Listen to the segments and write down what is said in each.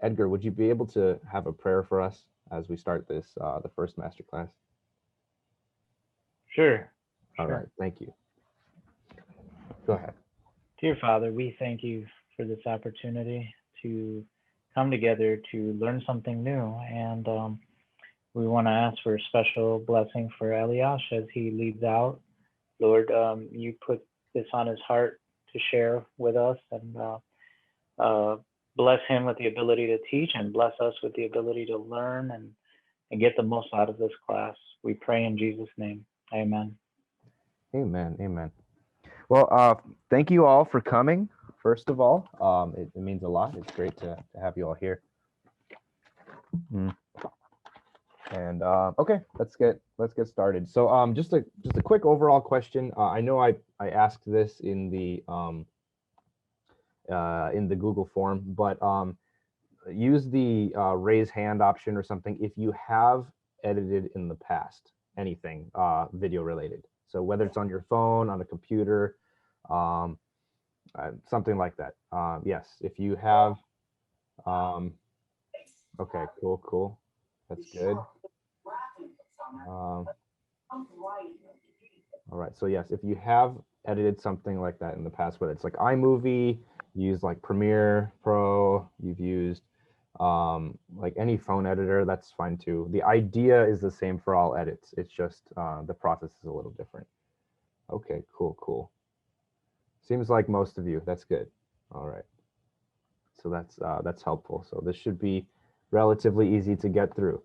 Edgar, would you be able to have a prayer for us as we start this, the first masterclass? Sure, All right, sure. thank you. Go ahead. Dear Father, we thank you for this opportunity to come together to learn something new. And we want to ask for a special blessing for Eljasz as he leads out. Lord, you put this on his heart to share with us, and uh, bless him with the ability to teach, and bless us with the ability to learn and get the most out of this class. We pray in Jesus' name. Amen. Amen. Amen. Well, thank you all for coming. First of all, it means a lot. It's great to have you all here. And okay, let's get started. So just a quick overall question. I know I asked this in the Google form, but use the raise hand option or something if you have edited in the past anything video related. So whether it's on your phone, on a computer, something like that. Yes, if you have. Okay, cool. That's good. All right, so yes, if you have edited something like that in the past, whether it's like iMovie, you use like Premiere Pro, you've used like any phone editor, that's fine too. The idea is the same for all edits. It's just the process is a little different. Okay, cool. Seems like most of you. That's good. All right. So that's helpful. So this should be relatively easy to get through.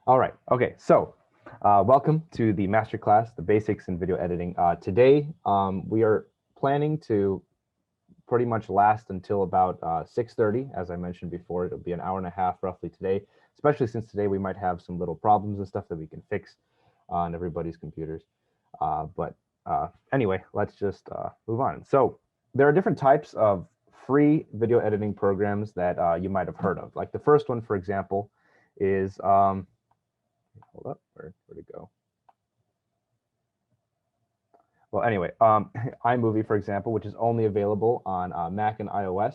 All right. Okay. So welcome to the masterclass, the basics in video editing. Today we are planning to pretty much last until about 6:30. As I mentioned before, it'll be an hour and a half roughly today, especially since today we might have some little problems and stuff that we can fix on everybody's computers. But anyway, let's just move on. So there are different types of free video editing programs that you might have heard of. Like the first one, for example, is hold up, where'd it go? Well, anyway, iMovie, for example, which is only available on Mac and iOS.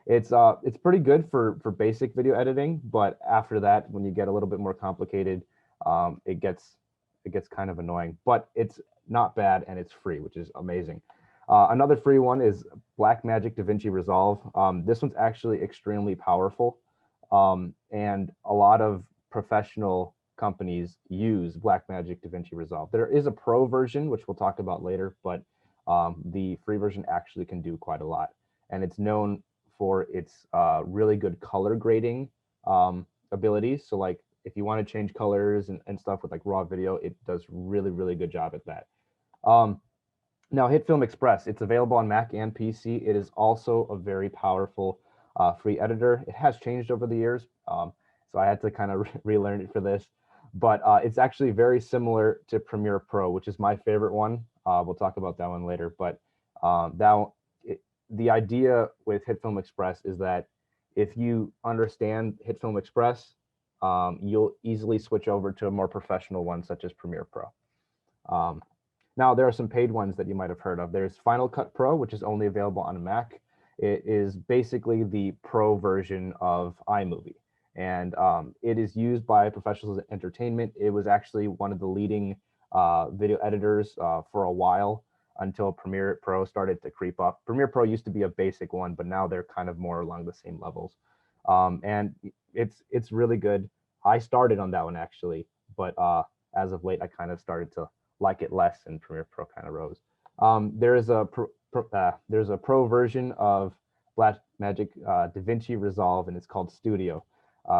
It's pretty good for basic video editing, but after that, when you get a little bit more complicated, it gets kind of annoying. But it's not bad, and it's free, which is amazing. Another free one is Blackmagic Davinci Resolve. This one's actually extremely powerful, and a lot of professional companies use Blackmagic Davinci Resolve. There is a pro version, which we'll talk about later, but the free version actually can do quite a lot. And it's known for its really good color grading abilities. So like if you want to change colors and stuff with like raw video, it does really good job at that. Now, Hitfilm Express, it's available on Mac and PC. It is also a very powerful free editor. It has changed over the years, so I had to kind of relearn it for this. But it's actually very similar to Premiere Pro, which is my favorite one. We'll talk about that one later. But the idea with Hitfilm Express is that if you understand Hitfilm Express, you'll easily switch over to a more professional one, such as Premiere Pro. Now, there are some paid ones that you might have heard of. There's Final Cut Pro, which is only available on a Mac. It is basically the pro version of iMovie, and it is used by professionals in entertainment. It was actually one of the leading video editors for a while until Premiere Pro started to creep up. Premiere Pro used to be a basic one, but now they're kind of more along the same levels. And it's really good. I started on that one actually, but as of late, I kind of started to like it less, and Premiere Pro kind of rose. There's a pro version of Blackmagic Davinci Resolve, and it's called Studio.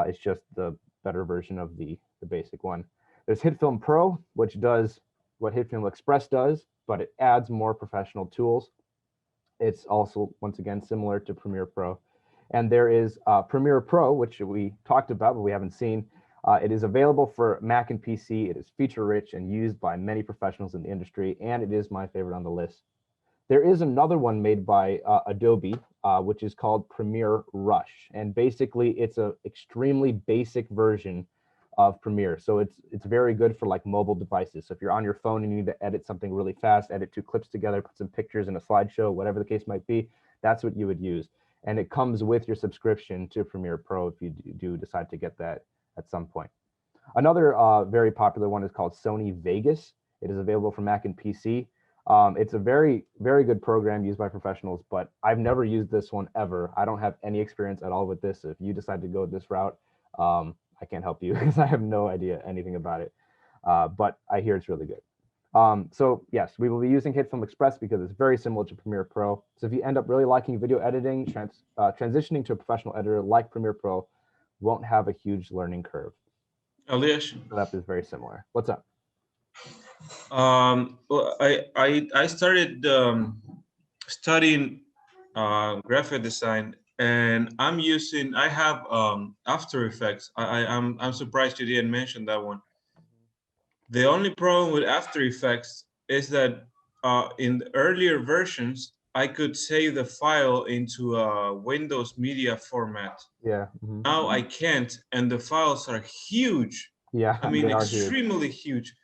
It's just the better version of the basic one. There's Hitfilm Pro, which does what Hitfilm Express does, but it adds more professional tools. It's also, once again, similar to Premiere Pro. And there is Premiere Pro, which we talked about, but we haven't seen. It is available for Mac and PC. It is feature-rich and used by many professionals in the industry, and it is my favorite on the list. There is another one made by Adobe, which is called Premiere Rush, and basically it's an extremely basic version of Premiere. So it's very good for like mobile devices. So if you're on your phone and you need to edit something really fast, edit two clips together, put some pictures in a slideshow, whatever the case might be, that's what you would use. and it comes with your subscription to Premiere Pro if you do decide to get that at some point. Another very popular one is called Sony Vegas. It is available for Mac and PC. It's a very, very good program used by professionals, but I've never used this one ever. I don't have any experience at all with this. If you decide to go this route, I can't help you because I have no idea anything about it, but I hear it's really good. So yes, we will be using Hitfilm Express because it's very similar to Premiere Pro. So if you end up really liking video editing, transitioning to a professional editor like Premiere Pro won't have a huge learning curve. Eljasz, So that is very similar. What's up? Well, I started studying graphic design, and I have After Effects. I'm surprised you didn't mention that one. The only problem with After Effects is that in the earlier versions, I could save the file into a Windows media format. Yeah. Now I can't, and the files are huge. Yeah, I mean, they are extremely huge.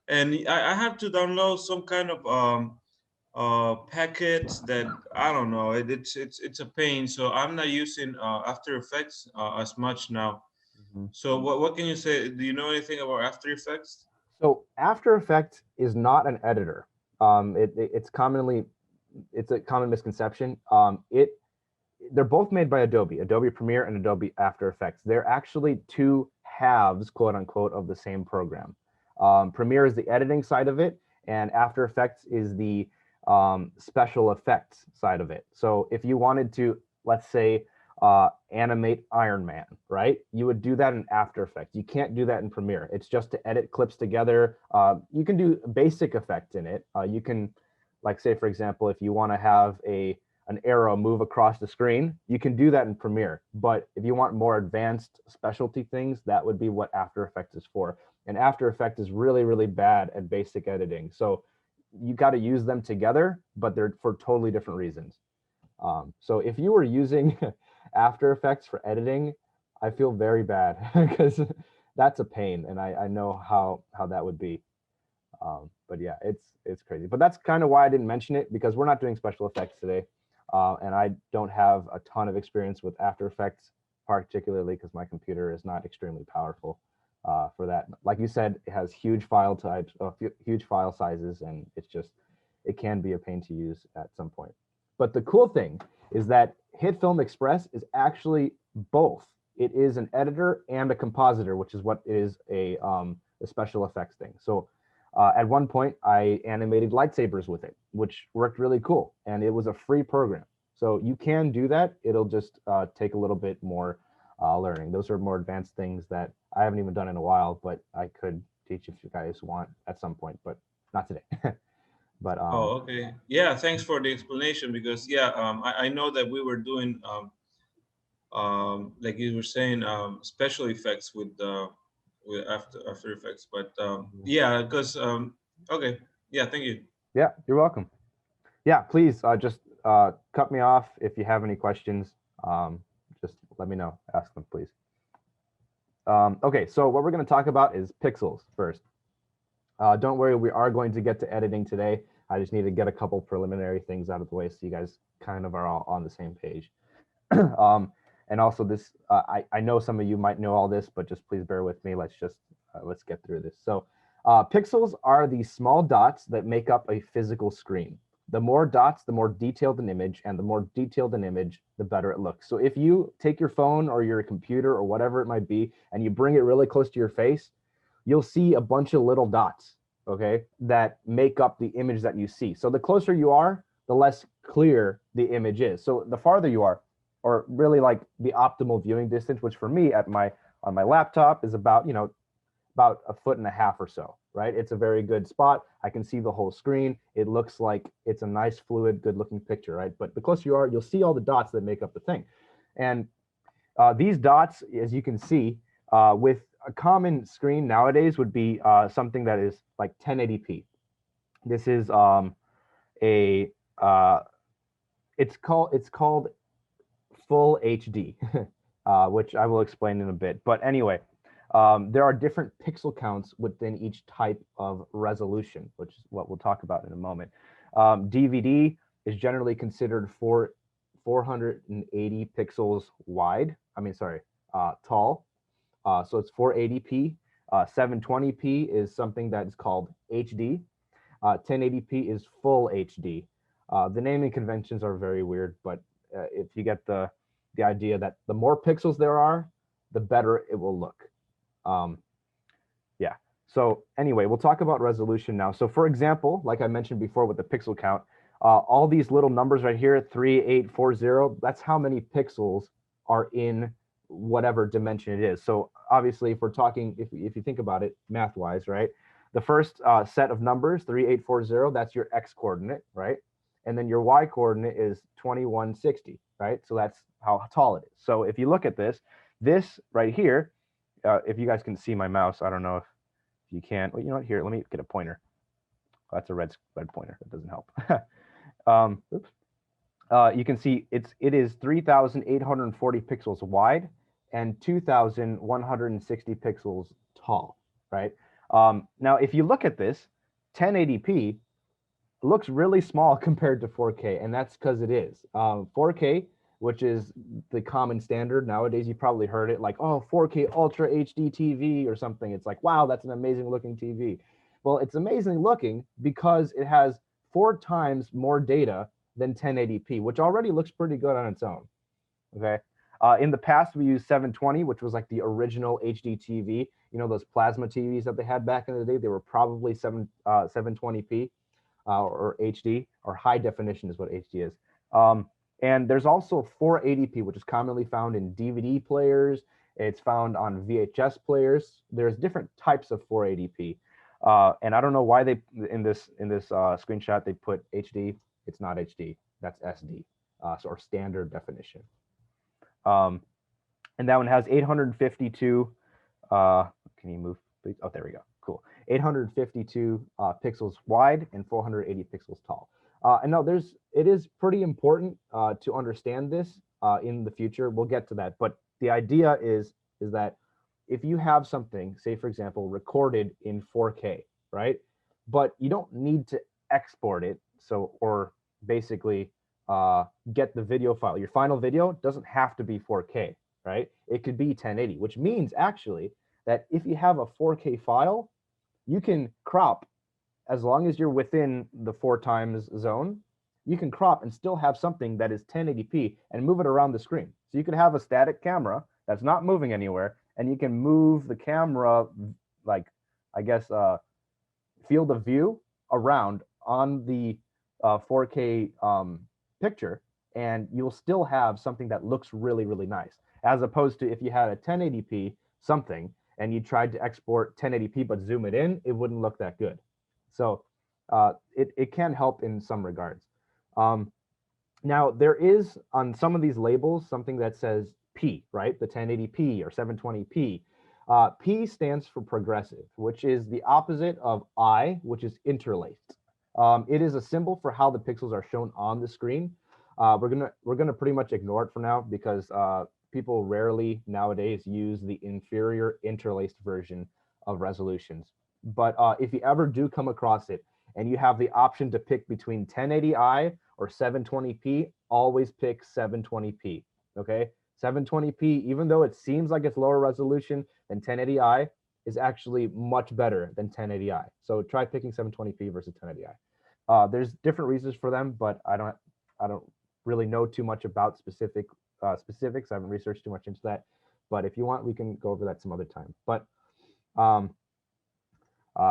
And I have to download some kind of packets that I don't know. It's a pain. So I'm not using After Effects as much now. So what can you say? Do you know anything about After Effects? So After Effects is not an editor. It's a common misconception. They're both made by Adobe Premiere and Adobe After Effects. They're actually two halves, quote unquote, of the same program. Premiere is the editing side of it, and After Effects is the special effects side of it. So if you wanted to, let's say, animate Iron Man, right? You would do that in After Effects. You can't do that in Premiere. It's just to edit clips together. You can do basic effects in it. You can, like, say, for example, if you want to have an arrow move across the screen, you can do that in Premiere. But if you want more advanced specialty things, that would be what After Effects is for. And After Effects is really, really bad at basic editing. So you got to use them together, but they're for totally different reasons. So if you were using After Effects for editing, I feel very bad because that's a pain, and I know how that would be. But yeah, it's crazy. But that's kind of why I didn't mention it, because we're not doing special effects today, and I don't have a ton of experience with After Effects, particularly because my computer is not extremely powerful for that. Like you said, it has huge file types, huge file sizes, and it can be a pain to use at some point. But the cool thing is that Hitfilm Express is actually both. It is an editor and a compositor, which is what is a special effects thing. So at one point, I animated lightsabers with it, which worked really cool. And it was a free program. So you can do that. It'll just take a little bit more learning. Those are more advanced things that I haven't even done in a while, but I could teach if you guys want at some point, but not today. But oh, okay. Yeah, thanks for the explanation, because yeah, I know that we were doing like you were saying, special effects with After Effects, but yeah, because okay, yeah, thank you. Yeah, you're welcome. Yeah, please just cut me off if you have any questions. Just let me know. Ask them, please. Okay, so what we're going to talk about is pixels first. Don't worry, we are going to get to editing today. I just need to get a couple preliminary things out of the way so you guys kind of are all on the same page. And also this, I know some of you might know all this, but just please bear with me. Let's get through this. So pixels are the small dots that make up a physical screen. The more dots, the more detailed an image, and the more detailed an image, the better it looks. So if you take your phone or your computer or whatever it might be, and you bring it really close to your face, you'll see a bunch of little dots, okay, that make up the image that you see. So the closer you are, the less clear the image is. So the farther you are, or really like the optimal viewing distance, which for me on my laptop is about, about 1.5 feet or so, right? It's a very good spot. I can see the whole screen. It looks like it's a nice, fluid, good looking picture, right? But the closer you are, you'll see all the dots that make up the thing. And these dots, as you can see, with a common screen nowadays would be something that is like 1080p. This is it's called Full HD, which I will explain in a bit. But anyway, there are different pixel counts within each type of resolution, which is what we'll talk about in a moment. DVD is generally considered 480 pixels wide. I mean, sorry, tall. So it's 480p. 720p is something that is called HD. 1080p is full HD. The naming conventions are very weird, but if you get the idea that the more pixels there are, the better it will look. Yeah. So anyway, we'll talk about resolution now. So for example, like I mentioned before with the pixel count, all these little numbers right here, 3840, that's how many pixels are in whatever dimension it is. So obviously, if we're talking, if you think about it math-wise, right? The first set of numbers, 3840, that's your x coordinate, right? And then your y coordinate is 2160, right? So that's how tall it is. So if you look at this right here, if you guys can see my mouse, I don't know if you can. Well, you know what? Here, let me get a pointer. Oh, that's a red pointer. That doesn't help. You can see it is 3,840 pixels wide and 2,160 pixels tall, right? Now, if you look at this, 1080p looks really small compared to 4K, and that's because it is. 4K, which is the common standard nowadays, you probably heard it like, oh, 4K Ultra HD TV or something. It's like, wow, that's an amazing looking TV. Well, it's amazing looking because it has 4 times more data than 1080p, which already looks pretty good on its own. Okay. In the past, we used 720, which was like the original HD TV. You know, those plasma TVs that they had back in the day, they were probably 720p or HD, or high definition is what HD is. And there's also 480p, which is commonly found in DVD players. It's found on VHS players. There's different types of 480p. And I don't know why they in this screenshot they put HD. It's not HD. That's SD, or standard definition. And that one has 852. Can you move, please? Oh, there we go. Cool. 852 pixels wide and 480 pixels tall. And no, it is pretty important to understand this in the future. We'll get to that. But the idea is that if you have something, say for example, recorded in 4K, right? But you don't need to export it. So, or basically get the video file. Your final video doesn't have to be 4K, right? It could be 1080, which means actually that if you have a 4K file, you can crop as long as you're within the 4 times zone. You can crop and still have something that is 1080p and move it around the screen. So you could have a static camera that's not moving anywhere, and you can move the camera, like, I guess, field of view around on the 4K picture, and you'll still have something that looks really, really nice, as opposed to if you had a 1080p something and you tried to export 1080p but zoom it in, it wouldn't look that good. So it can help in some regards. Now, there is on some of these labels something that says P, right? The 1080p or 720p. P stands for progressive, which is the opposite of I, which is interlaced. It is a symbol for how the pixels are shown on the screen. We're gonna pretty much ignore it for now because people rarely nowadays use the inferior interlaced version of resolutions. But if you ever do come across it and you have the option to pick between 1080i or 720p, always pick 720p. Okay, 720p, even though it seems like it's lower resolution than 1080i, is actually much better than 1080i. So try picking 720p versus 1080i. There's different reasons for them, but I don't really know too much about specifics. I haven't researched too much into that. But if you want, we can go over that some other time. But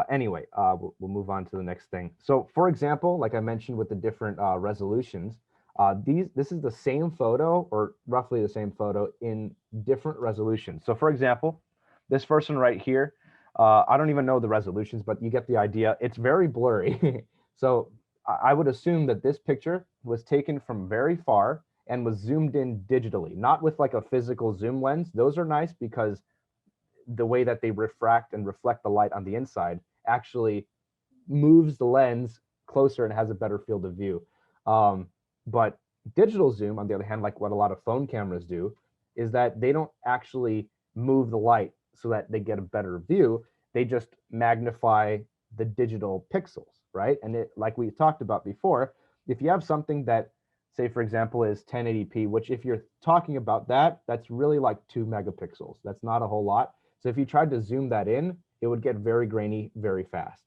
anyway, we'll move on to the next thing. So for example, like I mentioned with the different resolutions, this is the same photo or roughly the same photo in different resolutions. So for example, this first one right here, I don't even know the resolutions, but you get the idea. It's very blurry. So I would assume that this picture was taken from very far and was zoomed in digitally, not with like a physical zoom lens. Those are nice because the way that they refract and reflect the light on the inside actually moves the lens closer and has a better field of view. But digital zoom, on the other hand, like what a lot of phone cameras do, is that they don't actually move the light so that they get a better view. They just magnify the digital pixels, right? And it, like we talked about before, if you have something that say for example, is 1080p, which if you're talking about that, that's really like 2 megapixels. That's not a whole lot. So if you tried to zoom that in, it would get very grainy very fast.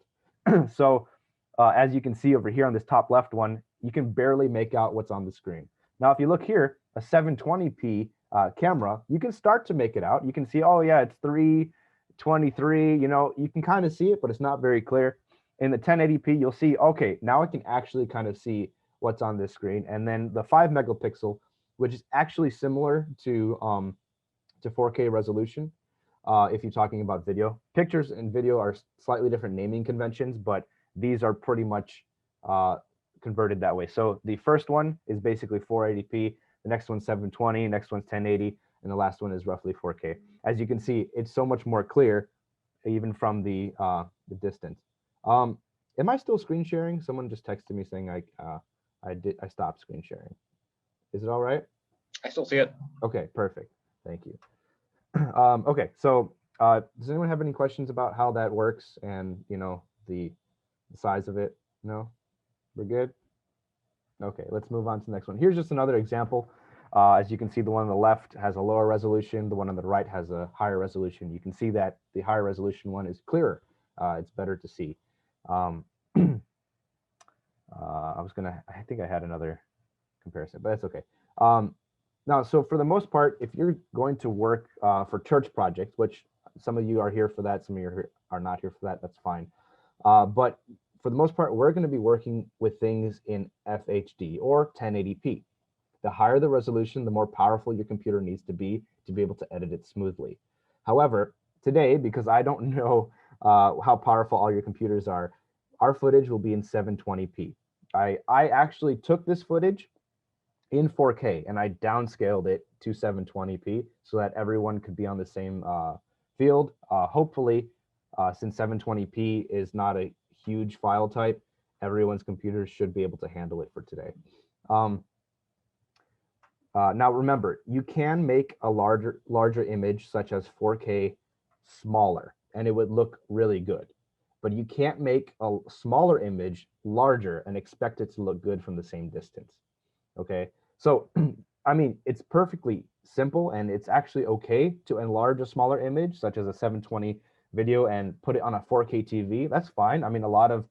So as you can see over here on this top left one, you can barely make out what's on the screen. Now, if you look here, a 720p camera, you can start to make it out. You can see, oh yeah, it's 323, you know, you can kind of see it, but it's not very clear. In the 1080p, you'll see, okay, now I can actually kind of see what's on this screen. And then the 5 megapixel, which is actually similar to 4K resolution. If you're talking about video, pictures and video are slightly different naming conventions, but these are pretty much converted that way. So the first one is basically 480p, the next one's 720, next one's 1080, and the last one is roughly 4K. As you can see, it's so much more clear, even from the distance. Am I still screen sharing? Someone just texted me saying I stopped screen sharing. Is it all right? I still see it. Okay, perfect. Thank you. Okay, so does anyone have any questions about how that works and, you know, the size of it? No? We're good? Okay, let's move on to the next one. Here's just another example. As you can see, the one on the left has a lower resolution. The one on the right has a higher resolution. You can see that the higher resolution one is clearer. It's better to see. I think I had another comparison, but that's okay. Now, so for the most part, if you're going to work for church projects, which some of you are here for that, some of you are not here for that, that's fine. But for the most part, we're going to be working with things in FHD or 1080p. The higher the resolution, the more powerful your computer needs to be able to edit it smoothly. However, today, because I don't know how powerful all your computers are, our footage will be in 720p. I actually took this footage in 4K and I downscaled it to 720p so that everyone could be on the same field. Hopefully, since 720p is not a huge file type, everyone's computers should be able to handle it for today. Now remember, you can make a larger image such as 4K smaller and it would look really good, but you can't make a smaller image larger and expect it to look good from the same distance. Okay, so I mean, it's perfectly simple and it's actually okay to enlarge a smaller image such as a 720 video and put it on a 4K TV. That's fine. I mean, a lot of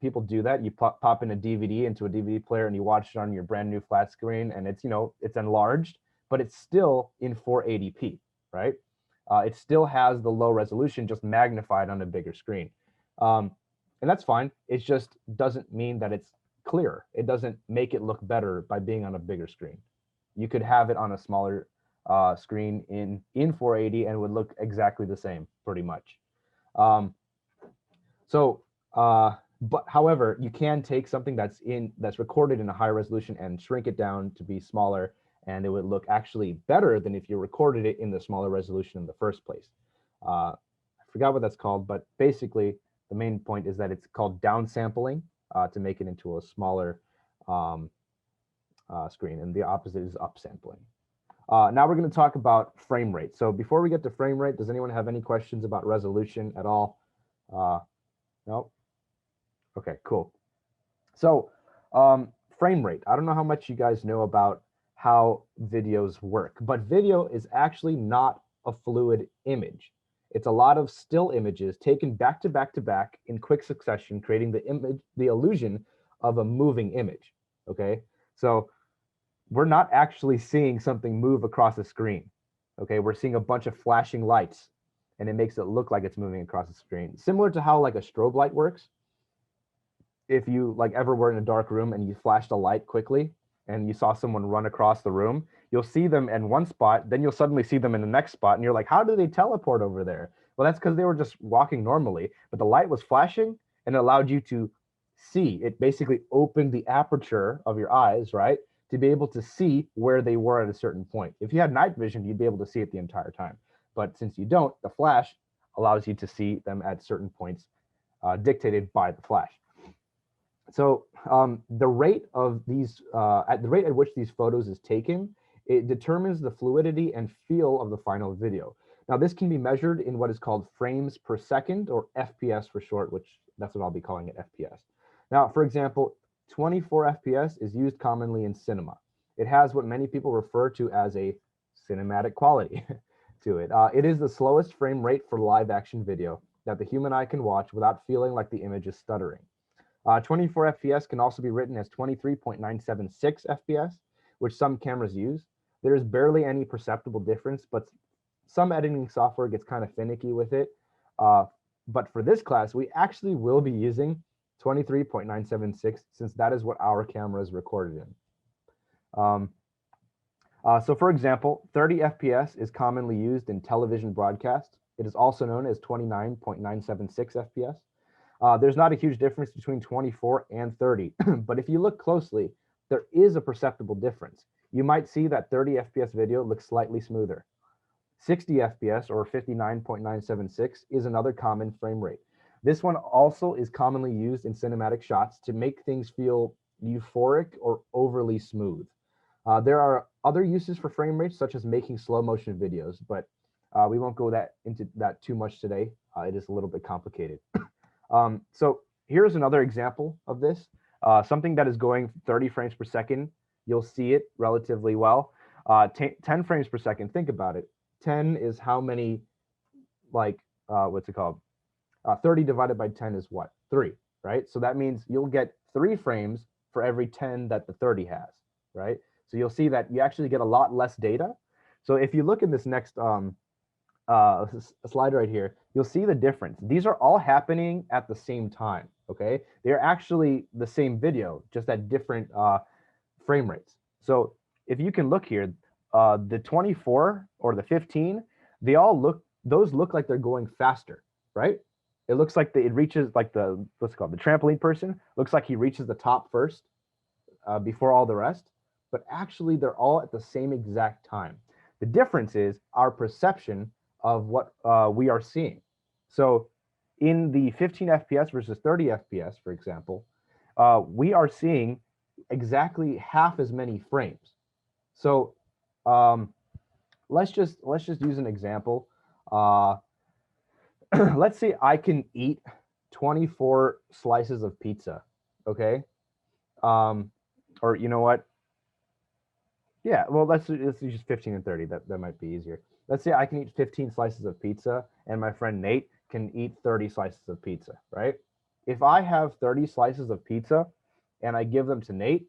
people do that. You pop in a DVD into a DVD player and you watch it on your brand new flat screen, and it's, you know, it's enlarged, but it's still in 480p, right? It still has the low resolution, just magnified on a bigger screen. And that's fine. It just doesn't mean that it's clear. It doesn't make it look better by being on a bigger screen. You could have it on a smaller screen in 480 and it would look exactly the same, pretty much. But however, you can take something that's recorded in a high resolution and shrink it down to be smaller, and it would look actually better than if you recorded it in the smaller resolution in the first place. I forgot what that's called, but basically the main point is that it's called downsampling to make it into a smaller screen, and the opposite is upsampling. Now we're going to talk about frame rate. So before we get to frame rate, does anyone have any questions about resolution at all? No? Okay, cool. So frame rate. I don't know how much you guys know about how videos work, but video is actually not a fluid image. It's a lot of still images taken back to back to back in quick succession, creating the illusion of a moving image. Okay, so we're not actually seeing something move across the screen. Okay, we're seeing a bunch of flashing lights, and it makes it look like it's moving across the screen. Similar to how like a strobe light works. If you like ever were in a dark room and you flashed a light quickly and you saw someone run across the room, you'll see them in one spot, then you'll suddenly see them in the next spot, and you're like, how did they teleport over there? Well, that's because they were just walking normally, but the light was flashing and it allowed you to see. It basically opened the aperture of your eyes, right, to be able to see where they were at a certain point. If you had night vision, you'd be able to see it the entire time. But since you don't, the flash allows you to see them at certain points dictated by the flash. So the rate of these, at the rate at which these photos is taken, it determines the fluidity and feel of the final video. Now, this can be measured in what is called frames per second, or FPS for short, which that's what I'll be calling it, FPS. Now, for example, 24 FPS is used commonly in cinema. It has what many people refer to as a cinematic quality to it. It is the slowest frame rate for live action video that the human eye can watch without feeling like the image is stuttering. 24 FPS can also be written as 23.976 FPS, which some cameras use. There is barely any perceptible difference, but some editing software gets kind of finicky with it. But for this class, we actually will be using 23.976 since that is what our camera is recorded in. So for example, 30 FPS is commonly used in television broadcast. It is also known as 29.976 FPS. There's not a huge difference between 24 and 30, but if you look closely, there is a perceptible difference. You might see that 30 FPS video looks slightly smoother. 60 FPS or 59.976 is another common frame rate. This one also is commonly used in cinematic shots to make things feel euphoric or overly smooth. There are other uses for frame rates, such as making slow motion videos, but we won't go into that too much today. It is a little bit complicated. So here's another example of this. Something that is going 30 frames per second, you'll see it relatively well. 10 frames per second, think about it. 10 is how many, like, what's it called? 30 divided by 10 is what? 3, right? So that means you'll get 3 frames for every 10 that the 30 has, right? So you'll see that you actually get a lot less data. So if you look in this next slide right here, you'll see the difference. These are all happening at the same time, okay? They're actually the same video, just at different frame rates. So if you can look here, the 24 or the 15, those look like they're going faster, right? It looks like it reaches like what's it called? The trampoline person looks like he reaches the top first before all the rest, but actually they're all at the same exact time. The difference is our perception of what we are seeing. So in the 15 FPS versus 30 FPS, for example, we are seeing exactly half as many frames. So let's just use an example. Let's say I can eat 24 slices of pizza, okay? Or you know what? Yeah, well, let's use 15 and 30. That might be easier. Let's say I can eat 15 slices of pizza and my friend Nate can eat 30 slices of pizza, right? If I have 30 slices of pizza and I give them to Nate,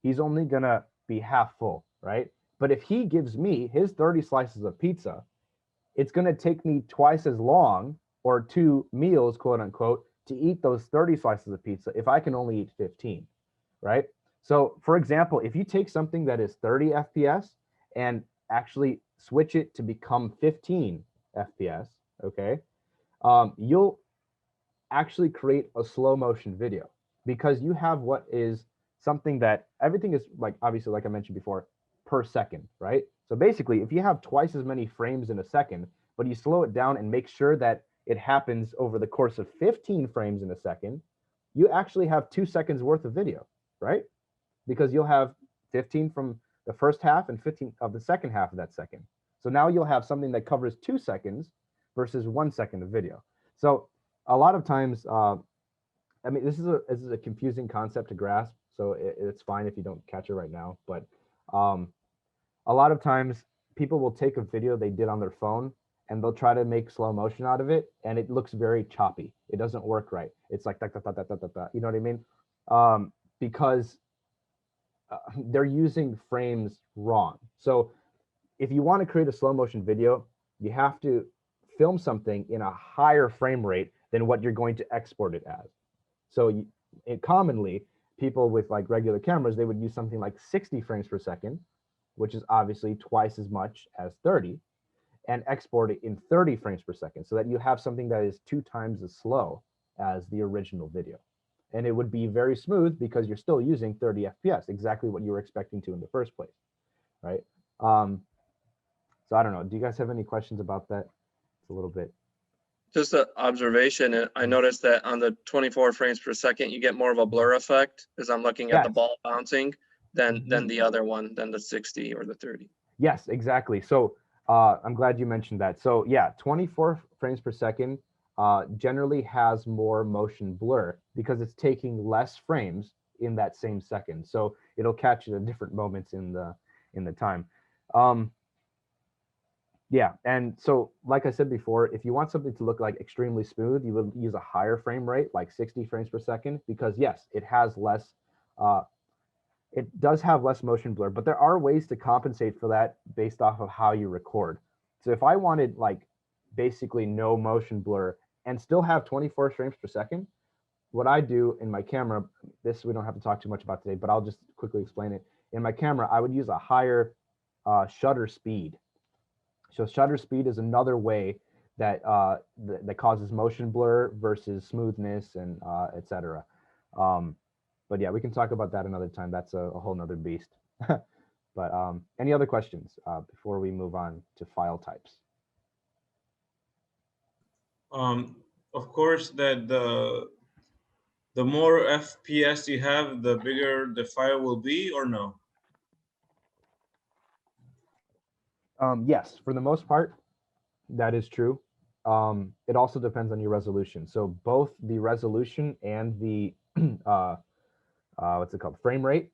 he's only gonna be half full, right? But if he gives me his 30 slices of pizza, it's gonna take me twice as long, or 2 meals, quote unquote, to eat those 30 slices of pizza if I can only eat 15, right? So for example, if you take something that is 30 FPS and actually switch it to become 15 FPS, okay, you'll actually create a slow motion video because you have what is something that everything is like, obviously, like I mentioned before, per second, right? So basically, if you have twice as many frames in a second, but you slow it down and make sure that it happens over the course of 15 frames in a second, you actually have 2 seconds worth of video, right? Because you'll have 15 from the first half and 15 of the second half of that second. So now you'll have something that covers 2 seconds versus 1 second of video. So a lot of times, I mean, this is a confusing concept to grasp, so it's fine if you don't catch it right now. But a lot of times people will take a video they did on their phone and they'll try to make slow motion out of it, and it looks very choppy. It doesn't work right. It's like, da, da, da, da, da, da, you know what I mean? Because they're using frames wrong. So if you want to create a slow motion video, you have to film something in a higher frame rate than what you're going to export it as. So commonly, people with like regular cameras, they would use something like 60 frames per second, which is obviously twice as much as 30, and export it in 30 frames per second so that you have something that is 2 times as slow as the original video. And it would be very smooth because you're still using 30 FPS, exactly what you were expecting to in the first place, right? So I don't know. Do you guys have any questions about that? It's a little bit. Just an observation. I noticed that on the 24 frames per second, you get more of a blur effect as I'm looking at the ball bouncing than the other one, than the 60 or the 30. Yes, exactly. So I'm glad you mentioned that. So yeah, 24 frames per second generally has more motion blur because it's taking less frames in that same second. So it'll catch it at different moments in the time. Yeah, and so like I said before, if you want something to look like extremely smooth, you would use a higher frame rate, like 60 frames per second, because yes, it has less, it does have less motion blur, but there are ways to compensate for that based off of how you record. So if I wanted like basically no motion blur and still have 24 frames per second, what I do in my camera, this we don't have to talk too much about today, but I'll just quickly explain it. In my camera, I would use a higher shutter speed. So shutter speed is another way that that causes motion blur versus smoothness and etc. But yeah, we can talk about that another time. That's a whole nother beast. But any other questions before we move on to file types? Of course, that the more FPS you have, the bigger the file will be, or no? Yes, for the most part, that is true. It also depends on your resolution. So both the resolution and the what's it called, frame rate,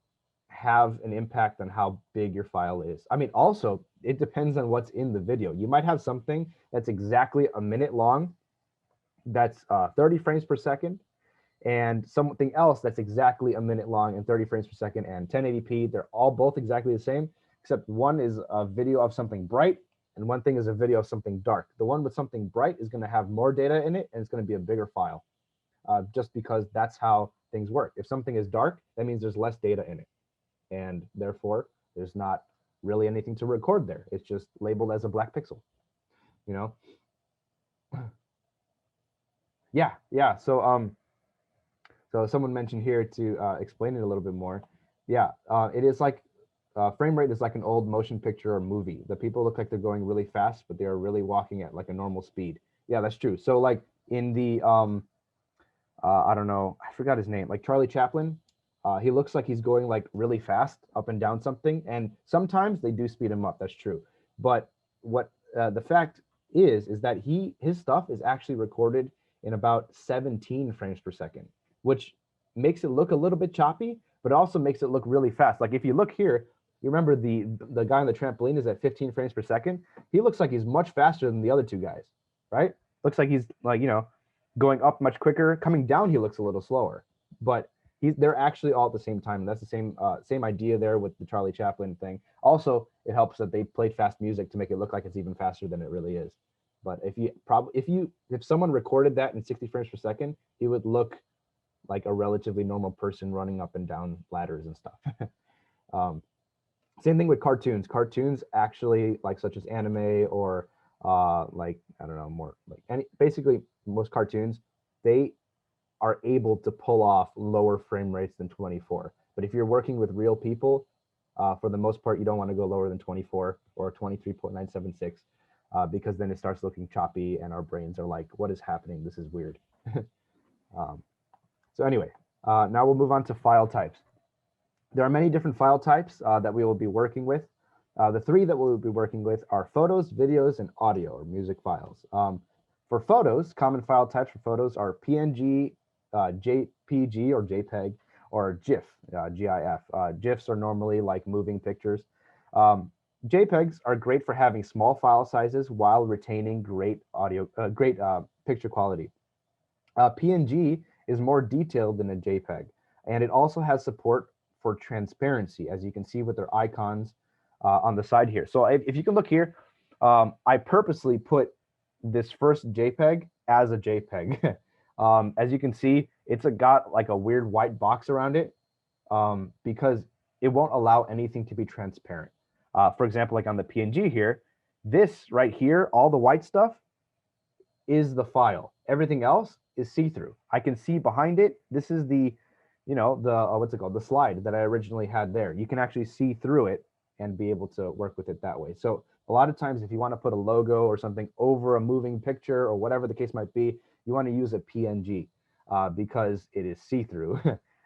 have an impact on how big your file is. I mean, also, it depends on what's in the video. You might have something that's exactly a minute long, that's 30 frames per second, and something else that's exactly a minute long and 30 frames per second and 1080p. They're all both exactly the same, except one is a video of something bright and one thing is a video of something dark. The one with something bright is going to have more data in it and it's going to be a bigger file, just because that's how things work. If something is dark, that means there's less data in it, and therefore there's not really anything to record there. It's just labeled as a black pixel, you know? Yeah. So so someone mentioned here to explain it a little bit more. Yeah, it is like frame rate is like an old motion picture or movie. The people look like they're going really fast, but they are really walking at like a normal speed. Yeah, that's true. So like in the I don't know, I forgot his name, like Charlie Chaplin. He looks like he's going like really fast up and down something, and sometimes they do speed him up. That's true. But what the fact is that his stuff is actually recorded in about 17 frames per second, which makes it look a little bit choppy, but also makes it look really fast. Like if you look here, you remember the guy on the trampoline is at 15 frames per second. He looks like he's much faster than the other two guys, right? Looks like he's like, you know, going up much quicker. Coming down, he looks a little slower, but they're actually all at the same time. And that's the same idea there with the Charlie Chaplin thing. Also, it helps that they played fast music to make it look like it's even faster than it really is. But if someone recorded that in 60 frames per second, he would look like a relatively normal person running up and down ladders and stuff. Same thing with cartoons. Cartoons actually, like such as anime or like, I don't know, more like basically most cartoons, they are able to pull off lower frame rates than 24. But if you're working with real people, for the most part, you don't want to go lower than 24 or 23.976. Because then it starts looking choppy and our brains are like, what is happening? This is weird. So anyway, now we'll move on to file types. There are many different file types that we will be working with. The three that we'll be working with are photos, videos, and audio or music files. For photos, common file types for photos are PNG, JPG or JPEG, or GIF, GIF. GIFs are normally like moving pictures. JPEGs are great for having small file sizes while retaining great picture quality. PNG is more detailed than a JPEG, and it also has support for transparency, as you can see with their icons on the side here. So if you can look here, I purposely put this first JPEG as a JPEG. As you can see, it's got like a weird white box around it because it won't allow anything to be transparent. For example, like on the PNG here, this right here, all the white stuff is the file. Everything else is see-through. I can see behind it. This is the, you know, the what's it called? The slide that I originally had there. You can actually see through it and be able to work with it that way. So a lot of times if you want to put a logo or something over a moving picture or whatever the case might be, you want to use a PNG because it is see-through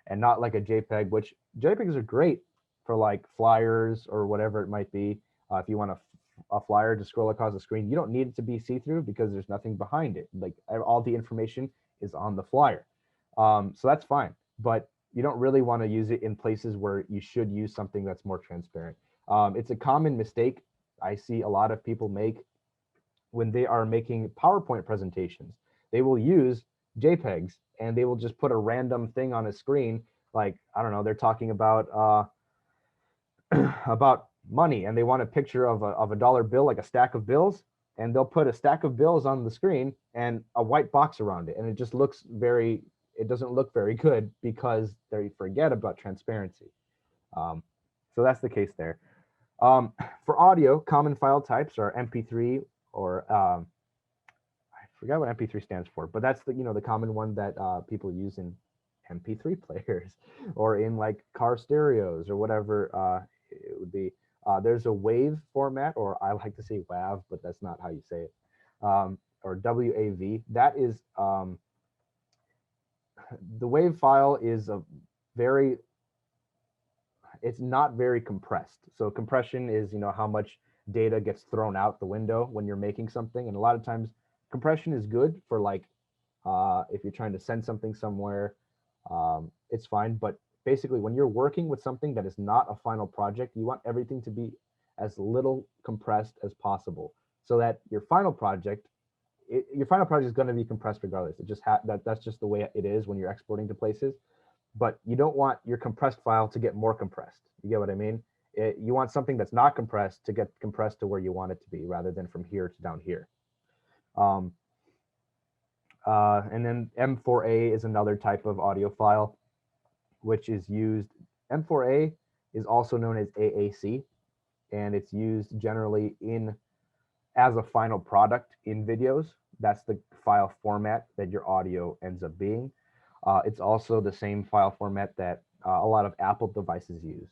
and not like a JPEG, which JPEGs are great for like flyers or whatever it might be. If you want a flyer to scroll across the screen, you don't need it to be see-through because there's nothing behind it. Like all the information is on the flyer. So that's fine. But you don't really want to use it in places where you should use something that's more transparent. It's a common mistake I see a lot of people make when they are making PowerPoint presentations. They will use JPEGs and they will just put a random thing on a screen. Like, I don't know, they're talking about about money and they want a picture of a dollar bill, like a stack of bills, and they'll put a stack of bills on the screen and a white box around it. And it just looks it doesn't look very good because they forget about transparency. So that's the case there. For audio, common file types are MP3 or I forgot what MP3 stands for, but that's the common one that people use in MP3 players or in like car stereos or whatever it would be. There's a WAV format, or I like to say WAV, but that's not how you say it, or WAV. That is the WAV file is it's not very compressed. So compression is, how much data gets thrown out the window when you're making something. And a lot of times compression is good for like, if you're trying to send something somewhere, it's fine. But basically when you're working with something that is not a final project, you want everything to be as little compressed as possible so that your final project is going to be compressed regardless. It just that's just the way it is when you're exporting to places. But you don't want your compressed file to get more compressed. You get what I mean? You want something that's not compressed to get compressed to where you want it to be, rather than from here to down here. And then M4A is another type of audio file, which is used. M4A is also known as AAC, and it's used generally as a final product in videos. That's the file format that your audio ends up being. It's also the same file format that a lot of Apple devices use.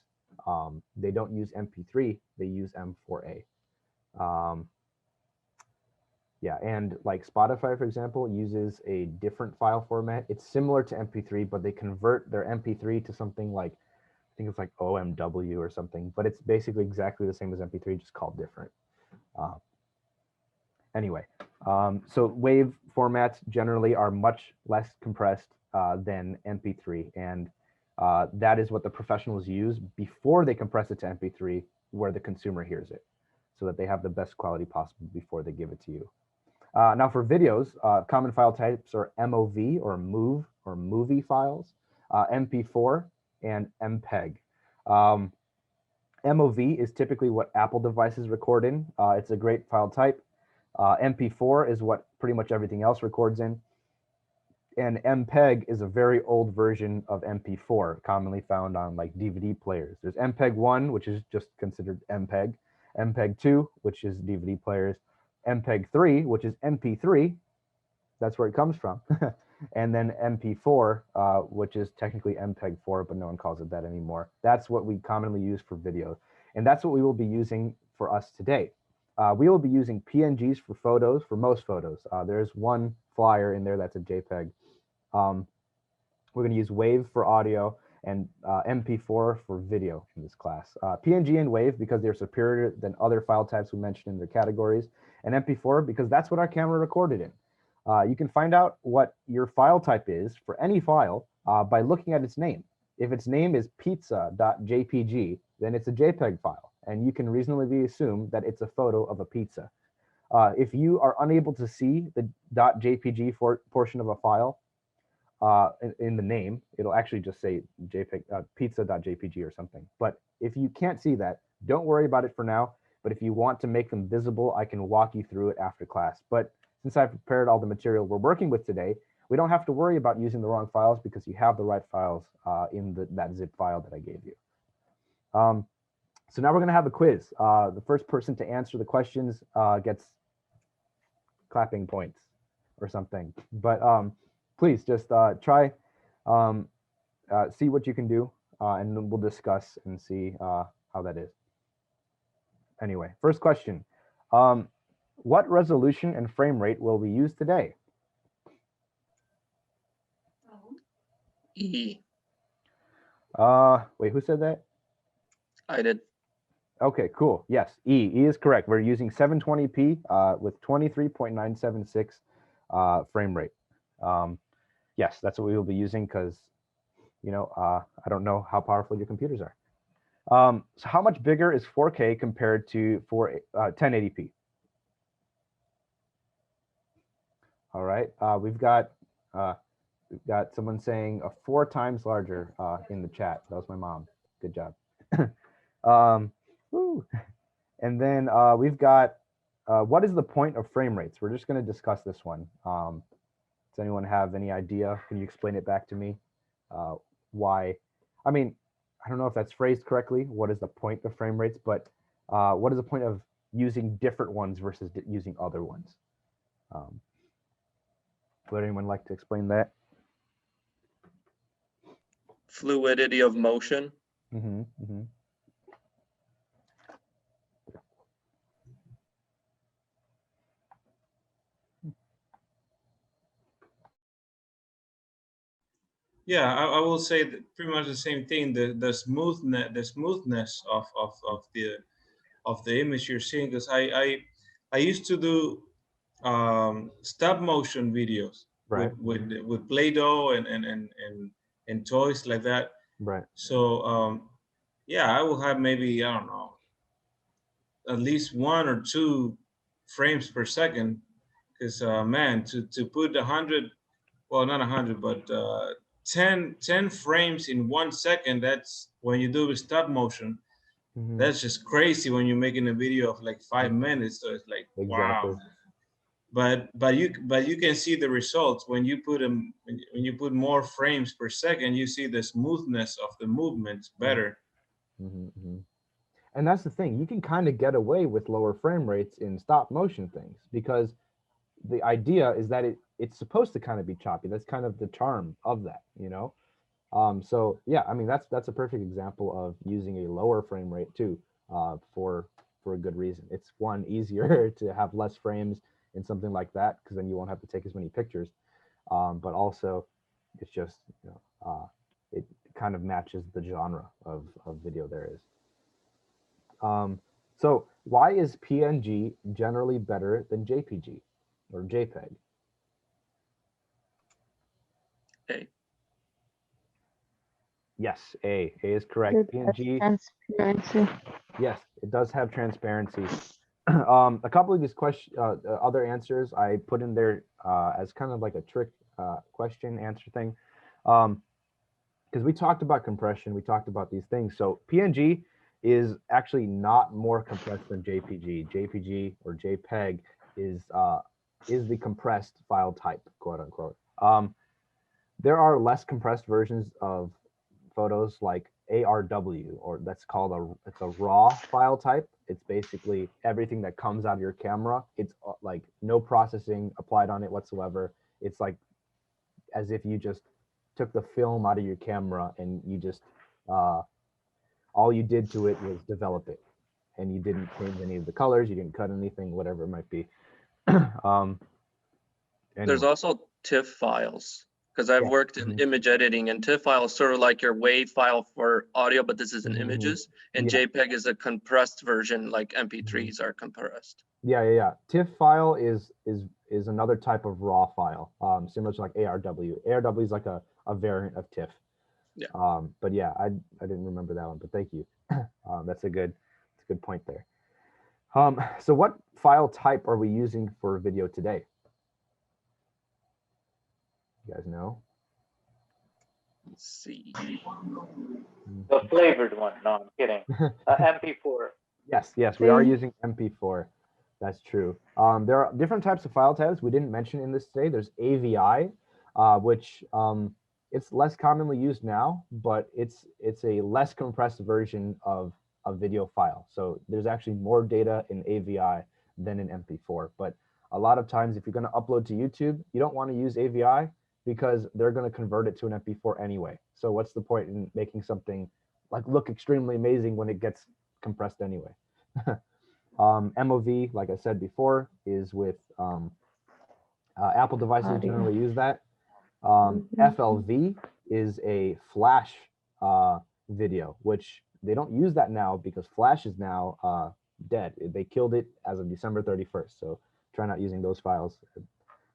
They don't use MP3, they use M4A. Yeah, and like Spotify, for example, uses a different file format. It's similar to MP3, but they convert their MP3 to something like, I think it's like OMW or something, but it's basically exactly the same as MP3, just called different. Anyway, so WAV formats generally are much less compressed than MP3, and that is what the professionals use before they compress it to MP3, where the consumer hears it, so that they have the best quality possible before they give it to you. Now for videos, common file types are MOV or MOV or movie files, MP4, and MPEG. MOV is typically what Apple devices record in. It's a great file type. MP4 is what pretty much everything else records in. And MPEG is a very old version of MP4, commonly found on like DVD players. There's MPEG 1, which is just considered MPEG, MPEG 2, which is DVD players, MPEG 3, which is MP3, that's where it comes from, and then MP4, which is technically MPEG 4, but no one calls it that anymore. That's what we commonly use for video, and that's what we will be using for us today. We will be using PNGs for photos, for most photos. There's one flyer in there that's a JPEG. We're going to use WAV for audio and MP4 for video in this class. PNG and WAV because they're superior than other file types we mentioned in their categories, and MP4 because that's what our camera recorded in. You can find out what your file type is for any file by looking at its name. If its name is pizza.jpg, then it's a JPEG file, and you can reasonably assume that it's a photo of a pizza. If you are unable to see the .jpg portion of a file in the name, it'll actually just say JPEG, pizza.jpg or something. But if you can't see that, don't worry about it for now. But if you want to make them visible, I can walk you through it after class. But since I've prepared all the material we're working with today, we don't have to worry about using the wrong files because you have the right files in that zip file that I gave you. So now we're going to have a quiz. The first person to answer the questions gets clapping points or something. But please just try, see what you can do, and we'll discuss and see how that is. Anyway, first question. What resolution and frame rate will we use today? E. Wait, who said that? I did. Okay, cool. Yes, E. E is correct. We're using 720p with 23.976 frame rate. Yes, that's what we will be using because I don't know how powerful your computers are. So how much bigger is 4K compared to 1080p? All right, we've got someone saying 4 times larger in the chat. That was my mom. Good job. Woo. And then we've got what is the point of frame rates? We're just going to discuss this one. Does anyone have any idea? Can you explain it back to me? Why? I mean, I don't know if that's phrased correctly. What is the point of frame rates? But what is the point of using different ones versus using other ones? Would anyone like to explain that? Fluidity of motion. Mm-hmm, mm-hmm. Yeah, I will say that pretty much the same thing. The smoothness of the image you're seeing. Because I used to do stop motion videos Right. with Play-Doh and toys like that. Right. So yeah, I will have maybe, I don't know, at least 1 or 2 frames per second. Because man, to put 100, well, not 100, but 10 frames in 1 second, that's when you do with stop motion. Mm-hmm. That's just crazy when you're making a video of like 5 minutes. So it's like, Exactly. wow. But you can see the results when you put them, when you put more frames per second, you see the smoothness of the movements better. Mm-hmm, mm-hmm. And that's the thing, you can kind of get away with lower frame rates in stop motion things because the idea is that it's supposed to kind of be choppy. That's kind of the charm of that, So yeah, I mean that's a perfect example of using a lower frame rate too, for a good reason. It's one, easier to have less frames in something like that because then you won't have to take as many pictures. But also, it's just it kind of matches the genre of video there is. So why is PNG generally better than JPG or JPEG? A. Yes, A is correct. It has PNG. transparency. Yes, it does have transparency. A couple of these other answers I put in there as kind of like a trick question answer thing, because we talked about compression, we talked about these things. So PNG is actually not more compressed than JPG. JPG or JPEG is the compressed file type, quote unquote. There are less compressed versions of photos like ARW, or that's called it's a raw file type. It's basically everything that comes out of your camera. It's like no processing applied on it whatsoever. It's like as if you just took the film out of your camera and you just all you did to it was develop it, and you didn't change any of the colors, you didn't cut anything, whatever it might be. Anyway. There's also TIFF files, because I've worked in image editing, and TIFF file is sort of like your WAV file for audio, but this is in images, and JPEG is a compressed version, like MP3s are compressed. Yeah. TIFF file is another type of raw file, similar to like ARW. ARW is like a variant of TIFF. Yeah. But yeah, I didn't remember that one, but thank you. That's a good point there. So what file type are we using for video today? You guys know? Let's see. The flavored one. No, I'm kidding. MP4. Yes, we are using MP4. That's true. There are different types of file types we didn't mention in this today. There's AVI, which it's less commonly used now, but it's a less compressed version of a video file. So there's actually more data in AVI than in MP4. But a lot of times, if you're going to upload to YouTube, you don't want to use AVI because they're going to convert it to an MP4 anyway. So what's the point in making something like look extremely amazing when it gets compressed anyway? MOV, like I said before, is with Apple devices generally use that. FLV is a Flash video, which they don't use that now because Flash is now dead. They killed it as of December 31st. So try not using those files.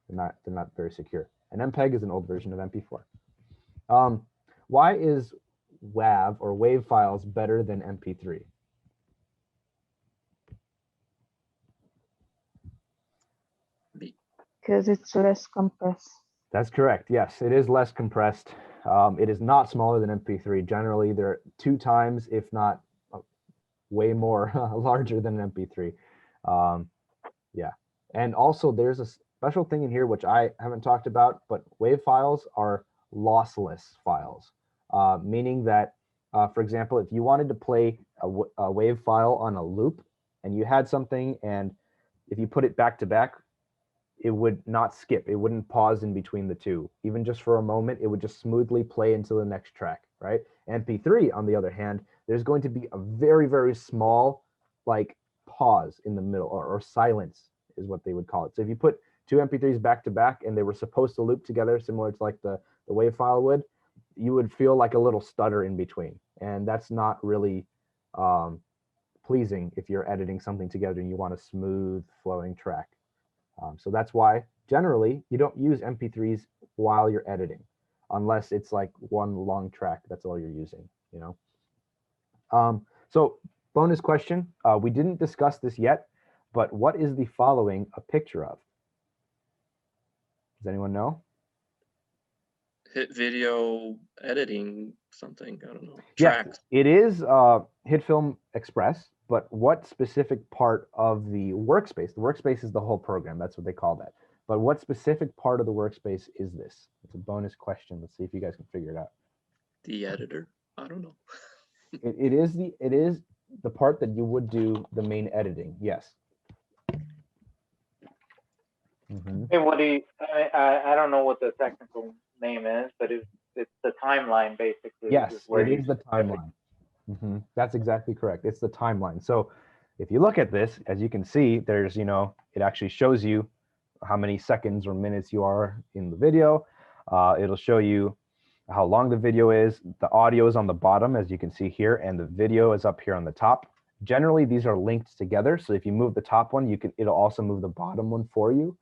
They're not very secure. And MPEG is an old version of MP4. Why is WAV or WAV files better than MP3? Because it's less compressed. That's correct. Yes, it is less compressed. It is not smaller than MP3. Generally, they're 2 times, if not way more larger than an MP3. Yeah. And also there's a special thing in here, which I haven't talked about, but WAV files are lossless files, meaning that, for example, if you wanted to play a WAV file on a loop and you had something, and if you put it back to back, it would not skip. It wouldn't pause in between the two. Even just for a moment, it would just smoothly play into the next track, right? MP3, on the other hand, there's going to be a very, very small, like, pause in the middle, or silence is what they would call it. So if you put 2 MP3s back to back and they were supposed to loop together, similar to like the WAV file would, you would feel like a little stutter in between. And that's not really pleasing if you're editing something together and you want a smooth flowing track. So that's why generally you don't use MP3s while you're editing, unless it's like one long track. That's all you're using, you know. So bonus question, we didn't discuss this yet, but what is the following a picture of? Does anyone know? Hit video editing something, I don't know. Tracks. Yeah, it is Hitfilm Express, but what specific part of the workspace? The workspace is the whole program. That's what they call that. But what specific part of the workspace is this? It's a bonus question. Let's see if you guys can figure it out. The editor? I don't know. It is the part that you would do the main editing. Yes. Hey, what do you, I don't know what the technical name is, but it's the timeline basically. Yes, it is the timeline. That's exactly correct. It's the timeline. So if you look at this, as you can see, there's, you know, it actually shows you how many seconds or minutes you are in the video. It'll show you how long the video is. The audio is on the bottom, as you can see here, and the video is up here on the top. Generally, these are linked together. So if you move the top one, it'll also move the bottom one for you.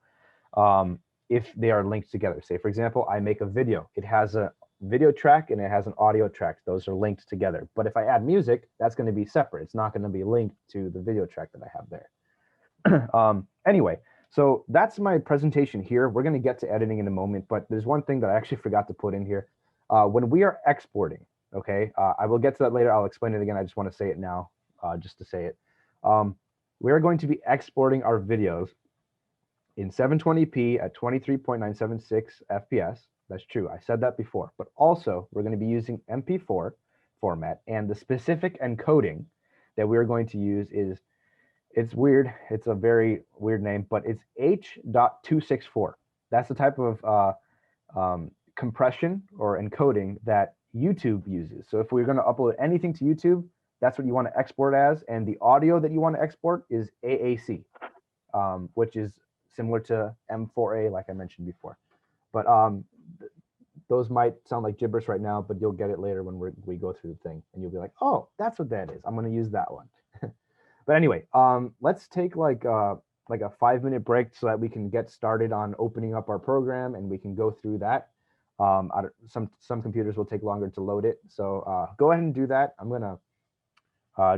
If they are linked together. Say, for example, I make a video. It has a video track and it has an audio track. Those are linked together. But if I add music, that's going to be separate. It's not going to be linked to the video track that I have there. Anyway, so that's my presentation here. We're going to get to editing in a moment, but there's one thing that I actually forgot to put in here. When we are exporting, okay, I will get to that later. I'll explain it again. I just want to say it now, just to say it. We're going to be exporting our videos in 720p at 23.976 FPS. That's true. I said that before. But also, we're going to be using MP4 format, and the specific encoding that we're going to use is, it's weird. It's a very weird name, but it's H.264. That's the type of compression or encoding that YouTube uses. So if we're going to upload anything to YouTube, that's what you want to export as. And the audio that you want to export is AAC, which is similar to M4A, like I mentioned before. But those might sound like gibberish right now, but you'll get it later when we go through the thing, and you'll be like, oh, that's what that is. I'm going to use that one. But anyway, let's take like a 5-minute break so that we can get started on opening up our program, and we can go through that. Some computers will take longer to load it, so go ahead and do that. I'm going to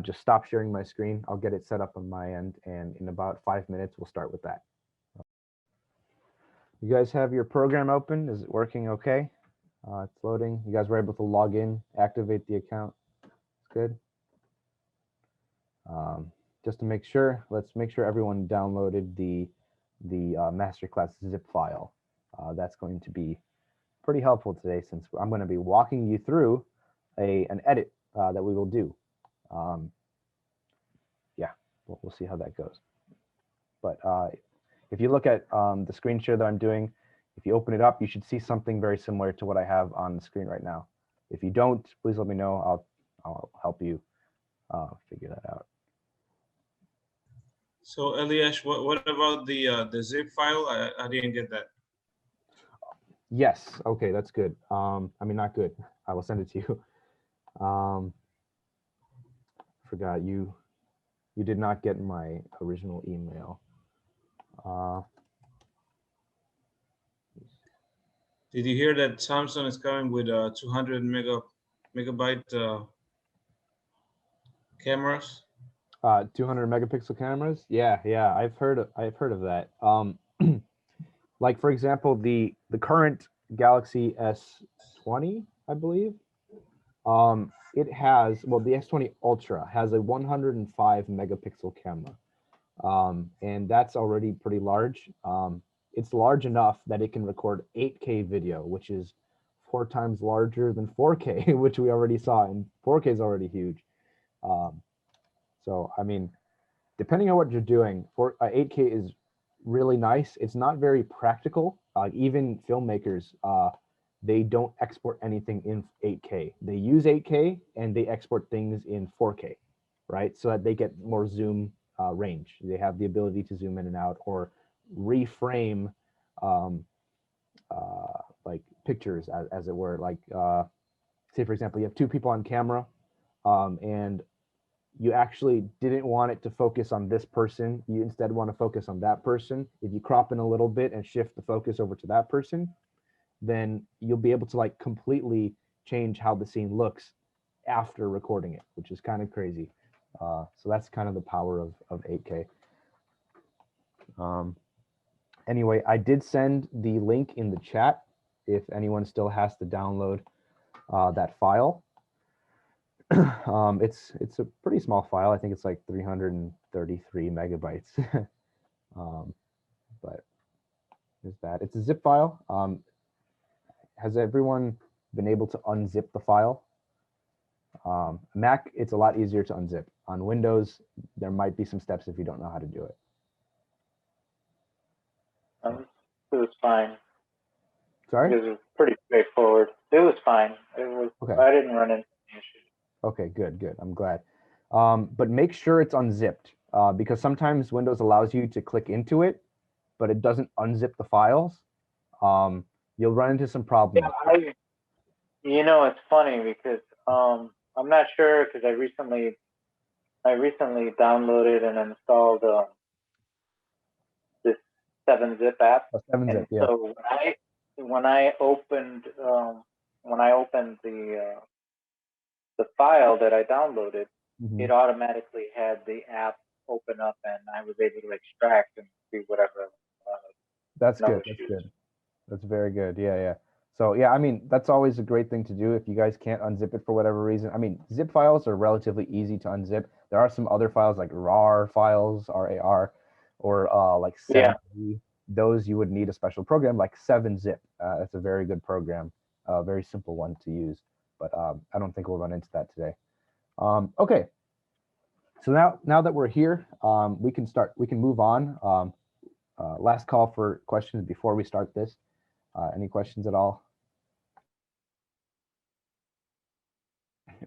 just stop sharing my screen. I'll get it set up on my end, and in about 5 minutes, we'll start with that. You guys have your program open? Is it working okay? It's loading. You guys were able to log in, activate the account. It's good. Just to make sure, let's make sure everyone downloaded the Masterclass zip file. That's going to be pretty helpful today, since I'm going to be walking you through an edit that we will do. Yeah, we'll see how that goes. But if you look at the screen share that I'm doing, if you open it up, you should see something very similar to what I have on the screen right now. If you don't, please let me know. I'll help you figure that out. So Eljasz, what about the zip file? I didn't get that. Yes. Okay, that's good. I mean, not good. I will send it to you. Forgot you did not get my original email. Did you hear that Samsung is coming with 200 megabyte cameras? 200 megapixel cameras. Yeah, I've heard of that. Like for example, the current Galaxy S20, I believe. It has, well, the S20 Ultra has a 105 megapixel camera. And that's already pretty large. It's large enough that it can record 8K video, which is 4 times larger than 4K, which we already saw, and 4K is already huge. So, I mean, depending on what you're doing, 8K is really nice. It's not very practical. Even filmmakers, they don't export anything in 8K. They use 8K and they export things in 4K, right? So that they get more zoom range. They have the ability to zoom in and out or reframe like pictures, as it were. Like, say for example, you have 2 people on camera, and you actually didn't want it to focus on this person. You instead want to focus on that person. If you crop in a little bit and shift the focus over to that person, then you'll be able to like completely change how the scene looks after recording it, which is kind of crazy. So that's kind of the power of 8K. Anyway, I did send the link in the chat if anyone still has to download that file. It's a pretty small file. I think it's like 333 megabytes. But there's that. It's a zip file. Has everyone been able to unzip the file? Mac, it's a lot easier to unzip. On Windows, there might be some steps if you don't know how to do it. It was fine. Sorry? It was pretty straightforward. It was fine. It was. Okay. I didn't run into any issues. Okay, good. I'm glad. But make sure it's unzipped because sometimes Windows allows you to click into it, but it doesn't unzip the files. You'll run into some problems. Yeah, you know, it's funny because I'm not sure because I recently downloaded and installed this 7-zip app. 7-zip, yeah. So when I opened the file that I downloaded, it automatically had the app open up, and I was able to extract and see whatever. That's good. That's good. That's very good. Yeah. So yeah, I mean, that's always a great thing to do if you guys can't unzip it for whatever reason. I mean, zip files are relatively easy to unzip. There are some other files like RAR files, RAR, or like 7Z. Yeah. Those you would need a special program like 7-zip. That's a very good program, a very simple one to use. But I don't think we'll run into that today. Okay. So now that we're here, we can move on. Last call for questions before we start this. Any questions at all?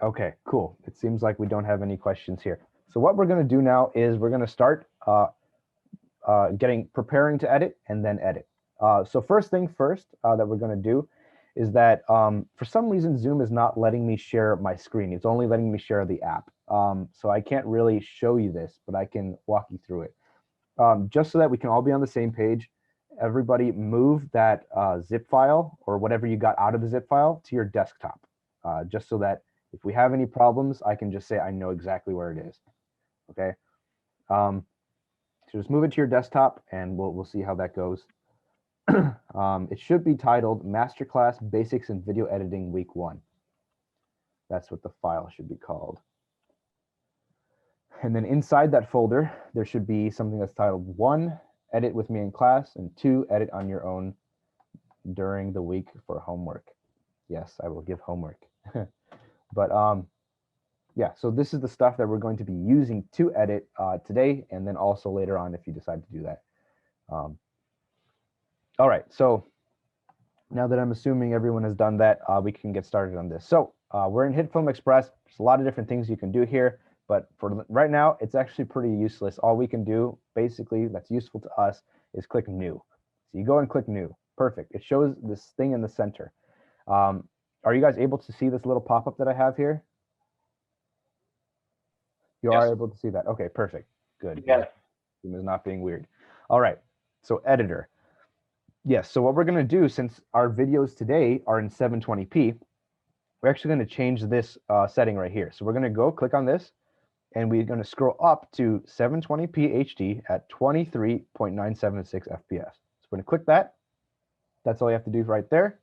Okay, cool. It seems like we don't have any questions here. So what we're going to do now is we're going to start preparing to edit and then edit. So first thing first that we're going to do is that for some reason Zoom is not letting me share my screen. It's only letting me share the app. So I can't really show you this, but I can walk you through it. Just so that we can all be on the same page, everybody move that zip file or whatever you got out of the zip file to your desktop, just so that if we have any problems, I can just say I know exactly where it is. Okay. So just move it to your desktop and we'll see how that goes. It should be titled Masterclass Basics in Video Editing Week 1. That's what the file should be called. And then inside that folder, there should be something that's titled 1, edit with me in class, and 2, edit on your own during the week for homework. Yes, I will give homework. But yeah, so this is the stuff that we're going to be using to edit today, and then also later on if you decide to do that. All right, so now that I'm assuming everyone has done that, we can get started on this. So we're in Hitfilm Express. There's a lot of different things you can do here, but for right now, it's actually pretty useless. All we can do, basically, that's useful to us is click New. So you go and click New. Perfect. It shows this thing in the center. Are you guys able to see this little pop-up that I have here? You are able to see that. Okay, perfect. Good. Yeah. Zoom is not being weird. All right. So editor. Yes. So what we're going to do, since our videos today are in 720p, we're actually going to change this setting right here. So we're going to go click on this, and we're going to scroll up to 720p HD at 23.976 FPS. So we're going to click that. That's all you have to do right there.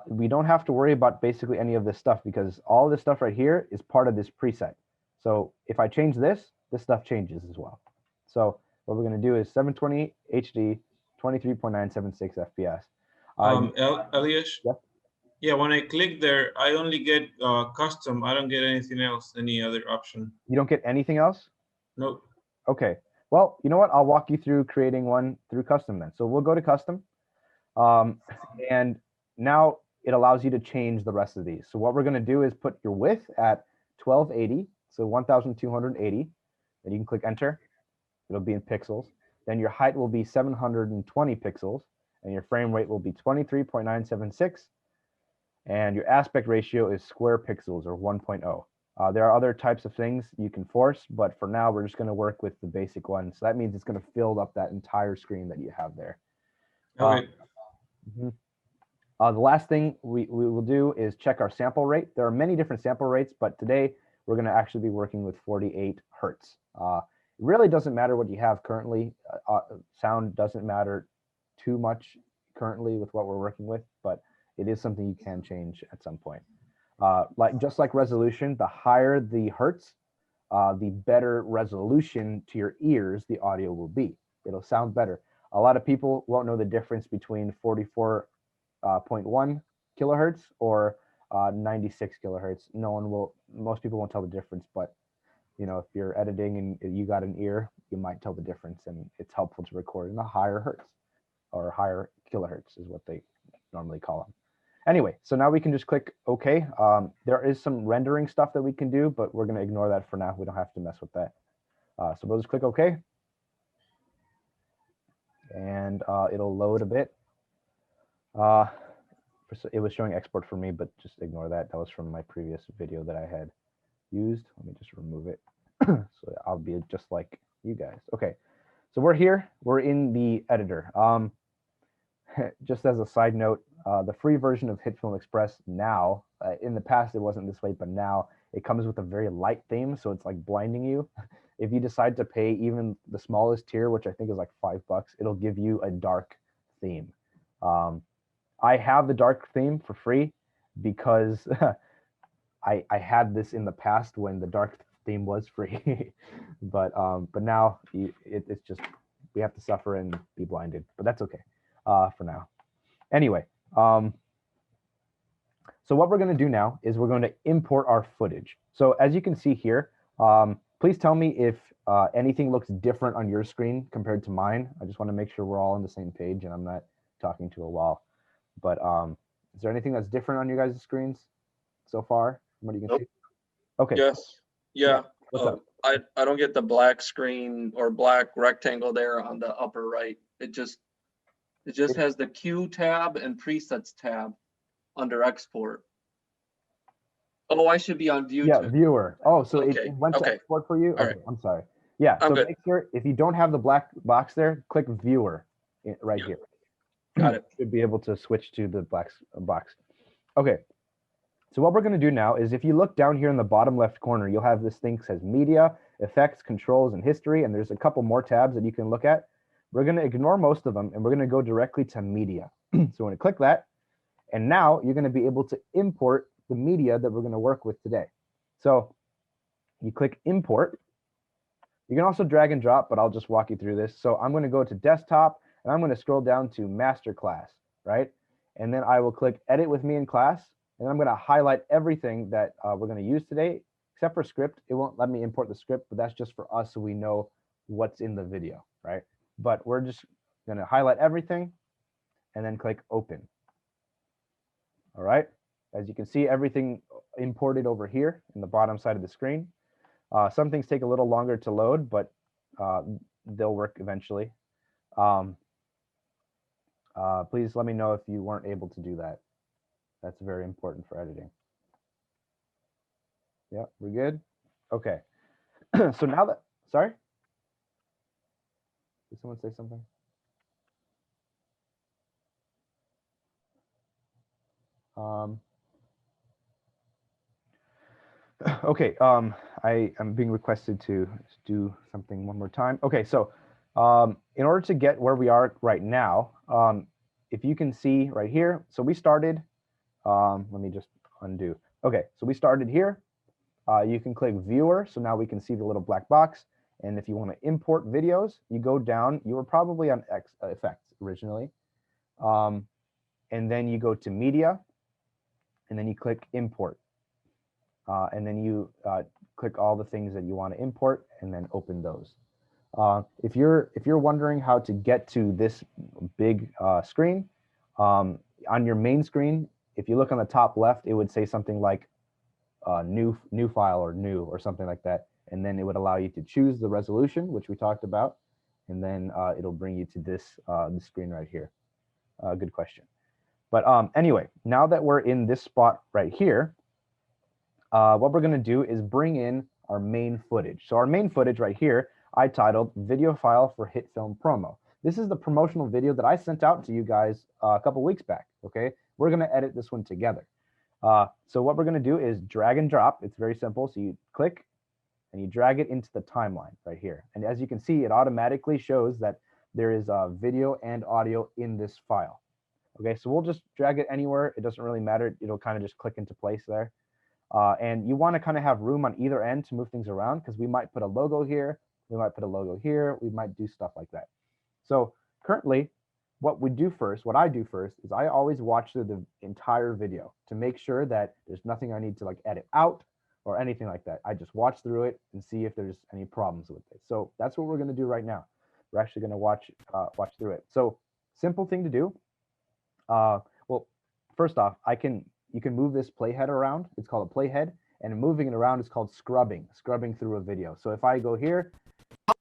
We don't have to worry about basically any of this stuff because all this stuff right here is part of this preset. So if I change this, this stuff changes as well. So what we're going to do is 720 HD, 23.976 FPS. Eljasz? Yep. Yeah, when I click there, I only get custom. I don't get anything else, any other option. You don't get anything else? Nope. Okay. Well, you know what? I'll walk you through creating one through custom then. So we'll go to custom. And now it allows you to change the rest of these. So what we're going to do is put your width at 1280, so 1280, and you can click enter. It'll be in pixels. Then your height will be 720 pixels, and your frame rate will be 23.976, and your aspect ratio is square pixels or 1.0. There are other types of things you can force, but for now we're just going to work with the basic one. So that means it's going to fill up that entire screen that you have there. Okay. The last thing we will do is check our sample rate. There are many different sample rates, but today we're going to actually be working with 48 hertz. It really doesn't matter what you have currently. Sound doesn't matter too much currently with what we're working with, but it is something you can change at some point. Just like resolution, the higher the hertz, the better resolution to your ears the audio will be. It'll sound better. A lot of people won't know the difference between 44.1 kilohertz or 96 kilohertz. Most people won't tell the difference, but you know, if you're editing and you got an ear, you might tell the difference, and it's helpful to record in a higher hertz or higher kilohertz is what they normally call them. Anyway, so now we can just click OK. There is some rendering stuff that we can do, but we're going to ignore that for now. We don't have to mess with that. So we'll just click OK. And it'll load a bit. It was showing export for me, but just ignore that. That was from my previous video that I had used. Let me just remove it. So I'll be just like you guys. Okay, so we're here. We're in the editor. Just as a side note, the free version of Hitfilm Express now, in the past it wasn't this way, but now it comes with a very light theme, so it's like blinding you. If you decide to pay even the smallest tier, which I think is like $5, it'll give you a dark theme. I have the dark theme for free because I had this in the past when the dark theme was free, but now it's just we have to suffer and be blinded, but that's okay for now. Anyway, so what we're going to do now is we're going to import our footage. So as you can see here, please tell me if anything looks different on your screen compared to mine. I just want to make sure we're all on the same page and I'm not talking to a wall. But is there anything that's different on you guys' screens so far? What you can see? Okay. Yes. Yeah. What's up? I don't get the black screen or black rectangle there on the upper right. It just has the Q tab and presets tab under export. Oh, I should be on view. Yeah, too. Viewer. Oh, so Okay. it went to export for you? All Okay, right. I'm sorry. Yeah, I'm so good. make sure if you don't have the black box there, click viewer right here. Got it. Should be able to switch to the black box. Okay. So what we're going to do now is if you look down here in the bottom left corner, you'll have this thing that says media, effects, controls, and history, and there's a couple more tabs that you can look at. We're going to ignore most of them, and we're going to go directly to media. So we're going to click that, and now you're going to be able to import the media that we're going to work with today. So you click import. You can also drag and drop, but I'll just walk you through this. So I'm going to go to desktop, and I'm going to scroll down to Masterclass, right? And then I will click edit with me in class. And I'm going to highlight everything that we're going to use today, except for script. It won't let me import the script, but that's just for us so we know what's in the video, right? But we're just going to highlight everything and then click open. All right. As you can see, everything imported over here in the bottom side of the screen. Some things take a little longer to load, but they'll work eventually. Please let me know if you weren't able to do that. That's very important for editing. Yeah, we're good? Okay. So now that, sorry? Did someone say something? Okay, I am being requested to do something one more time. Okay, so in order to get where we are right now, if you can see right here, so we started, let me just undo. Okay, so we started here. You can click viewer, so now we can see the little black box. And if you want to import videos, you go down. You were probably on effects originally. And then you go to media, and then you click import. And then you click all the things that you want to import and then open those. If you're wondering how to get to this big screen, on your main screen, if you look on the top left, it would say something like new file or new or something like that. And then it would allow you to choose the resolution, which we talked about. And then it'll bring you to this screen right here. Good question. But anyway, now that we're in this spot right here, what we're going to do is bring in our main footage. So our main footage right here, I titled Video File for Hitfilm Promo. This is the promotional video that I sent out to you guys a couple weeks back, okay? We're going to edit this one together. So what we're going to do is drag and drop. It's very simple. So you click and you drag it into the timeline right here. And as you can see, it automatically shows that there is video and audio in this file. Okay, so we'll just drag it anywhere. It doesn't really matter. It'll kind of just click into place there. And you want to kind of have room on either end to move things around, because we might put a logo here, we might put a logo here, we might do stuff like that. So currently, what I do first is I always watch through the entire video to make sure that there's nothing I need to like edit out or anything like that. I just watch through it and see if there's any problems with it. So that's what we're going to do right now. We're actually going to watch through it. So simple thing to do. Well, first off, you can move this playhead around. It's called a playhead, and moving it around is called scrubbing through a video. So if I go here, I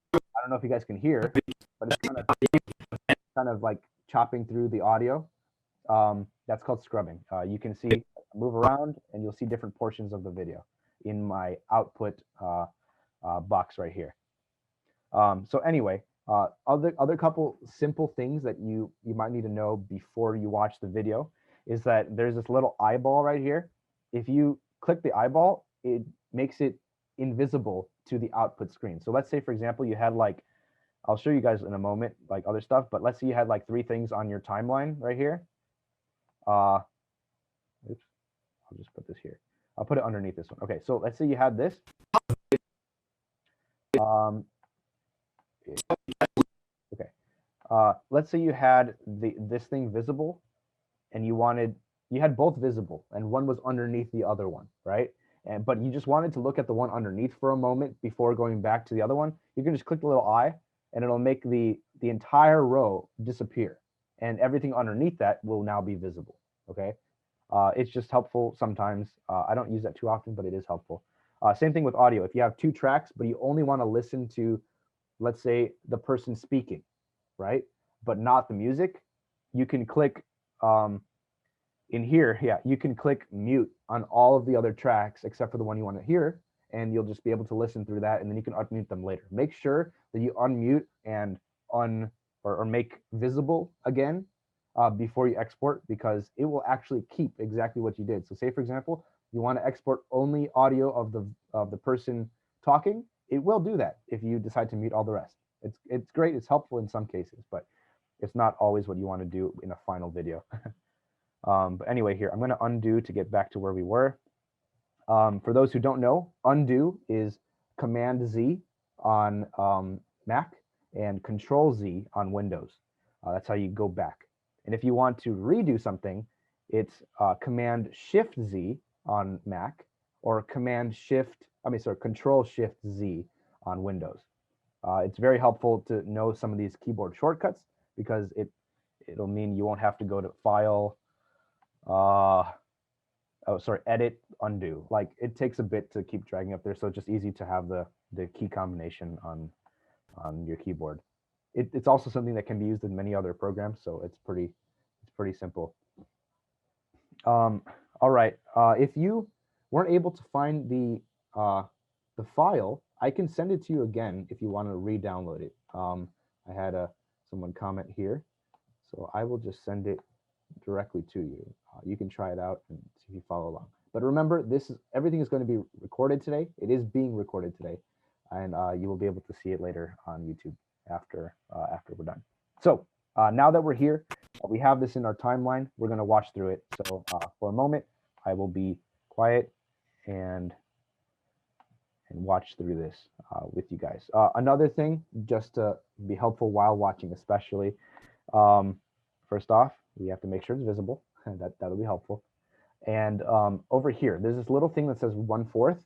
don't know if you guys can hear, but it's kind of like chopping through the audio. That's called scrubbing. You can see, move around, and you'll see different portions of the video in my output box right here. So anyway, other couple simple things that you might need to know before you watch the video is that there's this little eyeball right here. If you click the eyeball, it makes it invisible to the output screen. So let's say, for example, you had like, I'll show you guys in a moment, like other stuff, but let's say you had like 3 things on your timeline right here. Oops, I'll just put this here. I'll put it underneath this one. Okay, so let's say you had this. Okay, let's say you had this thing visible, and you had both visible, and one was underneath the other one, right? But you just wanted to look at the one underneath for a moment before going back to the other one. You can just click the little eye, and it'll make the entire row disappear, and everything underneath that will now be visible. Okay, it's just helpful sometimes. I don't use that too often, but it is helpful. Same thing with audio. If you have 2 tracks, but you only want to listen to, let's say, the person speaking, right, but not the music, you can click in here, yeah, you can click mute on all of the other tracks except for the one you want to hear, and you'll just be able to listen through that, and then you can unmute them later. Make sure that you unmute and or make visible again before you export, because it will actually keep exactly what you did. So say, for example, you want to export only audio of the person talking, it will do that if you decide to mute all the rest. It's great, it's helpful in some cases, but it's not always what you want to do in a final video. But anyway, here, I'm going to undo to get back to where we were. For those who don't know, undo is Command Z on Mac and Control Z on Windows. That's how you go back. And if you want to redo something, it's Command Shift Z on Mac or Control Shift Z on Windows. It's very helpful to know some of these keyboard shortcuts, because it'll mean you won't have to go to File, edit, undo. Like, it takes a bit to keep dragging up there, so it's just easy to have the key combination on your keyboard. It's also something that can be used in many other programs, so it's pretty simple. All right, if you weren't able to find the file, I can send it to you again if you want to re-download it. I had someone comment here, so I will just send it directly to you. You can try it out and see if you follow along. But remember, everything is going to be recorded today. It is being recorded today, and you will be able to see it later on YouTube after we're done. So now that we're here, we have this in our timeline. We're going to watch through it. So for a moment, I will be quiet and watch through this with you guys. Another thing, just to be helpful while watching, especially, first off, we have to make sure it's visible. That'll be helpful. And over here, there's this little thing that says 1/4.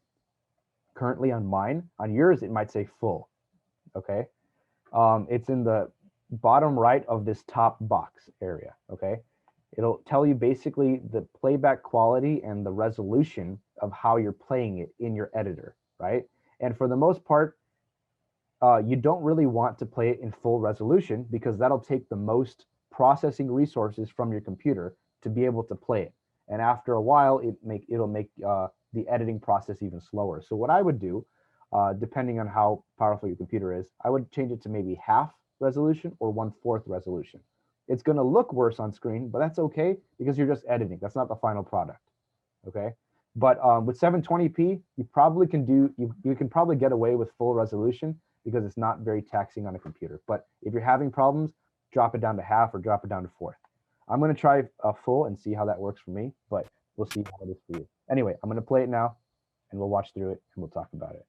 Currently on mine, on yours, it might say full. Okay. It's in the bottom right of this top box area. Okay. It'll tell you basically the playback quality and the resolution of how you're playing it in your editor, right? And for the most part, you don't really want to play it in full resolution because that'll take the most processing resources from your computer to be able to play it. And after a while, it'll make the editing process even slower. So what I would do, depending on how powerful your computer is, I would change it to maybe half resolution or 1/4 resolution. It's going to look worse on screen, but that's okay because you're just editing. That's not the final product. Okay. But with 720p, you probably can you can probably get away with full resolution because it's not very taxing on a computer. But if you're having problems, drop it down to half or drop it down to 1/4. I'm going to try a full and see how that works for me, but we'll see how it is for you. Anyway, I'm going to play it now and we'll watch through it and we'll talk about it.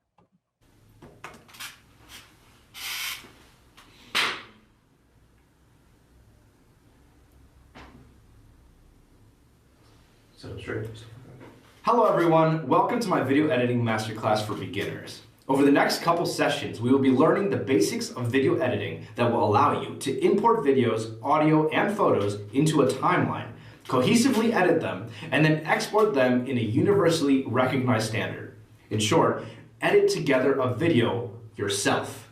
Hello everyone, welcome to my video editing masterclass for beginners. Over the next couple sessions, we will be learning the basics of video editing that will allow you to import videos, audio, and photos into a timeline, cohesively edit them, and then export them in a universally recognized standard. In short, edit together a video yourself.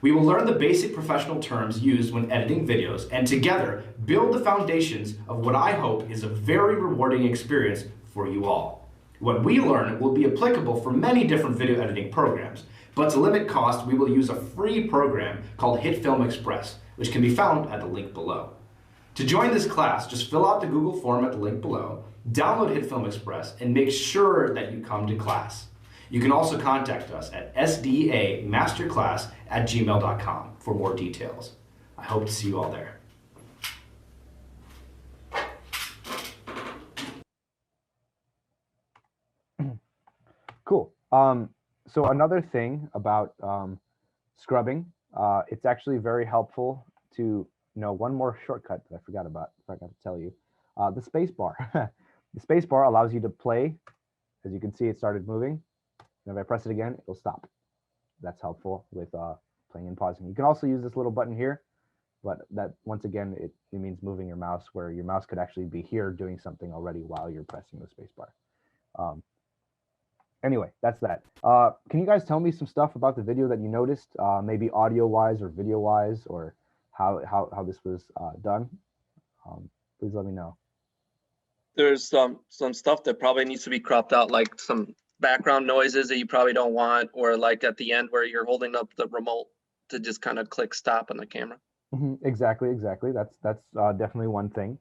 We will learn the basic professional terms used when editing videos and together build the foundations of what I hope is a very rewarding experience for you all. What we learn will be applicable for many different video editing programs, but to limit cost, we will use a free program called Hitfilm Express, which can be found at the link below. To join this class, just fill out the Google form at the link below, download Hitfilm Express, and make sure that you come to class. You can also contact us at sdamasterclass@gmail.com for more details. I hope to see you all there. Cool. So another thing about scrubbing, it's actually very helpful to know one more shortcut that I forgot to tell you. The space bar. The space bar allows you to play. As you can see, it started moving. And if I press it again, it'll stop. That's helpful with playing and pausing. You can also use this little button here, but that once again, it means moving your mouse where your mouse could actually be here doing something already while you're pressing the space bar. Anyway, that's that. Can you guys tell me some stuff about the video that you noticed, maybe audio-wise or video-wise, or how this was done? Please let me know. There's some stuff that probably needs to be cropped out, like some background noises that you probably don't want, or like at the end where you're holding up the remote to just kind of click stop on the camera. Exactly. That's definitely one thing.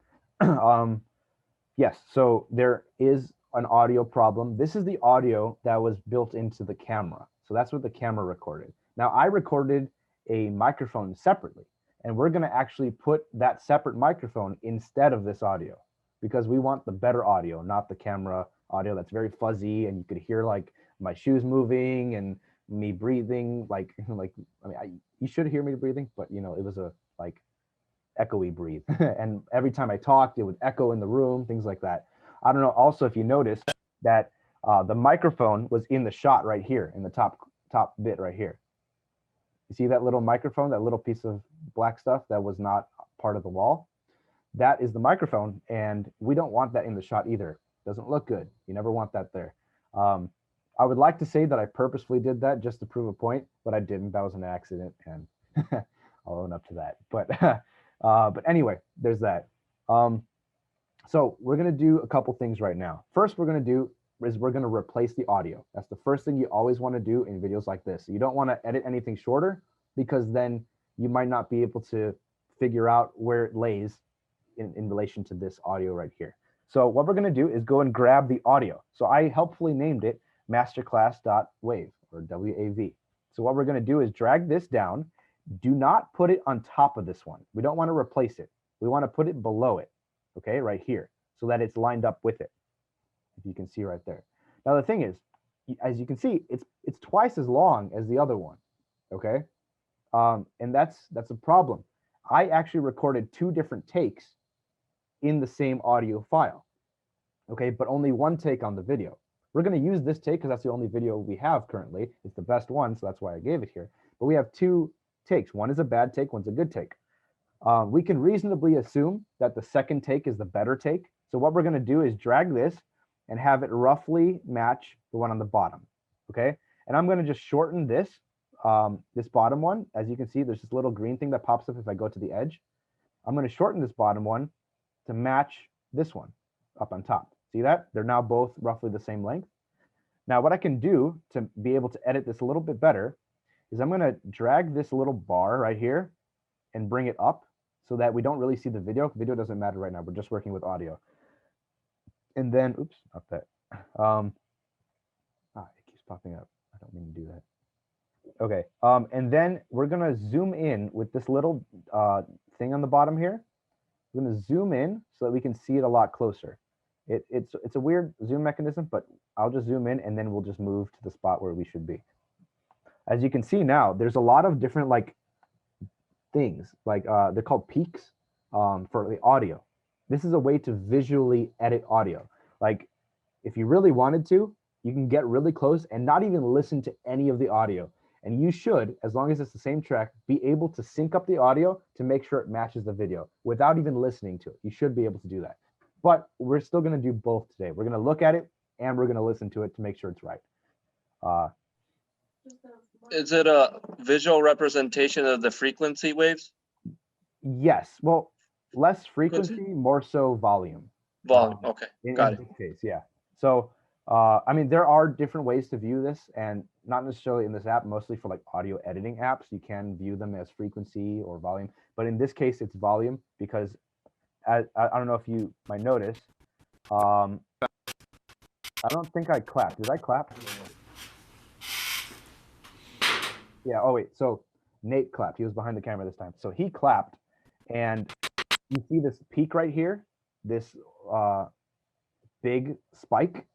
Yes, so there is an audio problem. This is the audio that was built into the camera. So that's what the camera recorded. Now I recorded a microphone separately, and we're gonna actually put that separate microphone instead of this audio because we want the better audio, not the camera audio that's very fuzzy and you could hear like my shoes moving and me breathing, like you should hear me breathing, but you know, it was a like echoey breathe. And every time I talked, it would echo in the room, things like that. I don't know. Also, if you noticed that the microphone was in the shot right here in the top bit right here. You see that little microphone, that little piece of black stuff that was not part of the wall? That is the microphone, and we don't want that in the shot either. Doesn't look good. You never want that there. I would like to say that I purposefully did that just to prove a point, but I didn't. That was an accident, and I'll own up to that. But anyway, there's that. So we're going to do a couple things right now. First, we're going to replace the audio. That's the first thing you always want to do in videos like this. You don't want to edit anything shorter because then you might not be able to figure out where it lays in relation to this audio right here. So what we're going to do is go and grab the audio. So I helpfully named it masterclass.wave or WAV. So what we're going to do is drag this down. Do not put it on top of this one. We don't want to replace it. We want to put it below it, okay, right here, so that it's lined up with it. If you can see right there. Now the thing is, as you can see, it's twice as long as the other one, okay? And that's a problem. I actually recorded 2 different takes in the same audio file, okay, but only one take on the video. We're going to use this take because that's the only video we have currently. It's the best one, so that's why I gave it here. But we have 2 takes. One is a bad take, one's a good take. We can reasonably assume that the second take is the better take. So what we're going to do is drag this and have it roughly match the one on the bottom, okay? And I'm going to just shorten this, this bottom one. As you can see, there's this little green thing that pops up if I go to the edge. I'm going to shorten this bottom one to match this one up on top. See that? They're now both roughly the same length. Now what I can do to be able to edit this a little bit better is I'm going to drag this little bar right here and bring it up so that we don't really see the video. Video doesn't matter right now. We're just working with audio. And then, oops, not that. It keeps popping up. I don't mean to do that. Okay. And then we're going to zoom in with this little thing on the bottom here. We're going to zoom in so that we can see it a lot closer. It's a weird zoom mechanism, but I'll just zoom in and then we'll just move to the spot where we should be. As you can see now, there's a lot of different like things, like they're called peaks for the audio. This is a way to visually edit audio. Like if you really wanted to, you can get really close and not even listen to any of the audio. And you should, as long as it's the same track, be able to sync up the audio to make sure it matches the video without even listening to it. You should be able to do that. But we're still going to do both today. We're going to look at it and we're going to listen to it to make sure it's right. Is it a visual representation of the frequency waves? Yes. Well, less frequency, more so volume. Volume. Okay. Got it. In this case, yeah. So, I mean, there are different ways to view this, and not necessarily in this app, mostly for like audio editing apps. You can view them as frequency or volume. But in this case, it's volume because I don't know if you might notice. I don't think I clapped. Did I clap? Yeah. Oh, wait. So Nate clapped. He was behind the camera this time. So he clapped. And you see this peak right here, this big spike.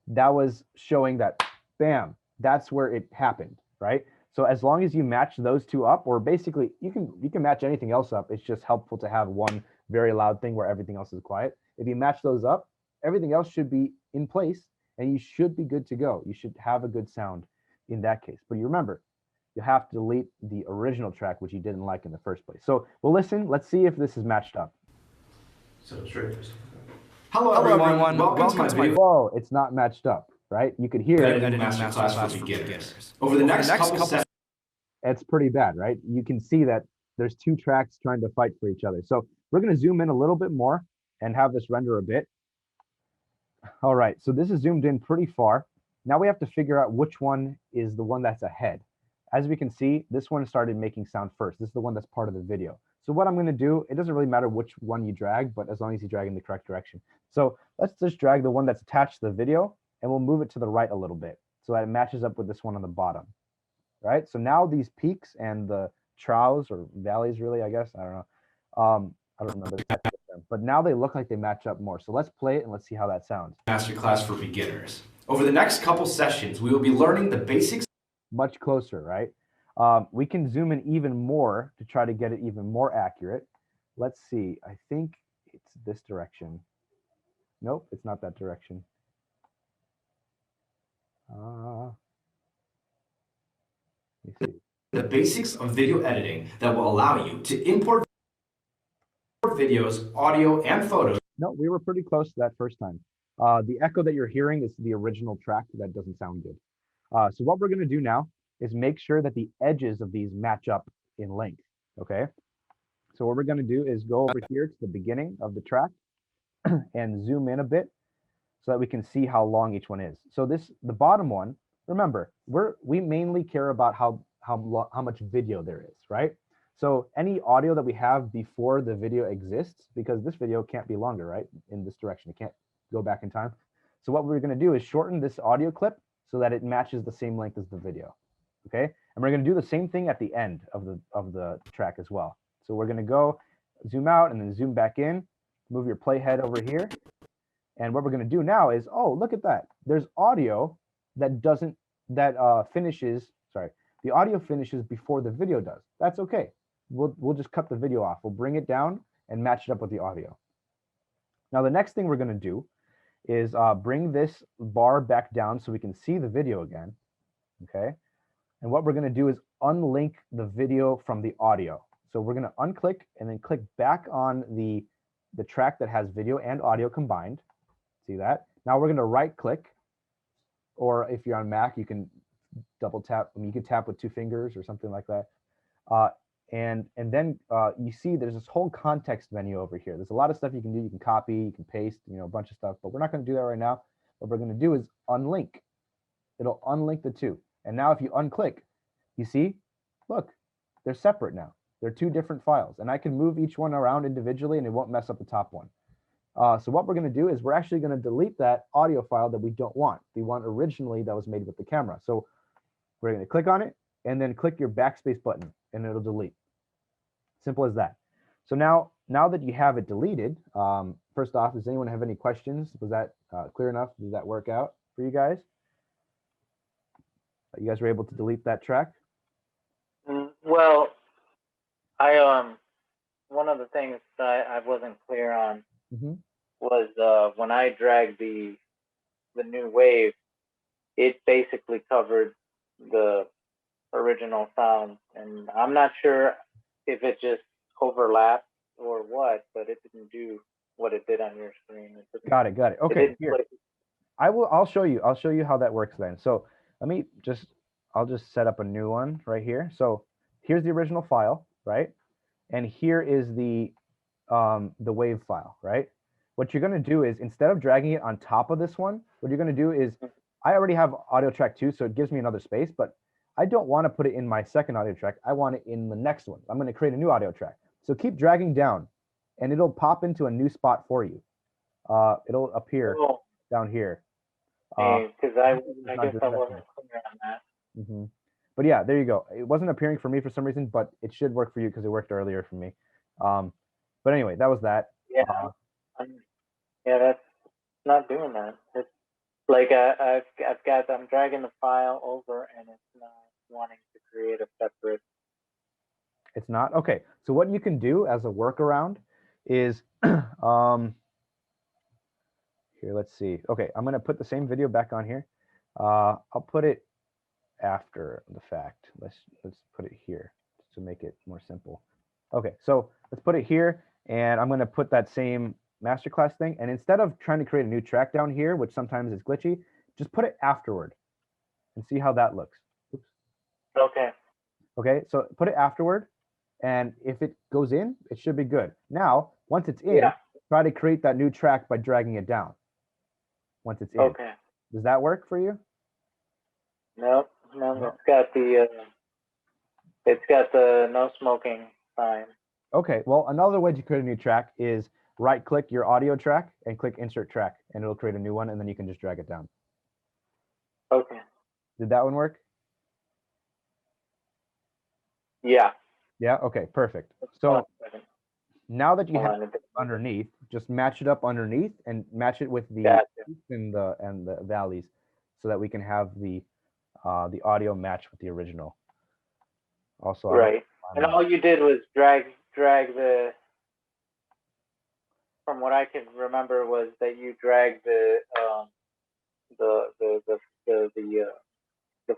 That was showing that, bam, that's where it happened, right? So as long as you match those 2 up, or basically you can match anything else up. It's just helpful to have one very loud thing where everything else is quiet. If you match those up, everything else should be in place and you should be good to go. You should have a good sound in that case. But you remember, you have to delete the original track, which you didn't like in the first place. So we'll listen. Let's see if this is matched up. So straight. Hello everyone. Welcome to my video. Whoa, it's not matched up, right? You could hear it. Masterclass for beginners. Over the next couple sessions. It's pretty bad, right? You can see that there's 2 tracks trying to fight for each other. So we're going to zoom in a little bit more and have this render a bit. All right, so this is zoomed in pretty far. Now we have to figure out which one is the one that's ahead. As we can see, this one started making sound first. This is the one that's part of the video. So what I'm going to do, it doesn't really matter which one you drag, but as long as you drag in the correct direction. So let's just drag the one that's attached to the video and we'll move it to the right a little bit so that it matches up with this one on the bottom. Right? So now these peaks and the troughs or valleys, really, I guess, I don't know. I don't remember, but now they look like they match up more. So let's play it and let's see how that sounds. Masterclass for beginners. Over the next couple sessions, we will be learning the basics. Much closer, right? We can zoom in even more to try to get it even more accurate. Let's see. I think it's this direction. Nope, it's not that direction. Let me see. The basics of video editing that will allow you to import videos, audio, and photos. No, we were pretty close to that first time. The echo that you're hearing is the original track. That doesn't sound good. So what we're going to do now is make sure that the edges of these match up in length, okay? So what we're going to do is go over here to the beginning of the track and zoom in a bit so that we can see how long each one is. So the bottom one, remember, we mainly care about how much video there is, right? So any audio that we have before the video exists, because this video can't be longer, right? In this direction, it can't go back in time. So what we're going to do is shorten this audio clip so that it matches the same length as the video. Okay, and we're going to do the same thing at the end of the track as well. So we're going to go zoom out and then zoom back in, move your playhead over here. And what we're going to do now is, oh, look at that. There's audio that finishes, sorry, the audio finishes before the video does. That's okay. We'll just cut the video off. We'll bring it down and match it up with the audio. Now, the next thing we're going to do is bring this bar back down so we can see the video again. Okay. And what we're going to do is unlink the video from the audio. So we're going to unclick and then click back on the track that has video and audio combined. See that? Now we're going to right click, or if you're on Mac, you can double tap. I mean, you can tap with 2 fingers or something like that. And then you see there's this whole context menu over here. There's a lot of stuff you can do. You can copy, you can paste, you know, a bunch of stuff, but we're not going to do that right now. What we're going to do is unlink. It'll unlink the two. And now if you unclick, you see, look, they're separate now. They're 2 different files, and I can move each one around individually and it won't mess up the top one. So what we're going to do is we're actually going to delete that audio file that we don't want, the one originally that was made with the camera. So we're going to click on it and then click your backspace button and it'll delete. Simple as that. So now that you have it deleted, first off, does anyone have any questions? Was that clear enough? Did that work out for you guys? You guys were able to delete that track? Well, one of the things that I wasn't clear on was when I dragged the new wave, it basically covered the original sound, and I'm not sure if it just overlapped or what, but it didn't do what it did on your screen. Got it. Okay, here. I'll show you how that works then. So I'll just set up a new one right here. So here's the original file, right? And here is the wave file, right? What you're going to do is, instead of dragging it on top of this one, what you're going to do is, I already have audio track 2, so it gives me another space, but I don't want to put it in my second audio track. I want it in the next one. I'm going to create a new audio track. So keep dragging down and it'll pop into a new spot for you. It'll appear down here. Because I guess I wasn't clear on that. But yeah, there you go. It wasn't appearing for me for some reason, but it should work for you because it worked earlier for me. But anyway, that was that. Yeah, yeah, that's not doing that. It's like I'm dragging the file over and it's not wanting to create a separate. It's not? Okay. So what you can do as a workaround is, here, let's see. Okay, I'm going to put the same video back on here. I'll put it after the fact. Let's put it here to make it more simple. Okay, so let's put it here, and I'm going to put that same masterclass thing, and instead of trying to create a new track down here, which sometimes is glitchy, just put it afterward and see how that looks. Oops. Okay, so put it afterward, and if it goes in, it should be good. Now, once it's in, try to create that new track by dragging it down. Once it's in. Okay. Does that work for you? No. It's got the no smoking sign. Okay, well, another way to create a new track is right-click your audio track and click Insert Track, and it'll create a new one, and then you can just drag it down. Okay. Did that one work? Yeah. Yeah. Okay. Perfect. So now that you have it underneath, just match it up underneath and match it with the and the valleys, so that we can have the audio match with the original. Also, right. And all you did was drag the. From what I can remember, was that you dragged the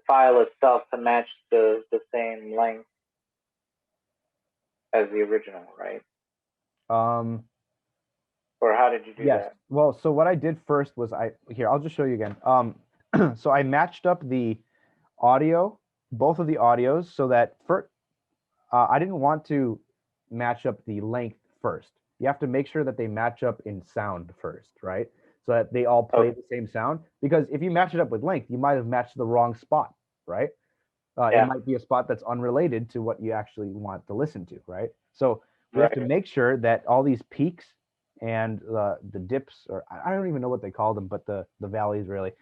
file itself to match the same length as the original, right? Or how did you do that? Well, so what I did first was I'll just show you again. So I matched up the audio, both of the audios, so that I didn't want to match up the length first. You have to make sure that they match up in sound first, right? So that they all play the same sound. Because if you match it up with length, you might have matched the wrong spot, right? It might be a spot that's unrelated to what you actually want to listen to, right? So we have to make sure that all these peaks and the dips, or I don't even know what they call them, but the valleys really,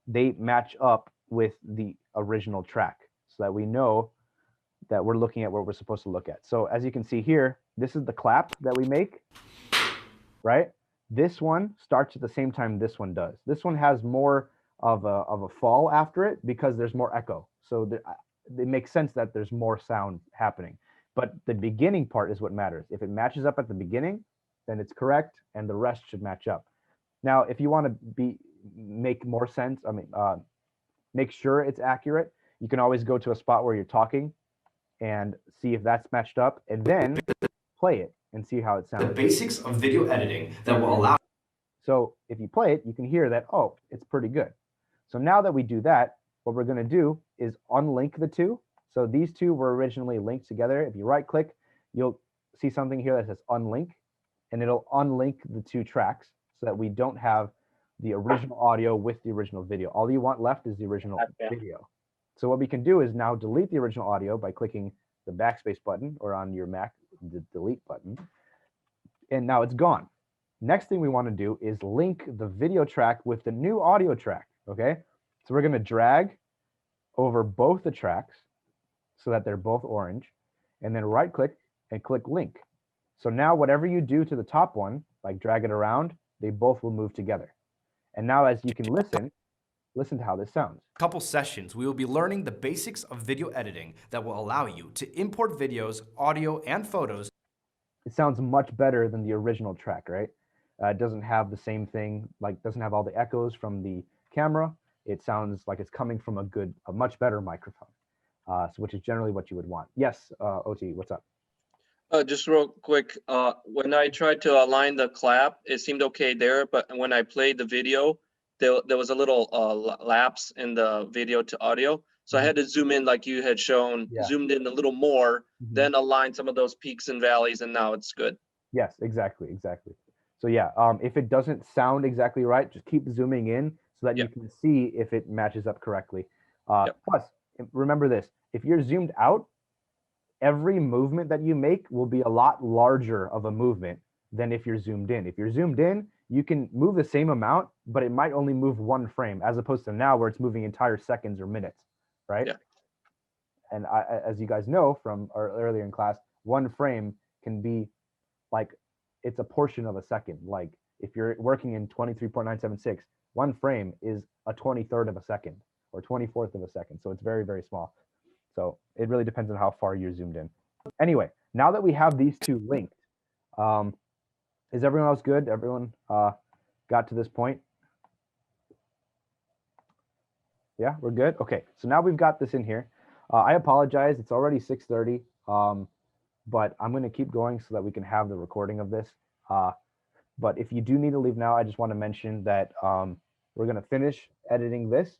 they match up with the original track so that we know that we're looking at what we're supposed to look at. So as you can see here, this is the clap that we make, right? This one starts at the same time this one does. This one has more of a fall after it because there's more echo. So it makes sense that there's more sound happening. But the beginning part is what matters. If it matches up at the beginning, then it's correct, and the rest should match up. Now, if you want to make more sense, make sure it's accurate, you can always go to a spot where you're talking and see if that's matched up, and then play it and see how it sounds. The basics of video editing that will allow. So if you play it, you can hear that, oh, it's pretty good. So now that we do that, what we're going to do is unlink the two. So these two were originally linked together. If you right click, you'll see something here that says unlink, and it'll unlink the two tracks so that we don't have the original audio with the original video. All you want left is the original video. So what we can do is now delete the original audio by clicking the backspace button, or on your Mac, the delete button. And now it's gone. Next thing we want to do is link the video track with the new audio track, okay? So we're going to drag over both the tracks so that they're both orange, and then right click and click link. So now whatever you do to the top one, like drag it around, they both will move together. And now as you can listen to how this sounds. Couple sessions, we will be learning the basics of video editing that will allow you to import videos, audio, and photos. It sounds much better than the original track, right? It doesn't have the same thing, like doesn't have all the echoes from the camera. It sounds like it's coming from a much better microphone, which is generally what you would want. Yes, OT, what's up? Just real quick, when I tried to align the clap, it seemed okay there, but when I played the video, there was a little lapse in the video to audio. So I had to zoom in like you had shown, zoomed in a little more, then align some of those peaks and valleys, and now it's good. Yes, exactly. So yeah, if it doesn't sound exactly right, just keep zooming in so that you can see if it matches up correctly. Plus, remember this, if you're zoomed out, every movement that you make will be a lot larger of a movement than if you're zoomed in. If you're zoomed in, you can move the same amount, but it might only move one frame, as opposed to now where it's moving entire seconds or minutes, right? Yeah. And as you guys know from earlier in class, one frame can be like, it's a portion of a second. Like if you're working in 23.976, one frame is a 23rd of a second or 24th of a second. So it's very, very small. So it really depends on how far you're zoomed in. Anyway, now that we have these two linked, is everyone else good? Everyone got to this point? Yeah, we're good? Okay, so now we've got this in here. I apologize, it's already 6:30, but I'm gonna keep going so that we can have the recording of this. But if you do need to leave now, I just wanna mention that we're gonna finish editing this,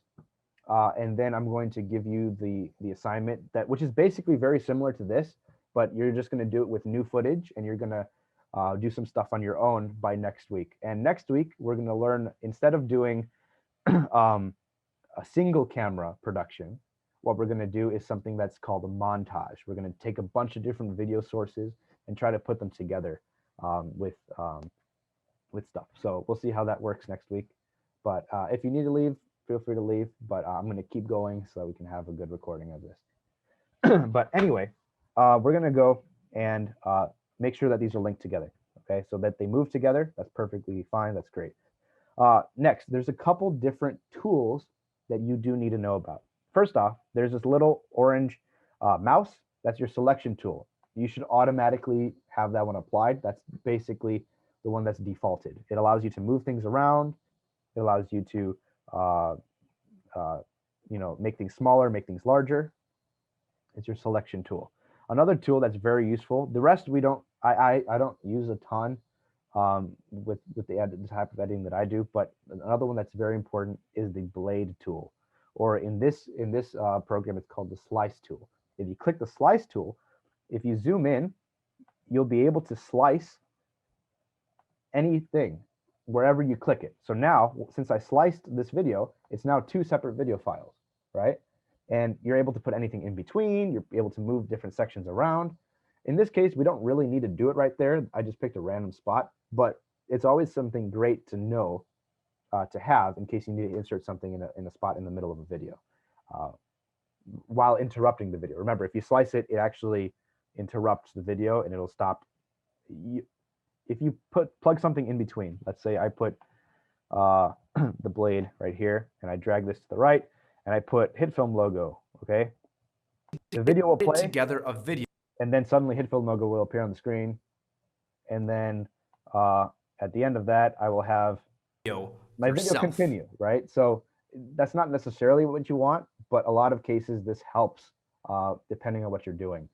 and then I'm going to give you the assignment which is basically very similar to this, but you're just gonna do it with new footage, and you're gonna do some stuff on your own by next week. And next week, we're gonna learn, instead of doing a single camera production, what we're gonna do is something that's called a montage. We're gonna take a bunch of different video sources and try to put them together with stuff. So we'll see how that works next week. But if you need to leave, feel free to leave, but I'm gonna keep going so that we can have a good recording of this. But anyway, we're gonna go and make sure that these are linked together, okay? So that they move together, that's perfectly fine, that's great. Next, there's a couple different tools that you do need to know about. First off, there's this little orange mouse, that's your selection tool. You should automatically have that one applied. That's basically the one that's defaulted. It allows you to move things around. It allows you to make things smaller, make things larger. It's your selection tool. Another tool that's very useful, the rest we don't, I don't use a ton with the type of editing that I do, but another one that's very important is the blade tool, or in this program, it's called the slice tool. If you click the slice tool, if you zoom in, you'll be able to slice anything wherever you click it. So now, since I sliced this video, it's now two separate video files, right? and you're able to put anything in between. You're able to move different sections around. In this case, we don't really need to do it right there. I just picked a random spot, but it's always something great to know, to have in case you need to insert something in a spot in the middle of a video while interrupting the video. Remember, if you slice it, it actually interrupts the video and it'll stop. If you plug something in between, let's say I put the blade right here and I drag this to the right and I put Hitfilm logo, okay? The video will play together a video, and then suddenly Hitfilm logo will appear on the screen. And then at the end of that, I will have my video continue, right? So that's not necessarily what you want, but a lot of cases this helps depending on what you're doing.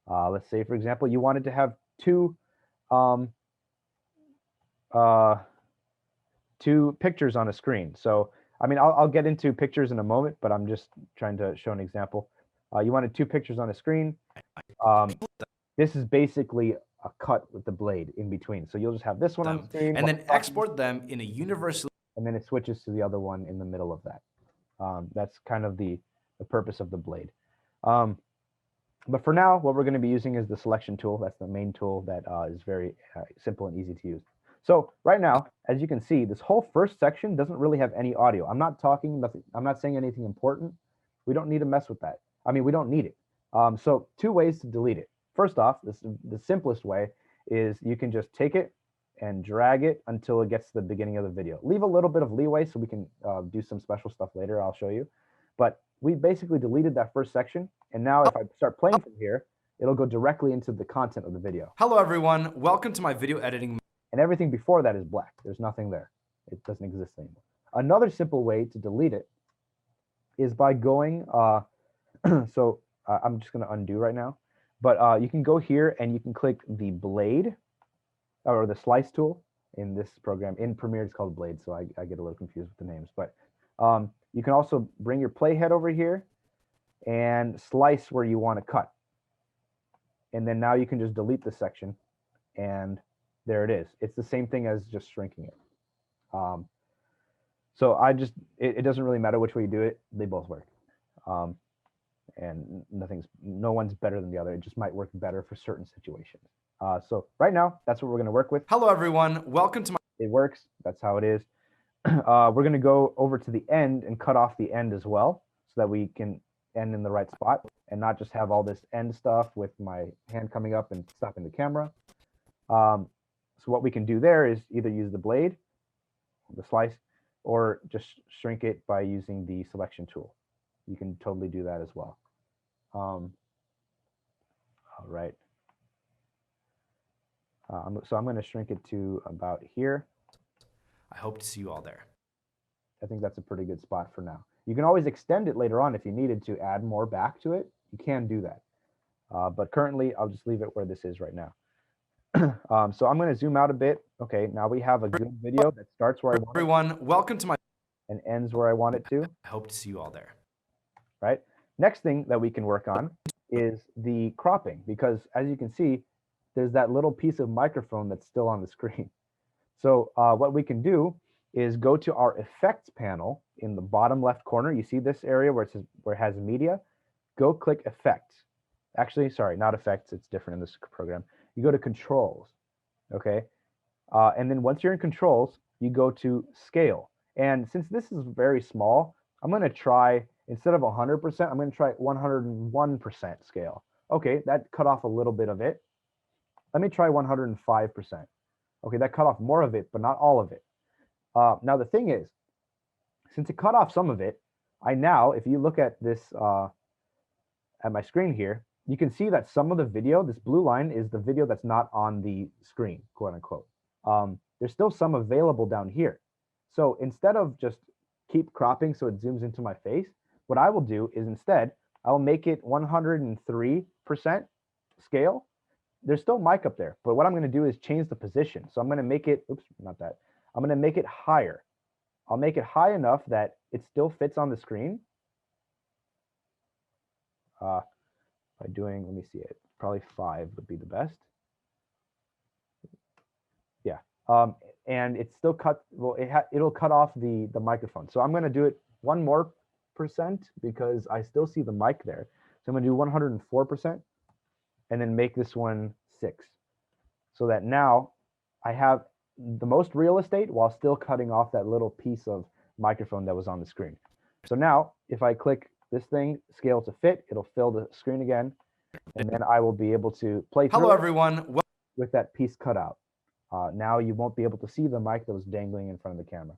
Let's say, for example, you wanted to have two pictures on a screen. So, I mean, I'll get into pictures in a moment, but I'm just trying to show an example. You wanted two pictures on a screen. This is basically a cut with the blade in between. So you'll just have this one on the screen. And then export them in a universally. And then it switches to the other one in the middle of that. That's kind of the purpose of the blade. But for now, what we're going to be using is the selection tool. That's the main tool that is very simple and easy to use. So right now, as you can see, this whole first section doesn't really have any audio. I'm not saying anything important. We don't need to mess with that. I mean, we don't need it. So two ways to delete it. First off, the simplest way is you can just take it and drag it until it gets to the beginning of the video. Leave a little bit of leeway so we can do some special stuff later. I'll show you. But we basically deleted that first section. And now if I start playing from here, it'll go directly into the content of the video. Hello, everyone. Welcome to my video editing. And everything before that is black. There's nothing there. It doesn't exist anymore. Another simple way to delete it is by going, I'm just going to undo right now. But you can go here and you can click the blade or the slice tool in this program. In Premiere, it's called blade, so I get a little confused with the names. But you can also bring your playhead over here and slice where you want to cut. And then now you can just delete this section, and there it is. It's the same thing as just shrinking it. So it doesn't really matter which way you do it. They both work. And no one's better than the other. It just might work better for certain situations. So right now, that's what we're going to work with. Hello, everyone. Welcome to my. It works. That's how it is. We're going to go over to the end and cut off the end as well, so that we can end in the right spot and not just have all this end stuff with my hand coming up and stopping the camera. So what we can do there is either use the blade, the slice, or just shrink it by using the selection tool. You can totally do that as well. All right. So I'm going to shrink it to about here. I hope to see you all there. I think that's a pretty good spot for now. You can always extend it later on if you needed to add more back to it. You can do that. But currently, I'll just leave it where this is right now. So I'm going to zoom out a bit. Okay, now we have a good video that starts where I want it. Everyone, welcome to my. And ends where I want it to. I hope to see you all there. Right. Next thing that we can work on is the cropping, because as you can see, there's that little piece of microphone that's still on the screen. So what we can do is go to our effects panel in the bottom left corner. You see this area where it says where it has media. Go click effects. Actually, sorry, not effects. It's different in this program. You go to controls. Okay. And then once you're in controls, you go to scale. And since this is very small, I'm going to try, instead of 100%, I'm going to try 101% scale. Okay, that cut off a little bit of it. Let me try 105%. Okay, that cut off more of it, but not all of it. Now, the thing is, since it cut off some of it, I now, if you look at this, at my screen here, you can see that some of the video, this blue line, is the video that's not on the screen, quote unquote. There's still some available down here. So instead of just keep cropping so it zooms into my face, what I will do is instead, I'll make it 103% scale. There's still mic up there, but what I'm going to do is change the position. So I'm going to make it, oops, not that. I'm going to make it higher. I'll make it high enough that it still fits on the screen. By doing, let me see it, probably 5 would be the best. Yeah, and it's still cut, well, it'll cut off the microphone. So I'm going to do it 1% more, 100% because I still see the mic there. So I'm going to do 104% and then make this one 6. So that now I have the most real estate while still cutting off that little piece of microphone that was on the screen. So now if I click this thing, scale to fit, it'll fill the screen again. And then I will be able to play through. Hello, everyone. With that piece cut out. Now you won't be able to see the mic that was dangling in front of the camera.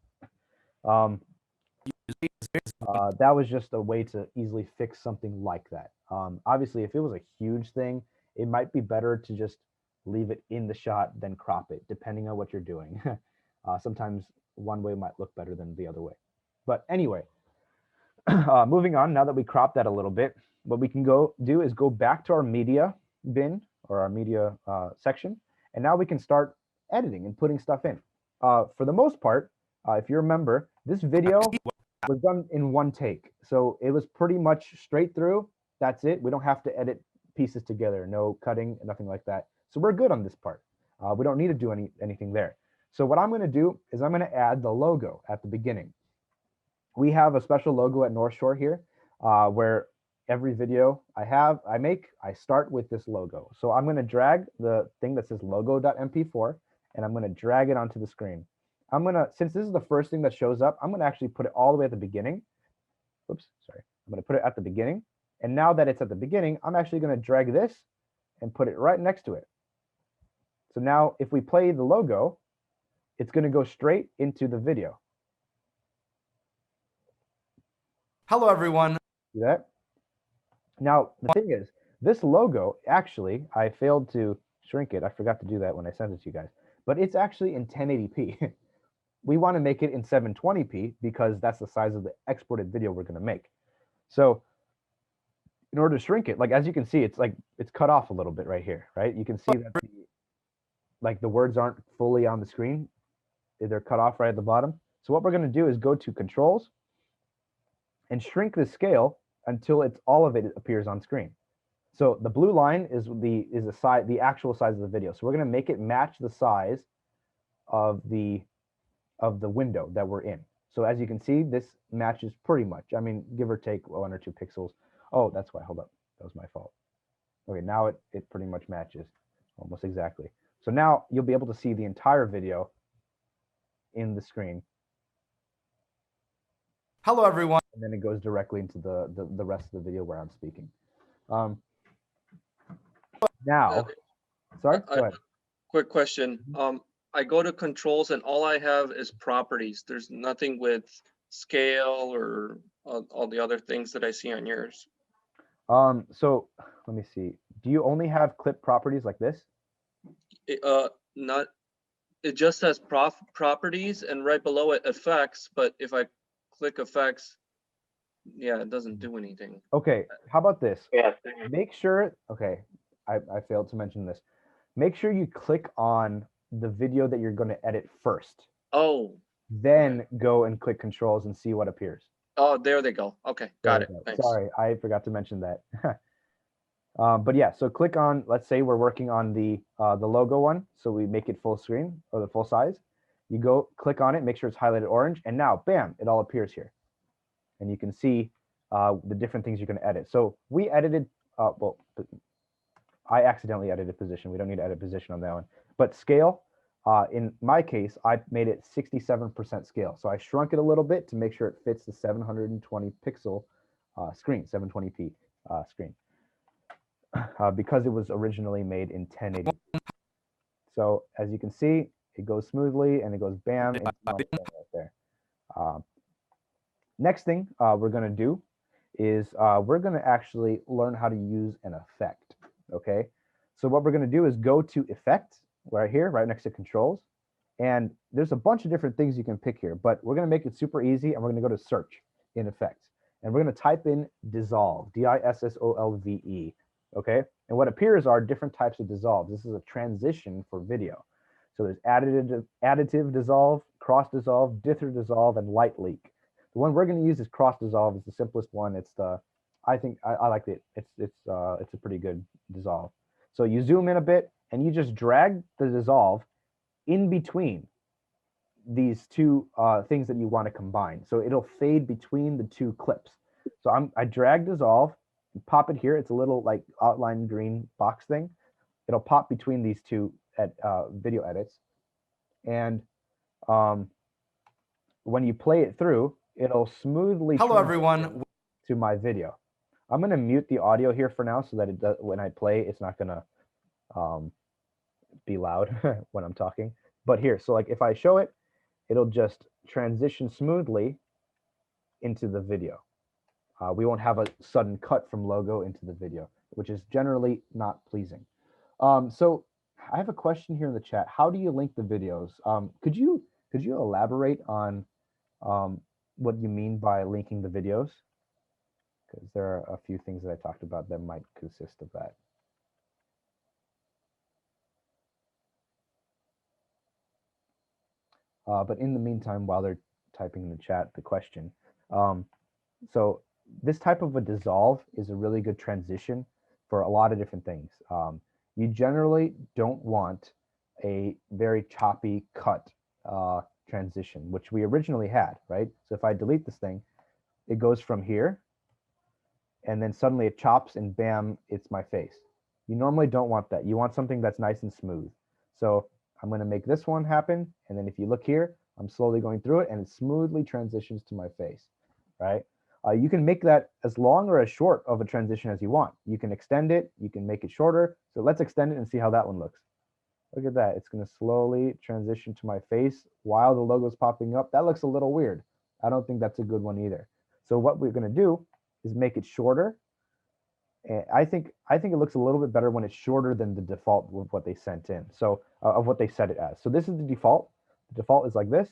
That was just a way to easily fix something like that. Obviously, if it was a huge thing, it might be better to just leave it in the shot than crop it, depending on what you're doing. Sometimes one way might look better than the other way. But anyway, moving on, now that we cropped that a little bit, what we can go do is go back to our media bin or our media section, and now we can start editing and putting stuff in. For the most part, if you remember, this video was done in one take. So it was pretty much straight through. That's it. We don't have to edit pieces together. No cutting, nothing like that. So we're good on this part. We don't need to do anything there. So what I'm going to do is I'm going to add the logo at the beginning. We have a special logo at North Shore here where every video I make, I start with this logo. So I'm going to drag the thing that says logo.mp4 and I'm going to drag it onto the screen. I'm going to, since this is the first thing that shows up, I'm going to actually put it all the way at the beginning. Oops, sorry. I'm going to put it at the beginning. And now that it's at the beginning, I'm actually going to drag this and put it right next to it. So now if we play the logo, it's going to go straight into the video. Hello, everyone. See that? Now, the thing is, this logo, actually, I failed to shrink it. I forgot to do that when I sent it to you guys. But it's actually in 1080p. We want to make it in 720p because that's the size of the exported video we're going to make. So in order to shrink it, like as you can see, it's cut off a little bit right here, right? You can see that the words aren't fully on the screen. They're cut off right at the bottom. So what we're going to do is go to Controls and shrink the scale until all of it appears on screen. So the blue line is the actual size of the video. So we're going to make it match the size of the window that we're in. So as you can see, this matches pretty much. I mean, give or take 1 or 2 pixels. Oh, that's why. Hold up. That was my fault. Okay, now it pretty much matches almost exactly. So now you'll be able to see the entire video in the screen. Hello, everyone. And then it goes directly into the rest of the video where I'm speaking. Now, sorry, go ahead. Quick question. I go to controls and all I have is properties. There's nothing with scale or all the other things that I see on yours. So let me see. Do you only have clip properties like this? It just says properties and right below it effects, but if I click effects, yeah, it doesn't do anything. Okay, how about this? Yeah. Make sure, okay, I failed to mention this. Make sure you click on the video that you're going to edit first. Oh. Then go and click controls and see what appears. Oh, there they go. Okay, got it. Thanks. Sorry, I forgot to mention that. But yeah, so click on, let's say we're working on the logo one. So we make it full screen or the full size. You go click on it, make sure it's highlighted orange, and now, bam, it all appears here. And you can see the different things you can edit. So we edited, well, I accidentally edited position. We don't need to edit position on that one. But scale, in my case, I made it 67% scale. So I shrunk it a little bit to make sure it fits the 720 pixel screen, 720p screen, because it was originally made in 1080. So as you can see, it goes smoothly and it goes bam into my phone right there. Next thing we're going to do is we're going to actually learn how to use an effect. Okay, so what we're going to do is go to Effects right here, right next to Controls, and there's a bunch of different things you can pick here, but we're going to make it super easy, and we're going to go to Search in Effects, and we're going to type in Dissolve, D-I-S-S-O-L-V-E. Okay, and what appears are different types of dissolve. This is a transition for video. So there's additive dissolve, cross dissolve, dither dissolve, and light leak. The one we're going to use is cross dissolve. It's the simplest one. It's the, I think I like it. It's a pretty good dissolve. So you zoom in a bit and you just drag the dissolve in between these two things that you want to combine. So it'll fade between the two clips. So I drag dissolve, pop it here. It's a little like outline green box thing. It'll pop between these two video edits. And when you play it through, it'll smoothly Hello, everyone. To my video. I'm going to mute the audio here for now so that it does, when I play, it's not going to be loud when I'm talking. But here, so like if I show it, it'll just transition smoothly into the video. We won't have a sudden cut from logo into the video, which is generally not pleasing. So I have a question here in the chat. How do you link the videos? Could you elaborate on what you mean by linking the videos? Because there are a few things that I talked about that might consist of that. But in the meantime, while they're typing in the chat the question, so this type of a dissolve is a really good transition for a lot of different things. You generally don't want a very choppy cut transition, which we originally had, right? So if I delete this thing, it goes from here, and then suddenly it chops and bam, it's my face. You normally don't want that. You want something that's nice and smooth. So I'm going to make this one happen. And then if you look here, I'm slowly going through it and it smoothly transitions to my face, right? You can make that as long or as short of a transition as you want. You can extend it. You can make it shorter. So let's extend it and see how that one looks. Look at that. It's going to slowly transition to my face while the logo is popping up. That looks a little weird. I don't think that's a good one either. So what we're going to do is make it shorter. And I think it looks a little bit better when it's shorter than the default of what they sent in. So of what they set it as. So this is the default. The default is like this.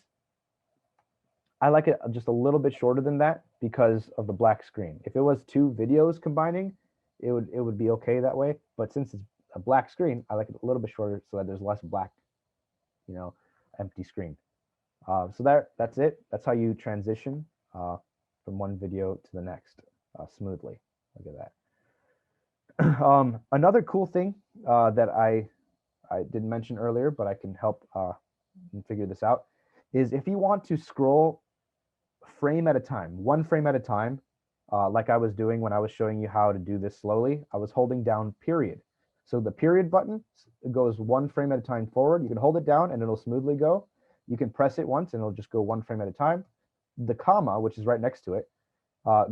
I like it just a little bit shorter than that because of the black screen. If it was two videos combining, it would be okay that way. But since it's a black screen, I like it a little bit shorter so that there's less black, you know, empty screen. So that's it. That's how you transition from one video to the next smoothly. Look at that. Another cool thing that I didn't mention earlier, but I can help figure this out, is if you want to scroll frame at a time, one frame at a time, like I was doing when I was showing you how to do this slowly, I was holding down period. So the period button goes one frame at a time forward. You can hold it down and it'll smoothly go. You can press it once and it'll just go one frame at a time. The comma, which is right next to it,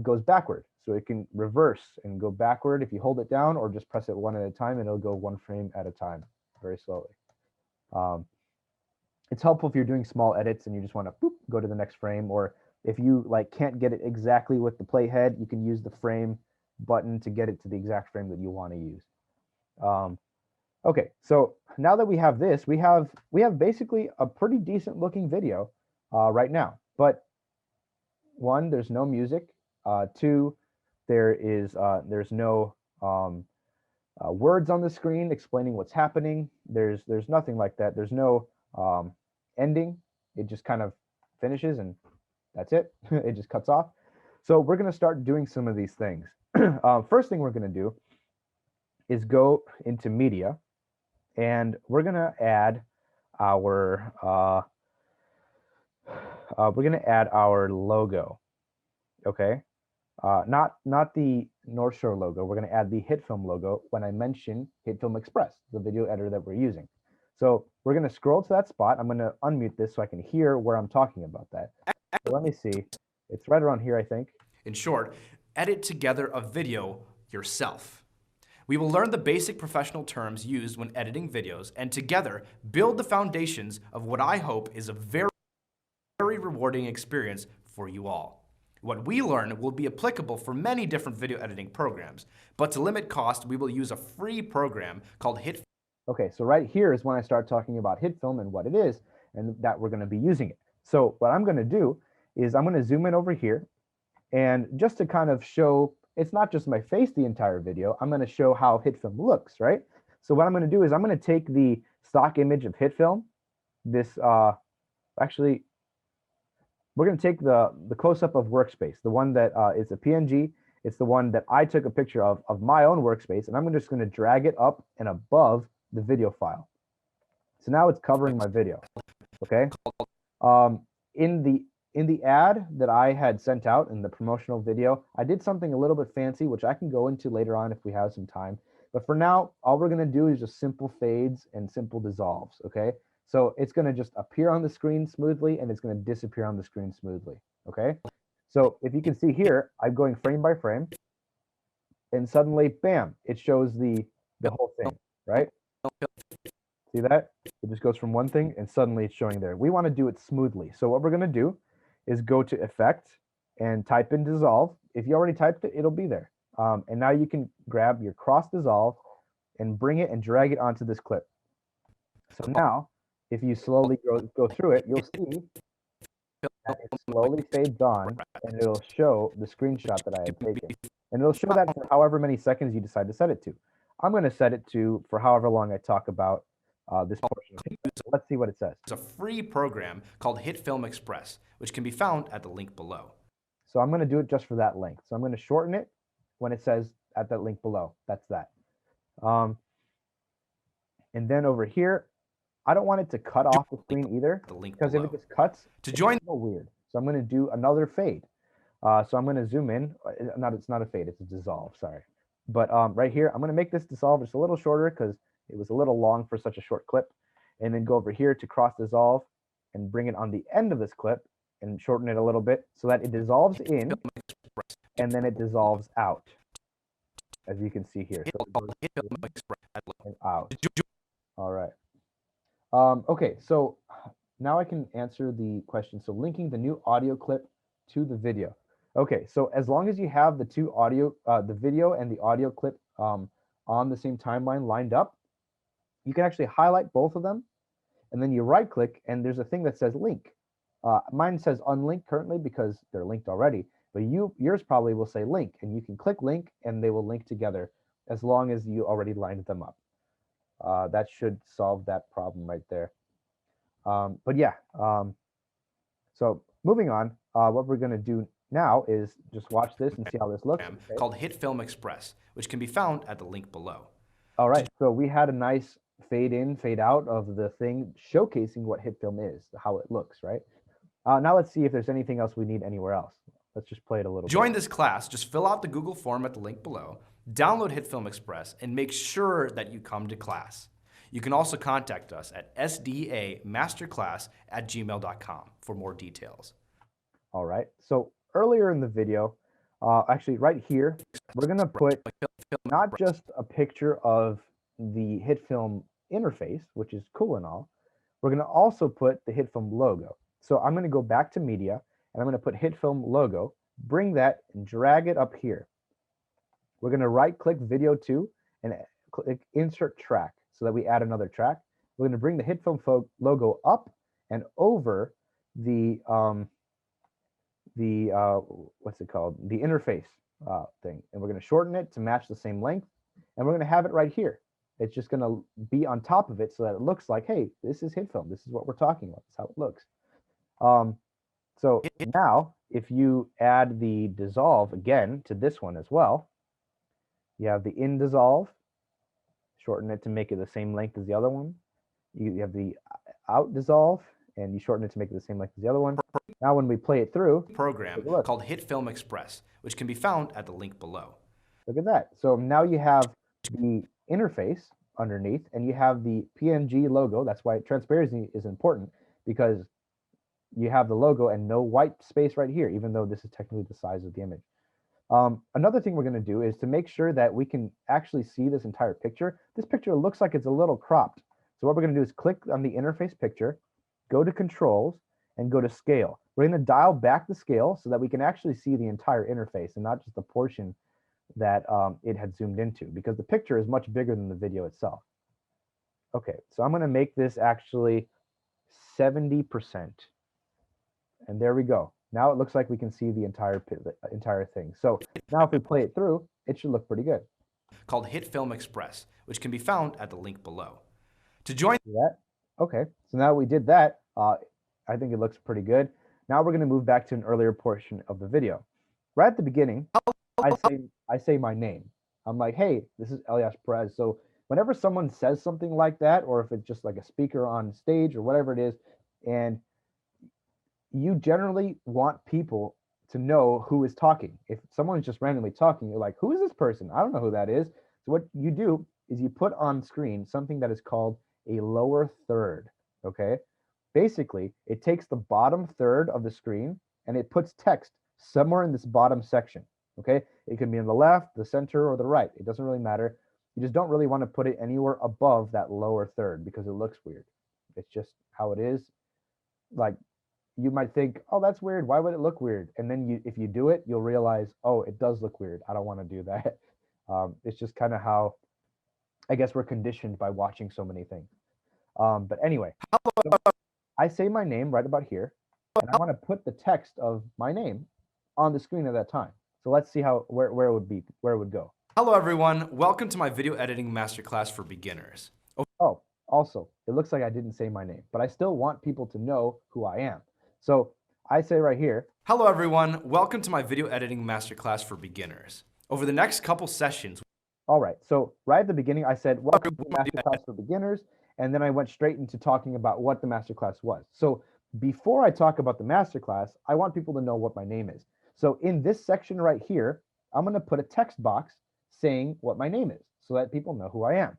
goes backward. So it can reverse and go backward if you hold it down, or just press it one at a time and it'll go one frame at a time very slowly. It's helpful if you're doing small edits and you just want to boop, go to the next frame, or if you like can't get it exactly with the playhead, you can use the frame button to get it to the exact frame that you want to use. Okay, so now that we have this, we have basically a pretty decent looking video right now. But one, there's no music. Two, there's no words on the screen explaining what's happening. There's nothing like that. There's no ending. It just kind of finishes and that's it. It just cuts off. So we're going to start doing some of these things. First thing we're going to do is go into media, and we're going to add our logo. Okay, not the North Shore logo. We're going to add the Hitfilm logo when I mention Hitfilm Express, the video editor that we're using. So we're going to scroll to that spot. I'm going to unmute this so I can hear where I'm talking about that. So let me see. It's right around here, I think. In short, edit together a video yourself. We will learn the basic professional terms used when editing videos, and together build the foundations of what I hope is a very rewarding experience for you all. What we learn will be applicable for many different video editing programs, but to limit cost, we will use a free program called Hitfilm. Okay, so right here is when I start talking about Hitfilm and what it is, and that we're going to be using it. So what I'm going to do is I'm going to zoom in over here, and just to kind of show, it's not just my face the entire video, I'm going to show how Hitfilm looks, right? So what I'm going to do is I'm going to take the stock image of Hitfilm, this, actually, we're going to take the close-up of workspace, the one that is a PNG. It's the one that I took a picture of my own workspace, and I'm just going to drag it up and above the video file. So now it's covering my video, okay? In the in the ad that I had sent out in the promotional video, I did something a little bit fancy, which I can go into later on if we have some time. But for now, all we're going to do is just simple fades and simple dissolves, okay? So it's going to just appear on the screen smoothly, and it's going to disappear on the screen smoothly, okay? So if you can see here, I'm going frame by frame, and suddenly, bam, it shows the whole thing, right? See that? It just goes from one thing, and suddenly it's showing there. We want to do it smoothly. So what we're going to do is go to Effect and type in Dissolve. If you already typed it, it'll be there. And now you can grab your cross dissolve and bring it and drag it onto this clip. So now, if you slowly go through it, you'll see that it slowly fades on, and it'll show the screenshot that I had taken. And it'll show that for however many seconds you decide to set it to. I'm going to set it to for however long I talk about this portion. So let's see what it says. It's a free program called Hitfilm Express, which can be found at the link below. So I'm going to do it just for that length. So I'm going to shorten it when it says at that link below. That's that. And then over here, I don't want it to cut off the screen either, because if it just cuts, it's a little weird. So I'm going to do another fade. So I'm going to zoom in. It's not a fade, it's a dissolve, sorry. But right here, I'm going to make this dissolve just a little shorter because it was a little long for such a short clip. And then go over here to cross dissolve and bring it on the end of this clip and shorten it a little bit so that it dissolves in and then it dissolves out, as you can see here. So it goes and out. All right. Okay, so now I can answer the question. So linking the new audio clip to the video. Okay, so as long as you have the two audio, the video and the audio clip on the same timeline lined up, you can actually highlight both of them, and then you right click, and there's a thing that says link. Mine says unlink currently because they're linked already, but yours probably will say link, and you can click link and they will link together as long as you already lined them up. That should solve that problem right there. But yeah, so moving on, what we're going to do now is just watch this and see how this looks. Okay. Called Hitfilm Express, which can be found at the link below. All right, so we had a nice fade in, fade out of the thing showcasing what Hitfilm is, how it looks, right? Now let's see if there's anything else we need anywhere else. Let's just play it a little bit. Join this class, just fill out the Google form at the link below, download Hitfilm Express, and make sure that you come to class. You can also contact us at sdamasterclass@gmail.com for more details. All right, so earlier in the video, actually right here, we're gonna put not just a picture of the Hitfilm interface, which is cool and all, we're gonna also put the Hitfilm logo. So I'm gonna go back to media, and I'm gonna put Hitfilm logo, bring that and drag it up here. We're gonna right click video 2 and click insert track so that we add another track. We're gonna bring the Hitfilm logo up and over the what's it called? The interface thing. And we're gonna shorten it to match the same length. And we're gonna have it right here. It's just gonna be on top of it so that it looks like, hey, this is Hitfilm. This is what we're talking about. That's how it looks. So now, if you add the dissolve again to this one as well, you have the in dissolve, shorten it to make it the same length as the other one. You have the out dissolve, and you shorten it to make it the same length as the other one. Now when we play it through, program called Hitfilm Express, which can be found at the link below. Look at that. So now you have the interface underneath, and you have the PNG logo. That's why transparency is important, because you have the logo and no white space right here, even though this is technically the size of the image. Another thing we're going to do is to make sure that we can actually see this entire picture. This picture looks like it's a little cropped. So what we're going to do is click on the interface picture, go to controls, and go to scale. We're going to dial back the scale so that we can actually see the entire interface and not just the portion that it had zoomed into, because the picture is much bigger than the video itself. Okay, so I'm going to make this actually 70%. And there we go. Now it looks like we can see the entire thing. So now if we play it through, it should look pretty good. Called Hitfilm Express, which can be found at the link below. To join that, okay. So now we did that. I think it looks pretty good. Now we're going to move back to an earlier portion of the video. Right at the beginning, I say my name. I'm like, hey, this is Eljasz Perez. So whenever someone says something like that, or if it's just like a speaker on stage or whatever it is, and you generally want people to know who is talking. If someone's just randomly talking, you're like, who is this person? I don't know who that is. So what you do is you put on screen something that is called a lower third, okay? Basically, it takes the bottom third of the screen and it puts text somewhere in this bottom section, okay? It can be on the left, the center, or the right. It doesn't really matter. You just don't really want to put it anywhere above that lower third because it looks weird. It's just how it is. Like, you might think, oh, that's weird. Why would it look weird? And then if you do it, you'll realize, oh, it does look weird. I don't want to do that. It's just kind of how, I guess, we're conditioned by watching so many things. But anyway, so I say my name right about here, and I want to put the text of my name on the screen at that time. So let's see where it would go. Hello everyone, welcome to my video editing masterclass for beginners. Oh, also, it looks like I didn't say my name, but I still want people to know who I am. So I say right here, hello everyone, welcome to my video editing masterclass for beginners. Over the next couple sessions. All right, so right at the beginning, I said, welcome to Masterclass for beginners, and then I went straight into talking about what the Masterclass was. So before I talk about the Masterclass, I want people to know what my name is. So in this section right here, I'm gonna put a text box saying what my name is so that people know who I am.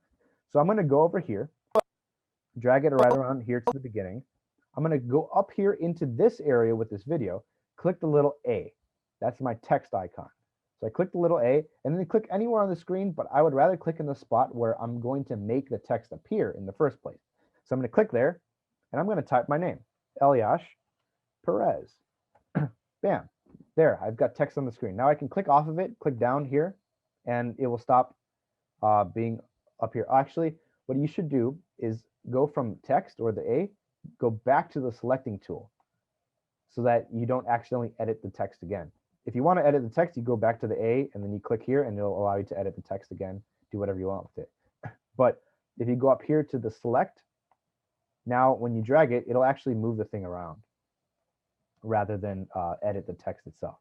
So I'm gonna go over here, drag it right around here to the beginning. I'm going to go up here into this area with this video, click the little A. That's my text icon. So I click the little A and then click anywhere on the screen, but I would rather click in the spot where I'm going to make the text appear in the first place. So I'm going to click there and I'm going to type my name, Eljasz Perez. Bam. There, I've got text on the screen. Now I can click off of it, click down here, and it will stop being up here. Actually, what you should do is go from text or the A, go back to the selecting tool so that you don't accidentally edit the text again. If you want to edit the text, you go back to the A and then you click here and it'll allow you to edit the text again, do whatever you want with it. But if you go up here to the select, now when you drag it, it'll actually move the thing around rather than edit the text itself.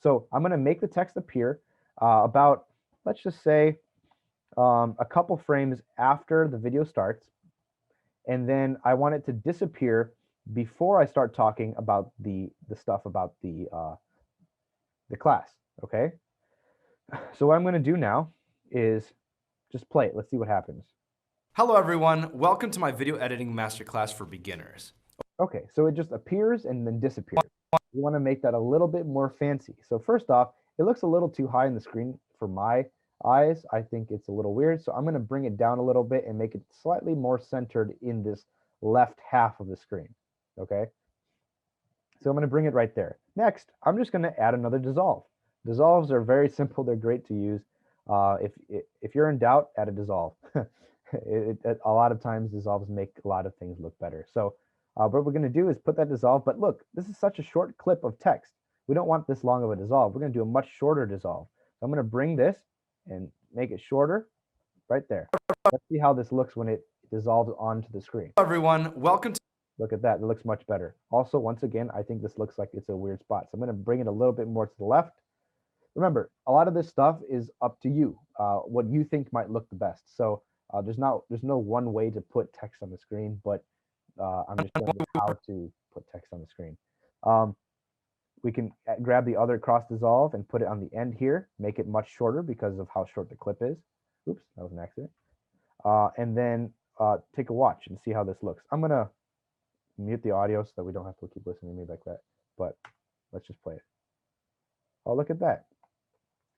So I'm going to make the text appear about, let's just say, a couple frames after the video starts. And then I want it to disappear before I start talking about the stuff about the class, okay? So what I'm going to do now is just play it. Let's see what happens. Hello everyone, welcome to my video editing masterclass for beginners. Okay, so it just appears and then disappears. We want to make that a little bit more fancy. So first off, it looks a little too high in the screen for my eyes. I think it's a little weird, so I'm going to bring it down a little bit and make it slightly more centered in this left half of the screen. Okay, so I'm going to bring it right there. Next, I'm just going to add another dissolve. Dissolves are very simple. They're great to use. If you're in doubt, add a dissolve. A lot of times dissolves make a lot of things look better. So what we're going to do is put that dissolve, but look, this is such a short clip of text. We don't want this long of a dissolve. We're going to do a much shorter dissolve. So I'm going to bring this and make it shorter right there. Let's see how this looks when it dissolves onto the screen. Hello everyone, welcome to... Look at that, it looks much better. Also, once again, I think this looks like it's a weird spot. So I'm going to bring it a little bit more to the left. Remember, a lot of this stuff is up to you, what you think might look the best. So there's no one way to put text on the screen, but I'm just showing you how to put text on the screen. We can grab the other cross dissolve and put it on the end here, make it much shorter because of how short the clip is. Oops, that was an accident. And then take a watch and see how this looks. I'm gonna mute the audio so that we don't have to keep listening to me like that, but let's just play it. Oh, look at that.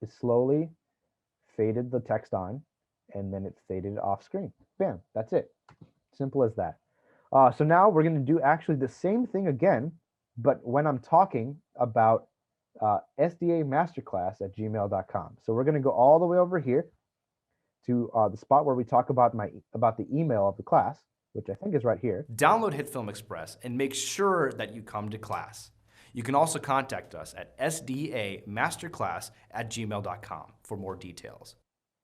It slowly faded the text on and then it faded off screen. Bam, that's it. Simple as that. So now we're gonna do actually the same thing again, but when I'm talking about sdamasterclass@gmail.com. So we're going to go all the way over here to the spot where we talk about the email of the class, which I think is right here. Download Hitfilm Express and make sure that you come to class. You can also contact us at sdamasterclass@gmail.com for more details.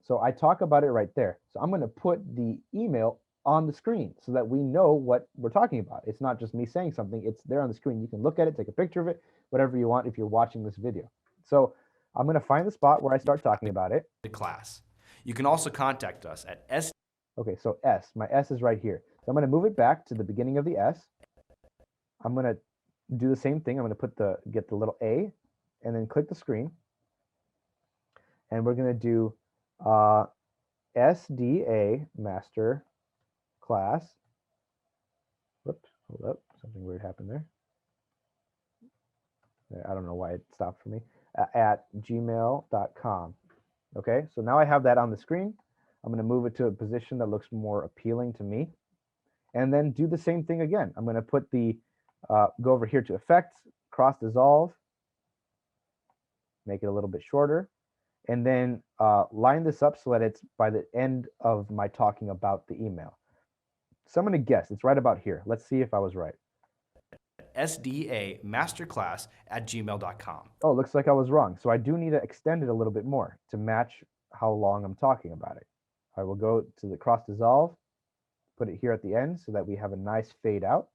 So I talk about it right there. So I'm going to put the email on the screen so that we know what we're talking about. It's not just me saying something, it's there on the screen. You can look at it, take a picture of it, whatever you want if you're watching this video. So I'm going to find the spot where I start talking about it. The class. You can also contact us at Okay, so S, my S is right here. So I'm going to move it back to the beginning of the S. I'm going to do the same thing. I'm going to get the little A and then click the screen. And we're going to do SDA master class. Whoops, hold up. Something weird happened there. I don't know why it stopped for me. At gmail.com. Okay, so now I have that on the screen. I'm going to move it to a position that looks more appealing to me. And then do the same thing again. I'm going to put the, go over here to effects, cross dissolve, make it a little bit shorter, and then line this up so that it's by the end of my talking about the email. So I'm going to guess. It's right about here. Let's see if I was right. SDA masterclass at gmail.com. Oh, looks like I was wrong. So I do need to extend it a little bit more to match how long I'm talking about it. I will go to the cross dissolve, put it here at the end so that we have a nice fade out,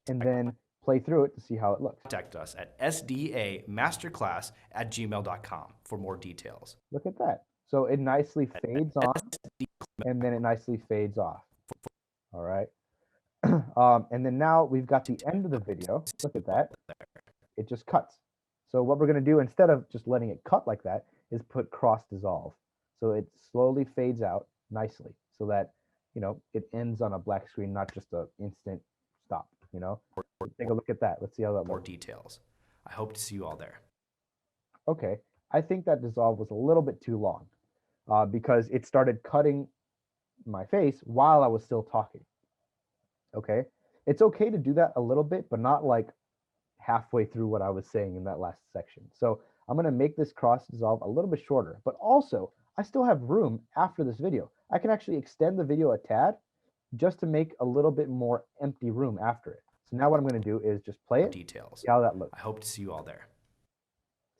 and then play through it to see how it looks. Contact us at SDA masterclass at gmail.com for more details. Look at that. So it nicely fades on, and then it nicely fades off. All right. And then now we've got the end of the video. Look at that. It just cuts. So what we're going to do instead of just letting it cut like that is put cross dissolve. So it slowly fades out nicely so that, you know, it ends on a black screen, not just an instant stop, you know. Take a look at that. Let's see how that More looks. details. I hope to see you all there. Okay. I think that dissolve was a little bit too long because it started cutting my face while I was still talking. Okay. It's okay to do that a little bit, but not like halfway through what I was saying in that last section. So I'm going to make this cross dissolve a little bit shorter, but also I still have room after this video. I can actually extend the video a tad just to make a little bit more empty room after it. So now what I'm going to do is just play it, Details. see how that looks. I hope to see you all there.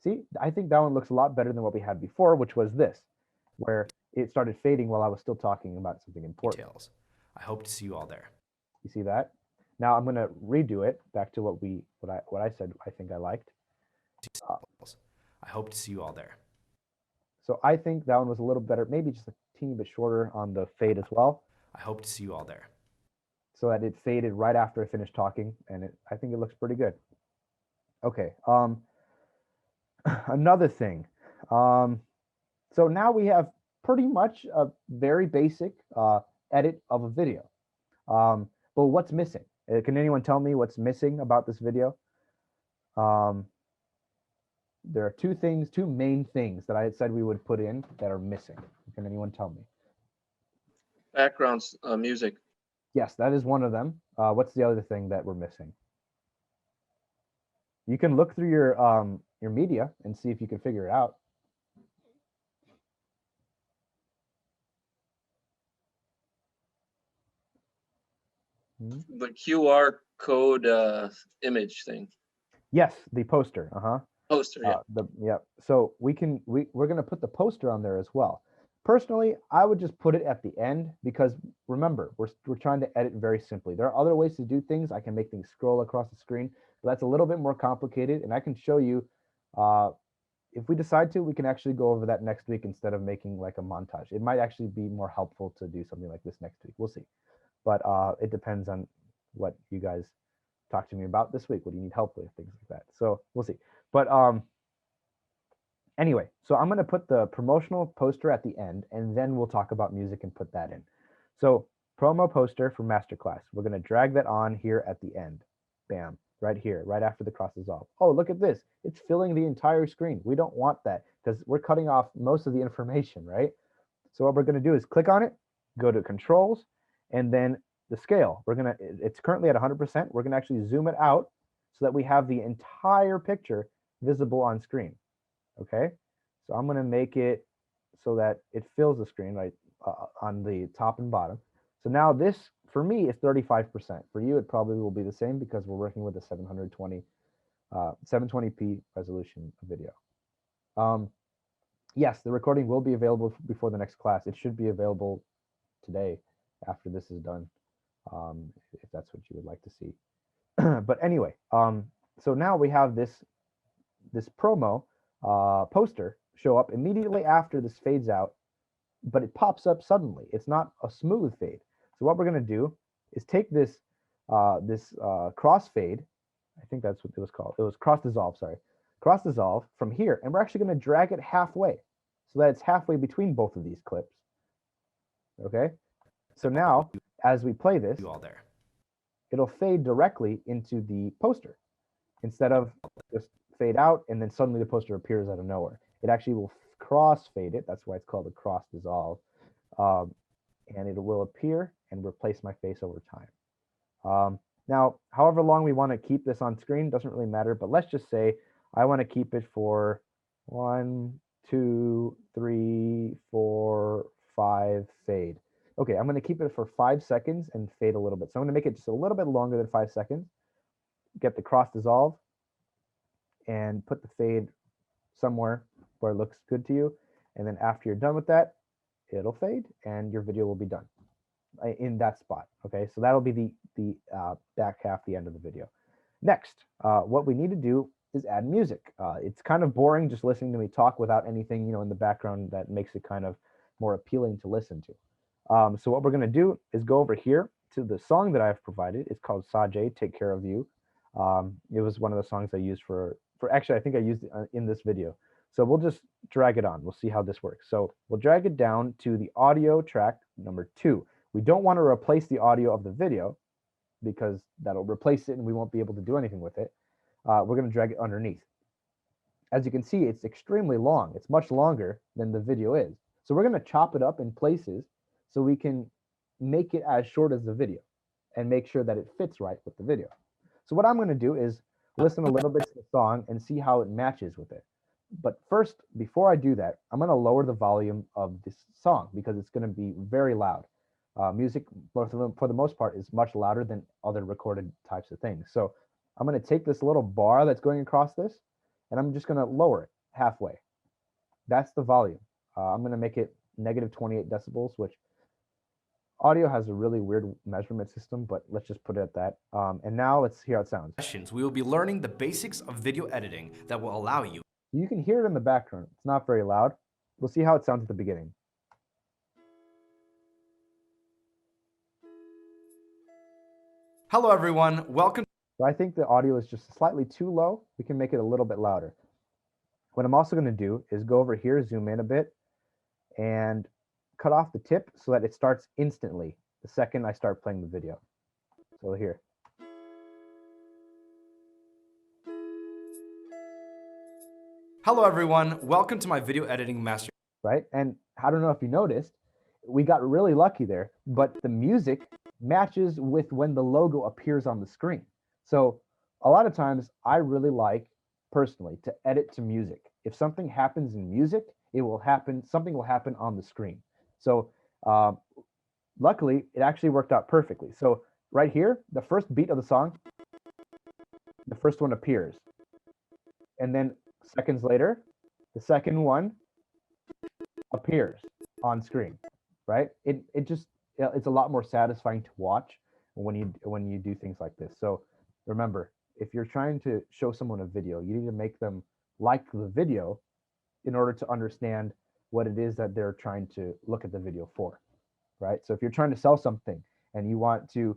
See, I think that one looks a lot better than what we had before, which was this, where it started fading while I was still talking about something important. Details. I hope to see you all there. You see that? Now I'm going to redo it back to what I said I think I liked. I hope to see you all there. So I think that one was a little better, maybe just a teeny bit shorter on the fade as well. I hope to see you all there. So that it faded right after I finished talking, and I think it looks pretty good. Okay. Another thing. So now we have pretty much a very basic edit of a video. But what's missing? Can anyone tell me what's missing about this video? There are two main things that I had said we would put in that are missing. Can anyone tell me? Backgrounds, music. Yes, that is one of them. What's the other thing that we're missing? You can look through your media and see if you can figure it out. The QR code image thing. Yes, the poster. Poster, yeah. So we're going to put the poster on there as well. Personally, I would just put it at the end because remember, we're trying to edit very simply. There are other ways to do things. I can make things scroll across the screen, but that's a little bit more complicated. And I can show you, if we decide to, we can actually go over that next week instead of making like a montage. It might actually be more helpful to do something like this next week. We'll see. But it depends on what you guys talk to me about this week. What do you need help with? Things like that. So we'll see. But anyway, so I'm going to put the promotional poster at the end, and then we'll talk about music and put that in. So promo poster for Masterclass. We're going to drag that on here at the end. Bam, right here, right after the cross dissolve. Oh, look at this. It's filling the entire screen. We don't want that because we're cutting off most of the information, right? So what we're going to do is click on it, go to controls, and then the scale. It's currently at 100%. We're going to actually zoom it out so that we have the entire picture visible on screen. Okay, so I'm going to make it so that it fills the screen right on the top and bottom. So now this, for me, is 35%. For you, it probably will be the same because we're working with a 720p resolution video. Yes, the recording will be available before the next class. It should be available today after this is done, if that's what you would like to see. But anyway, so now we have this promo poster show up immediately after this fades out, but it pops up suddenly. It's not a smooth fade. So what we're going to do is take this this crossfade. I think that's what it was called. It was cross dissolve, sorry. Cross dissolve from here, and we're actually going to drag it halfway so that it's halfway between both of these clips. Okay, so now as we play this, it'll fade directly into the poster instead of just fade out and then suddenly the poster appears out of nowhere. It actually will cross fade it. That's why it's called a cross dissolve. And it will appear and replace my face over time. Now, however long we want to keep this on screen doesn't really matter, but let's just say I want to keep it for 1, 2, 3, 4, 5, fade. Okay, I'm going to keep it for 5 seconds and fade a little bit. So I'm going to make it just a little bit longer than 5 seconds. Get the cross dissolve and put the fade somewhere where it looks good to you. And then after you're done with that, it'll fade and your video will be done in that spot. Okay, so that'll be the back half, the end of the video. Next, what we need to do is add music. It's kind of boring just listening to me talk without anything, in the background that makes it kind of more appealing to listen to. So what we're going to do is go over here to the song that I've provided. It's called Sajay, Take Care of You. It was one of the songs I used for actually, I think I used it in this video. So we'll just drag it on. We'll see how this works. So we'll drag it down to the audio track number 2. We don't want to replace the audio of the video because that'll replace it and we won't be able to do anything with it. We're going to drag it underneath. As you can see, it's extremely long. It's much longer than the video is. So we're going to chop it up in places so we can make it as short as the video and make sure that it fits right with the video. So what I'm going to do is listen a little bit to the song and see how it matches with it. But first, before I do that, I'm going to lower the volume of this song because it's going to be very loud. Music, for the most part, is much louder than other recorded types of things. So I'm going to take this little bar that's going across this, and I'm just going to lower it halfway. That's the volume. I'm going to make it negative 28 decibels, which audio has a really weird measurement system, but let's just put it at that. And now let's hear how it sounds. We will be learning the basics of video editing that will allow you. You can hear it in the background. It's not very loud. We'll see how it sounds at the beginning. Hello, everyone. Welcome. So I think the audio is just slightly too low. We can make it a little bit louder. What I'm also going to do is go over here, zoom in a bit, and cut off the tip so that it starts instantly the second I start playing the video. So here. Hello, everyone. Welcome to my video editing master. Right? And I don't know if you noticed, we got really lucky there, but the music matches with when the logo appears on the screen. So a lot of times I really like, personally, to edit to music. If something happens in music, something will happen on the screen. So luckily, it actually worked out perfectly. So right here, the first beat of the song, the first one appears. And then seconds later, the second one appears on screen, right? It's a lot more satisfying to watch when you do things like this. So remember, if you're trying to show someone a video, you need to make them like the video in order to understand what it is that they're trying to look at the video for, right? So if you're trying to sell something and you want to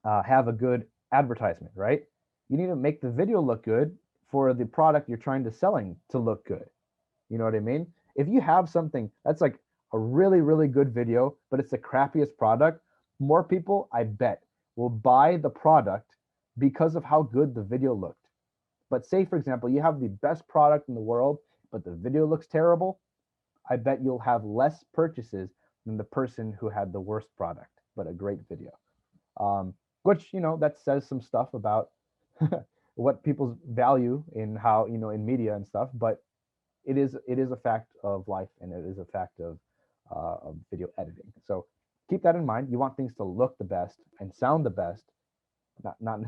have a good advertisement, right? You need to make the video look good for the product you're trying to selling to look good. You know what I mean? If you have something that's like a really, really good video, but it's the crappiest product, more people, I bet, will buy the product because of how good the video looked. But say, for example, you have the best product in the world, but the video looks terrible, I bet you'll have less purchases than the person who had the worst product, but a great video. Which, that says some stuff about what people's value in how, in media and stuff, but it is a fact of life, and it is a fact of video editing. So keep that in mind. You want things to look the best and sound the best. Not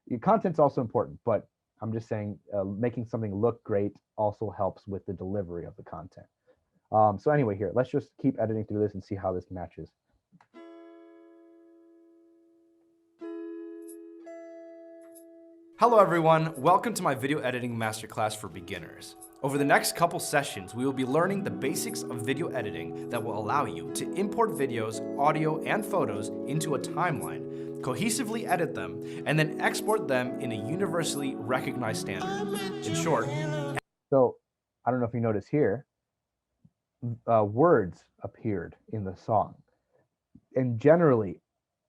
your content's also important, but I'm just saying making something look great also helps with the delivery of the content. So anyway, here, let's just keep editing through this and see how this matches. Hello, everyone. Welcome to my video editing masterclass for beginners. Over the next couple sessions, we will be learning the basics of video editing that will allow you to import videos, audio, and photos into a timeline cohesively edit them, and then export them in a universally recognized standard. In short, so I don't know if you notice here, words appeared in the song. And generally,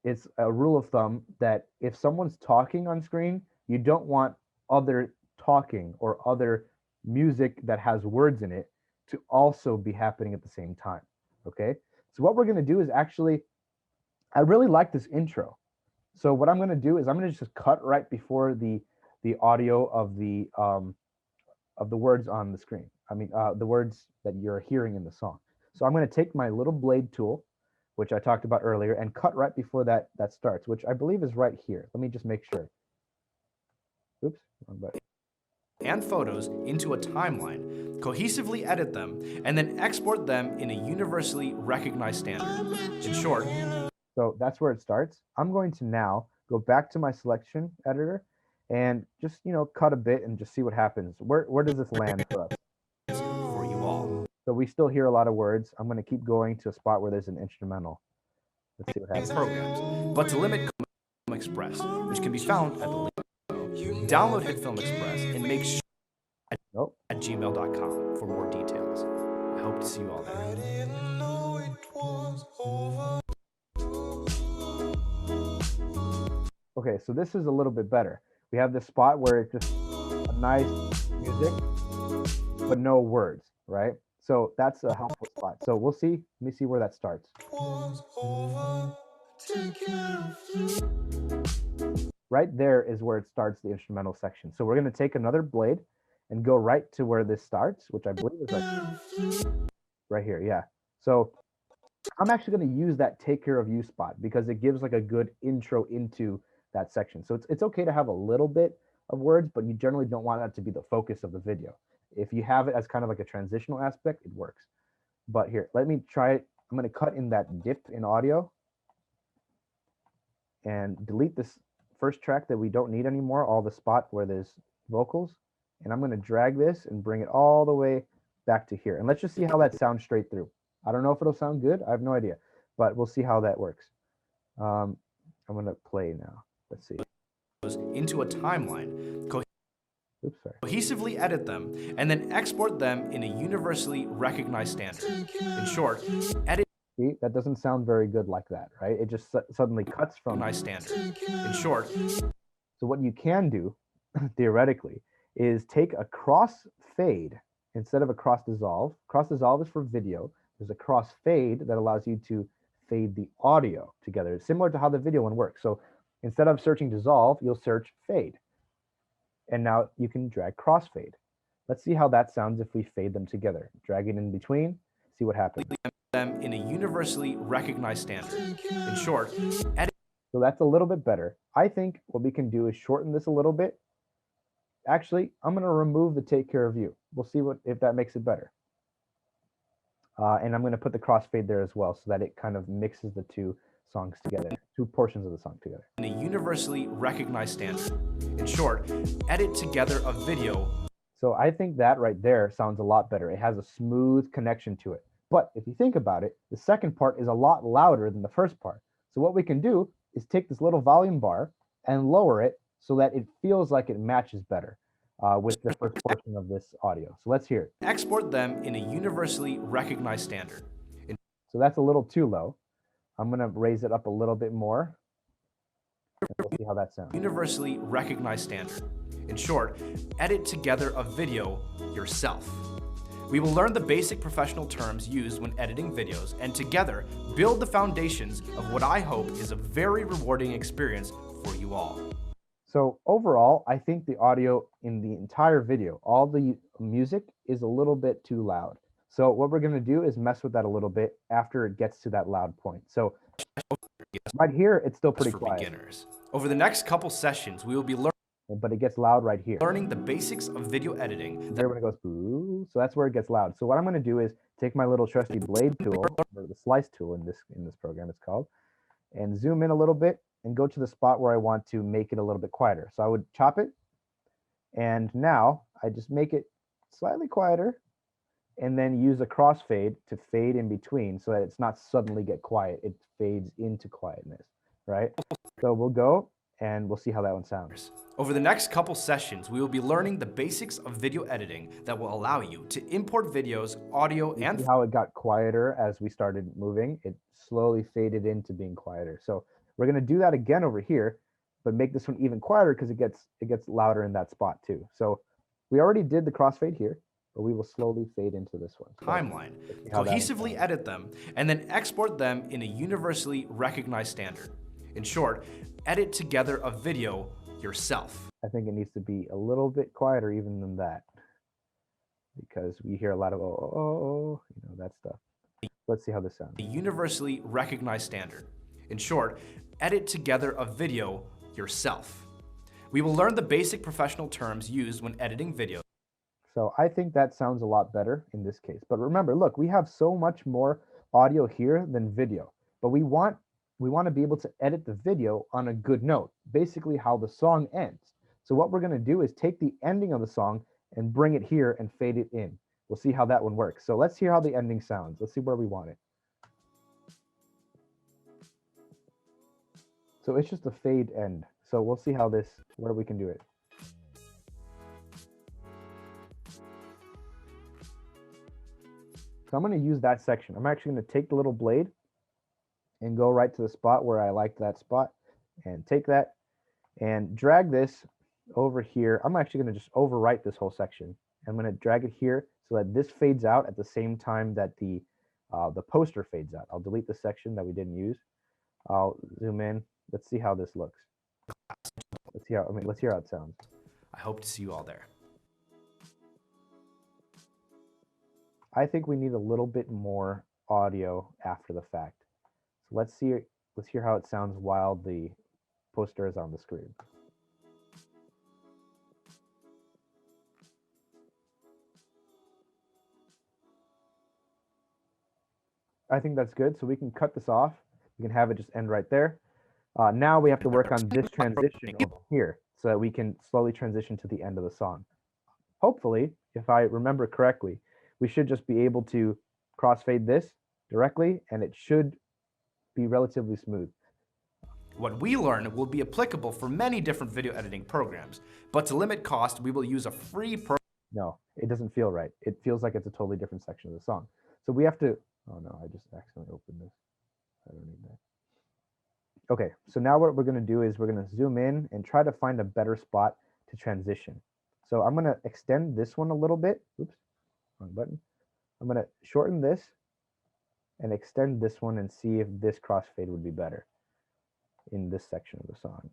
it's a rule of thumb that if someone's talking on screen, you don't want other talking or other music that has words in it to also be happening at the same time. Okay, so what we're going to do is actually, I really like this intro. So what I'm going to do is I'm going to just cut right before the audio of the words on the screen. I mean, the words that you're hearing in the song. So I'm going to take my little blade tool, which I talked about earlier, and cut right before that starts, which I believe is right here. Let me just make sure. Oops, wrong button. And photos into a timeline, cohesively edit them, and then export them in a universally recognized standard. In short, so that's where it starts. I'm going to now go back to my selection editor and just, cut a bit and just see what happens. Where does this land for us? For you all. So we still hear a lot of words. I'm going to keep going to a spot where there's an instrumental. Let's see what happens. Programs, but to limit Hitfilm Express, which can be found at the link below. Download Hitfilm Express and make sure at gmail.com for more details. I hope to see you all there. Okay, so this is a little bit better. We have this spot where it's just a nice music, but no words, right? So that's a helpful spot. So we'll see. Let me see where that starts. Right there is where it starts the instrumental section. So we're going to take another blade and go right to where this starts, which I believe is right here. Yeah. So I'm actually going to use that take care of you spot because it gives like a good intro into that section. So it's okay to have a little bit of words, but you generally don't want that to be the focus of the video. If you have it as kind of like a transitional aspect, it works. But here, let me try it. I'm going to cut in that dip in audio and delete this first track that we don't need anymore, all the spot where there's vocals. And I'm going to drag this and bring it all the way back to here. And let's just see how that sounds straight through. I don't know if it'll sound good. I have no idea, but we'll see how that works. I'm going to play now. Let's see. Into a timeline, Oops, sorry. cohesively edit them, and then export them in a universally recognized standard. In short, edit. See, that doesn't sound very good like that, right? It just suddenly cuts from nice standard. In short, so what you can do, theoretically, is take a cross fade instead of a cross dissolve. Cross dissolve is for video. There's a cross fade that allows you to fade the audio together. It's similar to how the video one works. So instead of searching dissolve, you'll search fade. And now you can drag crossfade. Let's see how that sounds if we fade them together. Drag it in between, see what happens. Them in a universally recognized standard. In short, edit. So that's a little bit better. I think what we can do is shorten this a little bit. Actually, I'm going to remove the take care of you. We'll see if that makes it better. And I'm going to put the crossfade there as well so that it kind of mixes the two songs together, two portions of the song together. In a universally recognized standard. In short, edit together a video. So I think that right there sounds a lot better. It has a smooth connection to it. But if you think about it, the second part is a lot louder than the first part. So what we can do is take this little volume bar and lower it so that it feels like it matches better with the first portion of this audio. So let's hear it. Export them in a universally recognized standard. So that's a little too low. I'm going to raise it up a little bit more. We'll see how that sounds. Universally recognized standard. In short, edit together a video yourself. We will learn the basic professional terms used when editing videos and together build the foundations of what I hope is a very rewarding experience for you all. So overall, I think the audio in the entire video, all the music is a little bit too loud. So what we're going to do is mess with that a little bit after it gets to that loud point. So right here, it's still pretty quiet. Beginners. Over the next couple sessions, we will be but it gets loud right here. Learning the basics of video editing. There when it goes, ooh, so that's where it gets loud. So what I'm going to do is take my little trusty blade tool, or the slice tool in this program it's called, and zoom in a little bit and go to the spot where I want to make it a little bit quieter. So I would chop it, and now I just make it slightly quieter, and then use a crossfade to fade in between so that it's not suddenly get quiet. It fades into quietness. right? So we'll go and we'll see how that one sounds. Over the next couple sessions, we will be learning the basics of video editing that will allow you to import videos, audio, and... See how it got quieter as we started moving? It slowly faded into being quieter. So we're going to do that again over here, but make this one even quieter because it gets louder in that spot too. So we already did the crossfade here, but we will slowly fade into this one. So timeline, cohesively edit them, and then export them in a universally recognized standard. In short, edit together a video yourself. I think it needs to be a little bit quieter even than that, because we hear a lot of that stuff. Let's see how this sounds. A universally recognized standard. In short, edit together a video yourself. We will learn the basic professional terms used when editing videos. So I think that sounds a lot better in this case. But remember, look, we have so much more audio here than video, but we want to be able to edit the video on a good note, basically how the song ends. So what we're going to do is take the ending of the song and bring it here and fade it in. We'll see how that one works. So let's hear how the ending sounds. Let's see where we want it. So it's just a fade end. So we'll see how where we can do it. So I'm going to use that section. I'm actually going to take the little blade and go right to the spot where I like that spot and take that and drag this over here. I'm actually going to just overwrite this whole section. I'm going to drag it here so that this fades out at the same time that the poster fades out. I'll delete the section that we didn't use. I'll zoom in. Let's see how this looks. Let's hear how it sounds. I hope to see you all there. I think we need a little bit more audio after the fact. So let's hear how it sounds while the poster is on the screen. I think that's good. So we can cut this off. We can have it just end right there. Now we have to work on this transition over here so that we can slowly transition to the end of the song. Hopefully, if I remember correctly, we should just be able to crossfade this directly and it should be relatively smooth. What we learn will be applicable for many different video editing programs, but to limit cost, we will use a free program. No, it doesn't feel right. It feels like it's a totally different section of the song. So we have to, oh no, I just accidentally opened this. I don't need that. Okay, so now what we're going to do is we're going to zoom in and try to find a better spot to transition. So I'm going to extend this one a little bit. Oops, wrong button. I'm going to shorten this and extend this one and see if this crossfade would be better in this section of the song.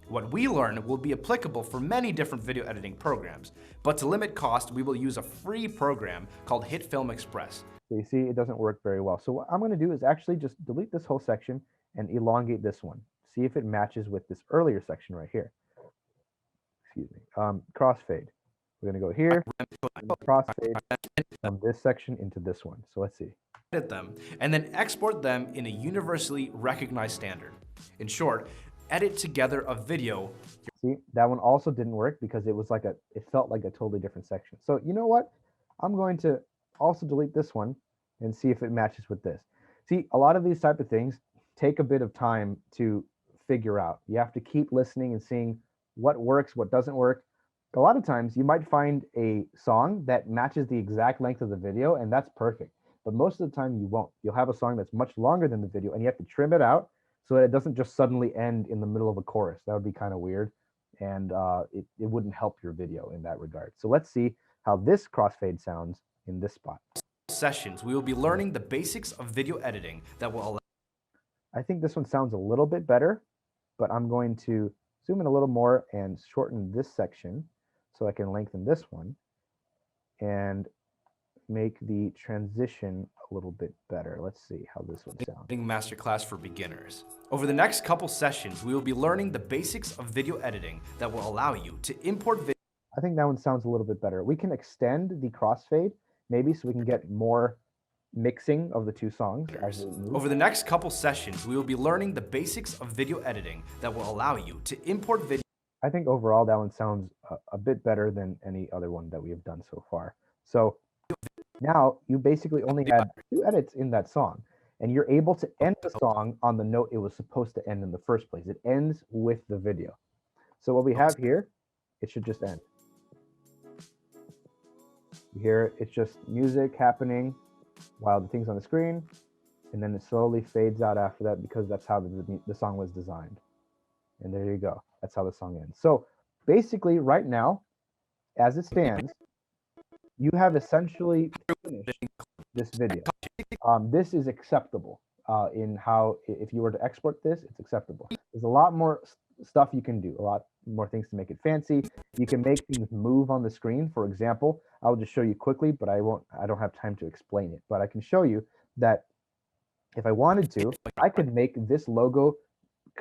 What we learn will be applicable for many different video editing programs, but to limit cost, we will use a free program called Hitfilm Express. So you see, it doesn't work very well. So what I'm going to do is actually just delete this whole section and elongate this one. See if it matches with this earlier section right here. Excuse me. Crossfade. We're going to go here, crossfade from this section into this one. So let's see. Edit them and then export them in a universally recognized standard. In short, edit together a video. See, that one also didn't work because it felt like a totally different section. So you know what? I'm going to also delete this one and see if it matches with this. See, a lot of these type of things take a bit of time to figure out. You have to keep listening and seeing what works, what doesn't work. A lot of times you might find a song that matches the exact length of the video and that's perfect. But most of the time you won't. You'll have a song that's much longer than the video and you have to trim it out so that it doesn't just suddenly end in the middle of a chorus. That would be kind of weird and it wouldn't help your video in that regard. So let's see how this crossfade sounds in this spot. Sessions, we will be learning the basics of video editing that will allow. I think this one sounds a little bit better, but I'm going to zoom in a little more and shorten this section so I can lengthen this one and make the transition a little bit better. Let's see how this one sounds. Masterclass for beginners. Over the next couple sessions, we will be learning the basics of video editing that will allow you to import video. I think that one sounds a little bit better. We can extend the crossfade maybe so we can get more mixing of the two songs as we move. Over the next couple sessions, we will be learning the basics of video editing that will allow you to import video. I think overall that one sounds a bit better than any other one that we have done so far. So now you basically only had 2 edits in that song. and you're able to end the song on the note it was supposed to end in the first place. It ends with the video. So what we have here, it should just end. You hear it's just music happening while the thing's on the screen, and then it slowly fades out after that because that's how the song was designed. And there you go. That's how the song ends. So basically right now, as it stands, you have essentially finished this video. This is acceptable in how, if you were to export this, it's acceptable. There's a lot more stuff you can do, a lot more things to make it fancy. You can make things move on the screen. For example, I'll just show you quickly, but I don't have time to explain it, but I can show you that if I wanted to, I could make this logo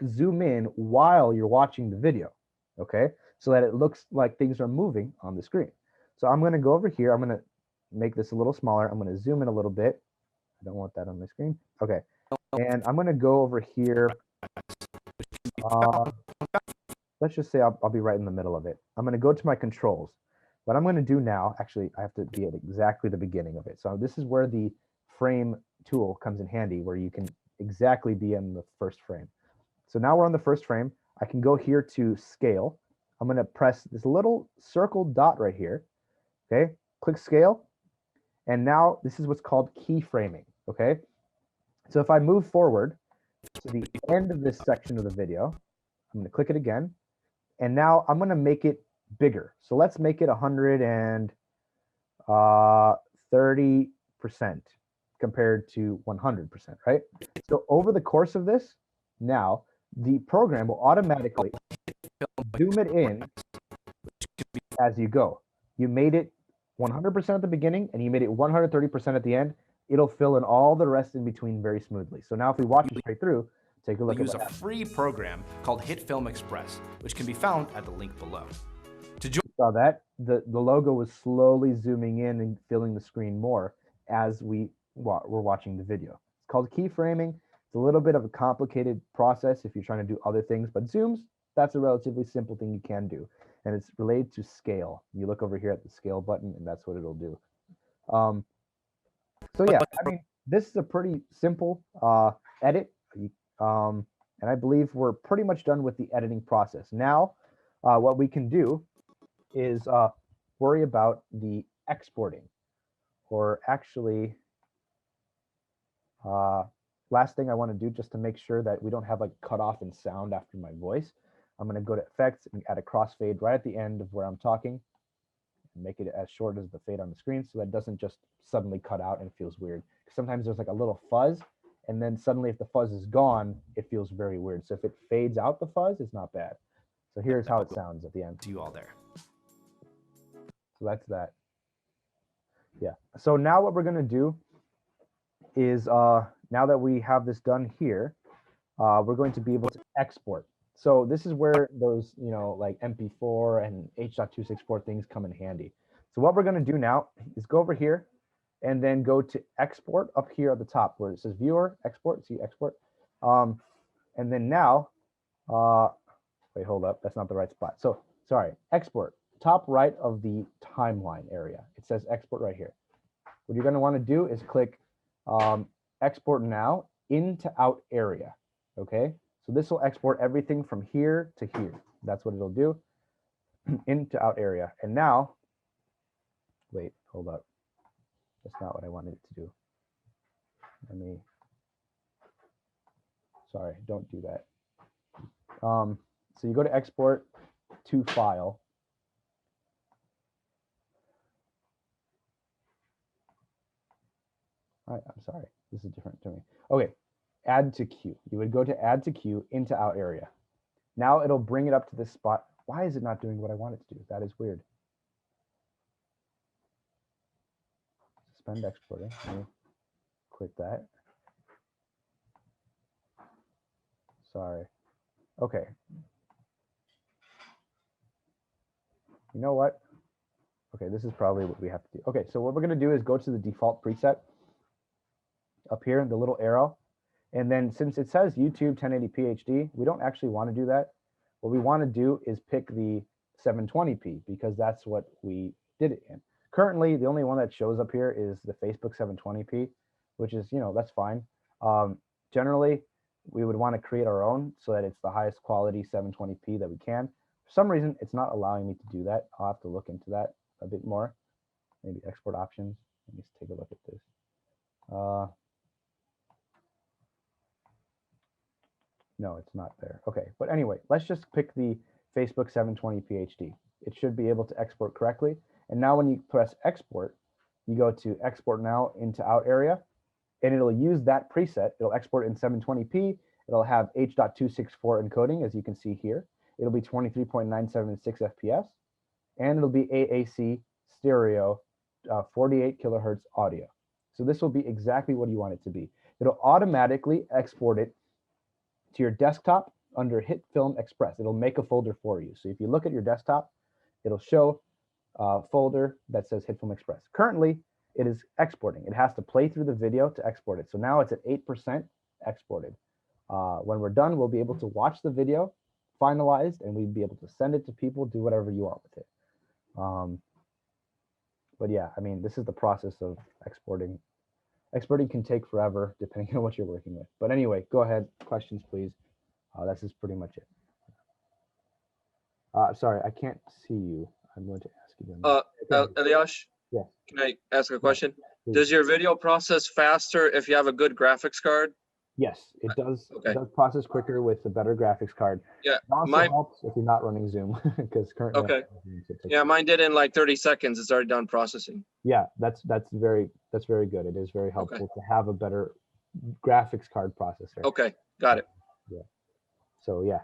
zoom in while you're watching the video, okay? So that it looks like things are moving on the screen. So I'm gonna go over here, I'm gonna make this a little smaller, I'm gonna zoom in a little bit. I don't want that on my screen. Okay, and I'm gonna go over here. Let's just say I'll be right in the middle of it. I'm gonna go to my controls. What I'm gonna do now, actually, I have to be at exactly the beginning of it. So this is where the frame tool comes in handy, where you can exactly be in the first frame. So now we're on the first frame. I can go here to scale. I'm gonna press this little circle dot right here. Okay, click scale. And now this is what's called keyframing, okay? So if I move forward to the end of this section of the video, I'm gonna click it again. And now I'm gonna make it bigger. So let's make it 130% compared to 100%, right? So over the course of this, now the program will automatically zoom it in as you go. You made it 100% at the beginning and you made it 130% at the end. It'll fill in all the rest in between very smoothly. So now if we watch it straight through, take a look at use a free program called Hitfilm Express, which can be found at the link below. To join, saw that the logo was slowly zooming in and filling the screen more as we're watching the video. It's called keyframing. It's a little bit of a complicated process if you're trying to do other things, but zooms, that's a relatively simple thing you can do. And it's related to scale. You look over here at the scale button and that's what it'll do. So yeah, I mean, this is a pretty simple edit. And I believe we're pretty much done with the editing process. Now, what we can do is worry about the exporting, or actually, last thing I want to do just to make sure that we don't have like cut off in sound after my voice. I'm going to go to effects and add a crossfade right at the end of where I'm talking and make it as short as the fade on the screen so that it doesn't just suddenly cut out and it feels weird. Sometimes there's like a little fuzz, and then suddenly if the fuzz is gone, it feels very weird. So if it fades out the fuzz, it's not bad. So here's how it sounds at the end. to you all there. So that's that. Yeah. So now what we're going to do is now that we have this done here, we're going to be able to export. So this is where those, you know, like MP4 and H.264 things come in handy. So what we're going to do now is go over here and then go to export up here at the top where it says viewer, export, see export. And then now, wait, hold up, that's not the right spot. So sorry, export, top right of the timeline area. It says export right here. What you're going to want to do is click export now into out area, okay? So this will export everything from here to here. That's what it'll do, into out area. And now, wait, hold up. That's not what I wanted it to do. Let me, sorry, don't do that. So you go to export to file. All right, I'm sorry, this is different to me. Okay, add to queue. You would go to add to queue into out area. Now it'll bring it up to this spot. Why is it not doing what I want it to do? That is weird. Suspend exporting. Let me quit that. Sorry. Okay. You know what? Okay, this is probably what we have to do. Okay, so what we're going to do is go to the default preset up here in the little arrow. And then since it says YouTube 1080p HD, we don't actually want to do that. What we want to do is pick the 720p because that's what we did it in. Currently, the only one that shows up here is the Facebook 720p, which is, you know, that's fine. Generally, we would want to create our own so that it's the highest quality 720p that we can. For some reason, it's not allowing me to do that. I'll have to look into that a bit more. Maybe export options. Let me just take a look at this. No, it's not there. Okay, but anyway, let's just pick the Facebook 720p HD. It should be able to export correctly. And now when you press export, you go to export now into out area, and it'll use that preset. It'll export in 720p. It'll have H.264 encoding, as you can see here. It'll be 23.976 FPS, and it'll be AAC stereo, 48 kilohertz audio. So this will be exactly what you want it to be. It'll automatically export it to your desktop under Hitfilm Express. It'll make a folder for you. So if you look at your desktop, it'll show a folder that says Hitfilm Express. Currently, it is exporting. It has to play through the video to export it. So now it's at 8% exported. When we're done, we'll be able to watch the video finalized, and we'd be able to send it to people, do whatever you want with it. But yeah, I mean, this is the process of exporting. Exporting can take forever depending on what you're working with. But anyway, go ahead. Questions, please. This is pretty much it. Sorry, I can't see you. I'm going to ask you. Eljasz, yeah. Can I ask a question? Yeah, does your video process faster if you have a good graphics card? Yes, it does. Okay. It does process quicker with a better graphics card. Yeah, it also helps if you're not running Zoom, because currently. Okay. Yeah, mine did in like 30 seconds. It's already done processing. Yeah, that's very good. It is very helpful to have a better graphics card processor. Okay, got it. Yeah. So yeah,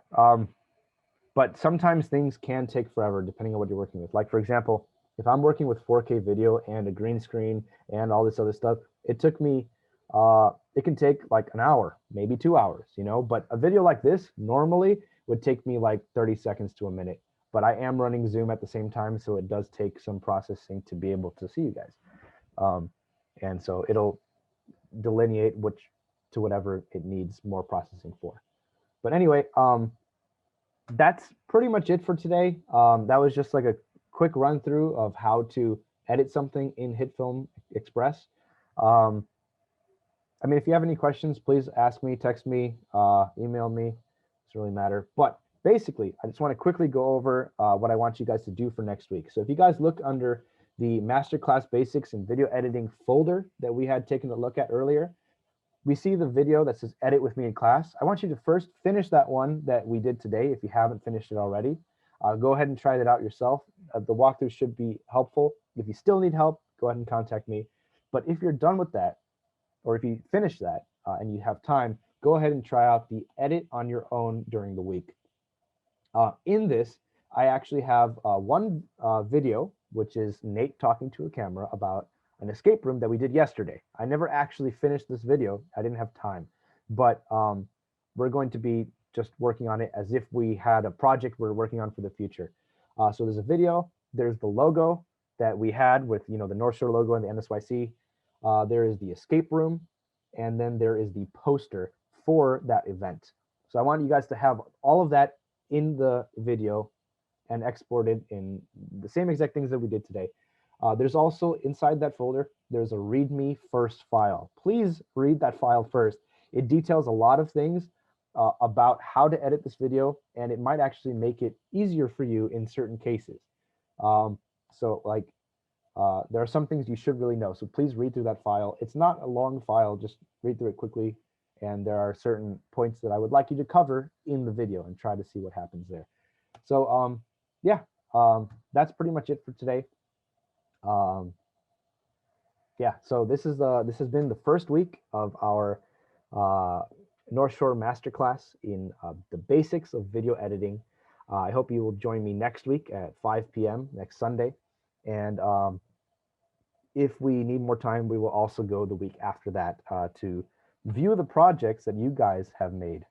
but sometimes things can take forever depending on what you're working with. Like for example, if I'm working with 4K video and a green screen and all this other stuff, it took me. It can take like an hour, maybe 2 hours, you know, but a video like this normally would take me like 30 seconds to a minute, but I am running Zoom at the same time. So it does take some processing to be able to see you guys. And so it'll delineate to whatever it needs more processing for. But anyway, that's pretty much it for today. That was just like a quick run through of how to edit something in Hitfilm Express. I mean, if you have any questions, please ask me, text me, email me. It doesn't really matter. But basically, I just want to quickly go over what I want you guys to do for next week. So if you guys look under the Masterclass Basics in Video Editing folder that we had taken a look at earlier, we see the video that says Edit with Me in Class. I want you to first finish that one that we did today if you haven't finished it already. Go ahead and try that out yourself. The walkthrough should be helpful. If you still need help, go ahead and contact me. But if you're done with that, or if you finish that and you have time, go ahead and try out the edit on your own during the week. In this, I actually have one video, which is Nate talking to a camera about an escape room that we did yesterday. I never actually finished this video. I didn't have time, but we're going to be just working on it as if we had a project we're working on for the future. So there's a video, there's the logo that we had with, you know, the North Shore logo and the NSYC. There is the escape room, and then there is the poster for that event. So I want you guys to have all of that in the video and exported in the same exact things that we did today. There's also inside that folder, there's a README first file. Please read that file first. It details a lot of things about how to edit this video, and it might actually make it easier for you in certain cases. So like, there are some things you should really know. So please read through that file. It's not a long file, just read through it quickly. And there are certain points that I would like you to cover in the video and try to see what happens there. So yeah, that's pretty much it for today. Yeah, so this has been the first week of our North Shore Masterclass in the basics of video editing. I hope you will join me next week at 5 p.m. next Sunday. And if we need more time, we will also go the week after that to view the projects that you guys have made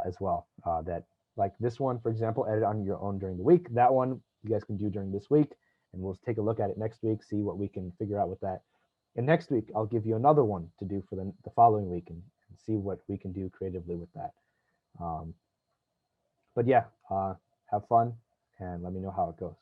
as well. That, like this one, for example, edit on your own during the week. That one you guys can do during this week, and we'll take a look at it next week, see what we can figure out with that. And next week, I'll give you another one to do for the following week and see what we can do creatively with that. But yeah, have fun and let me know how it goes.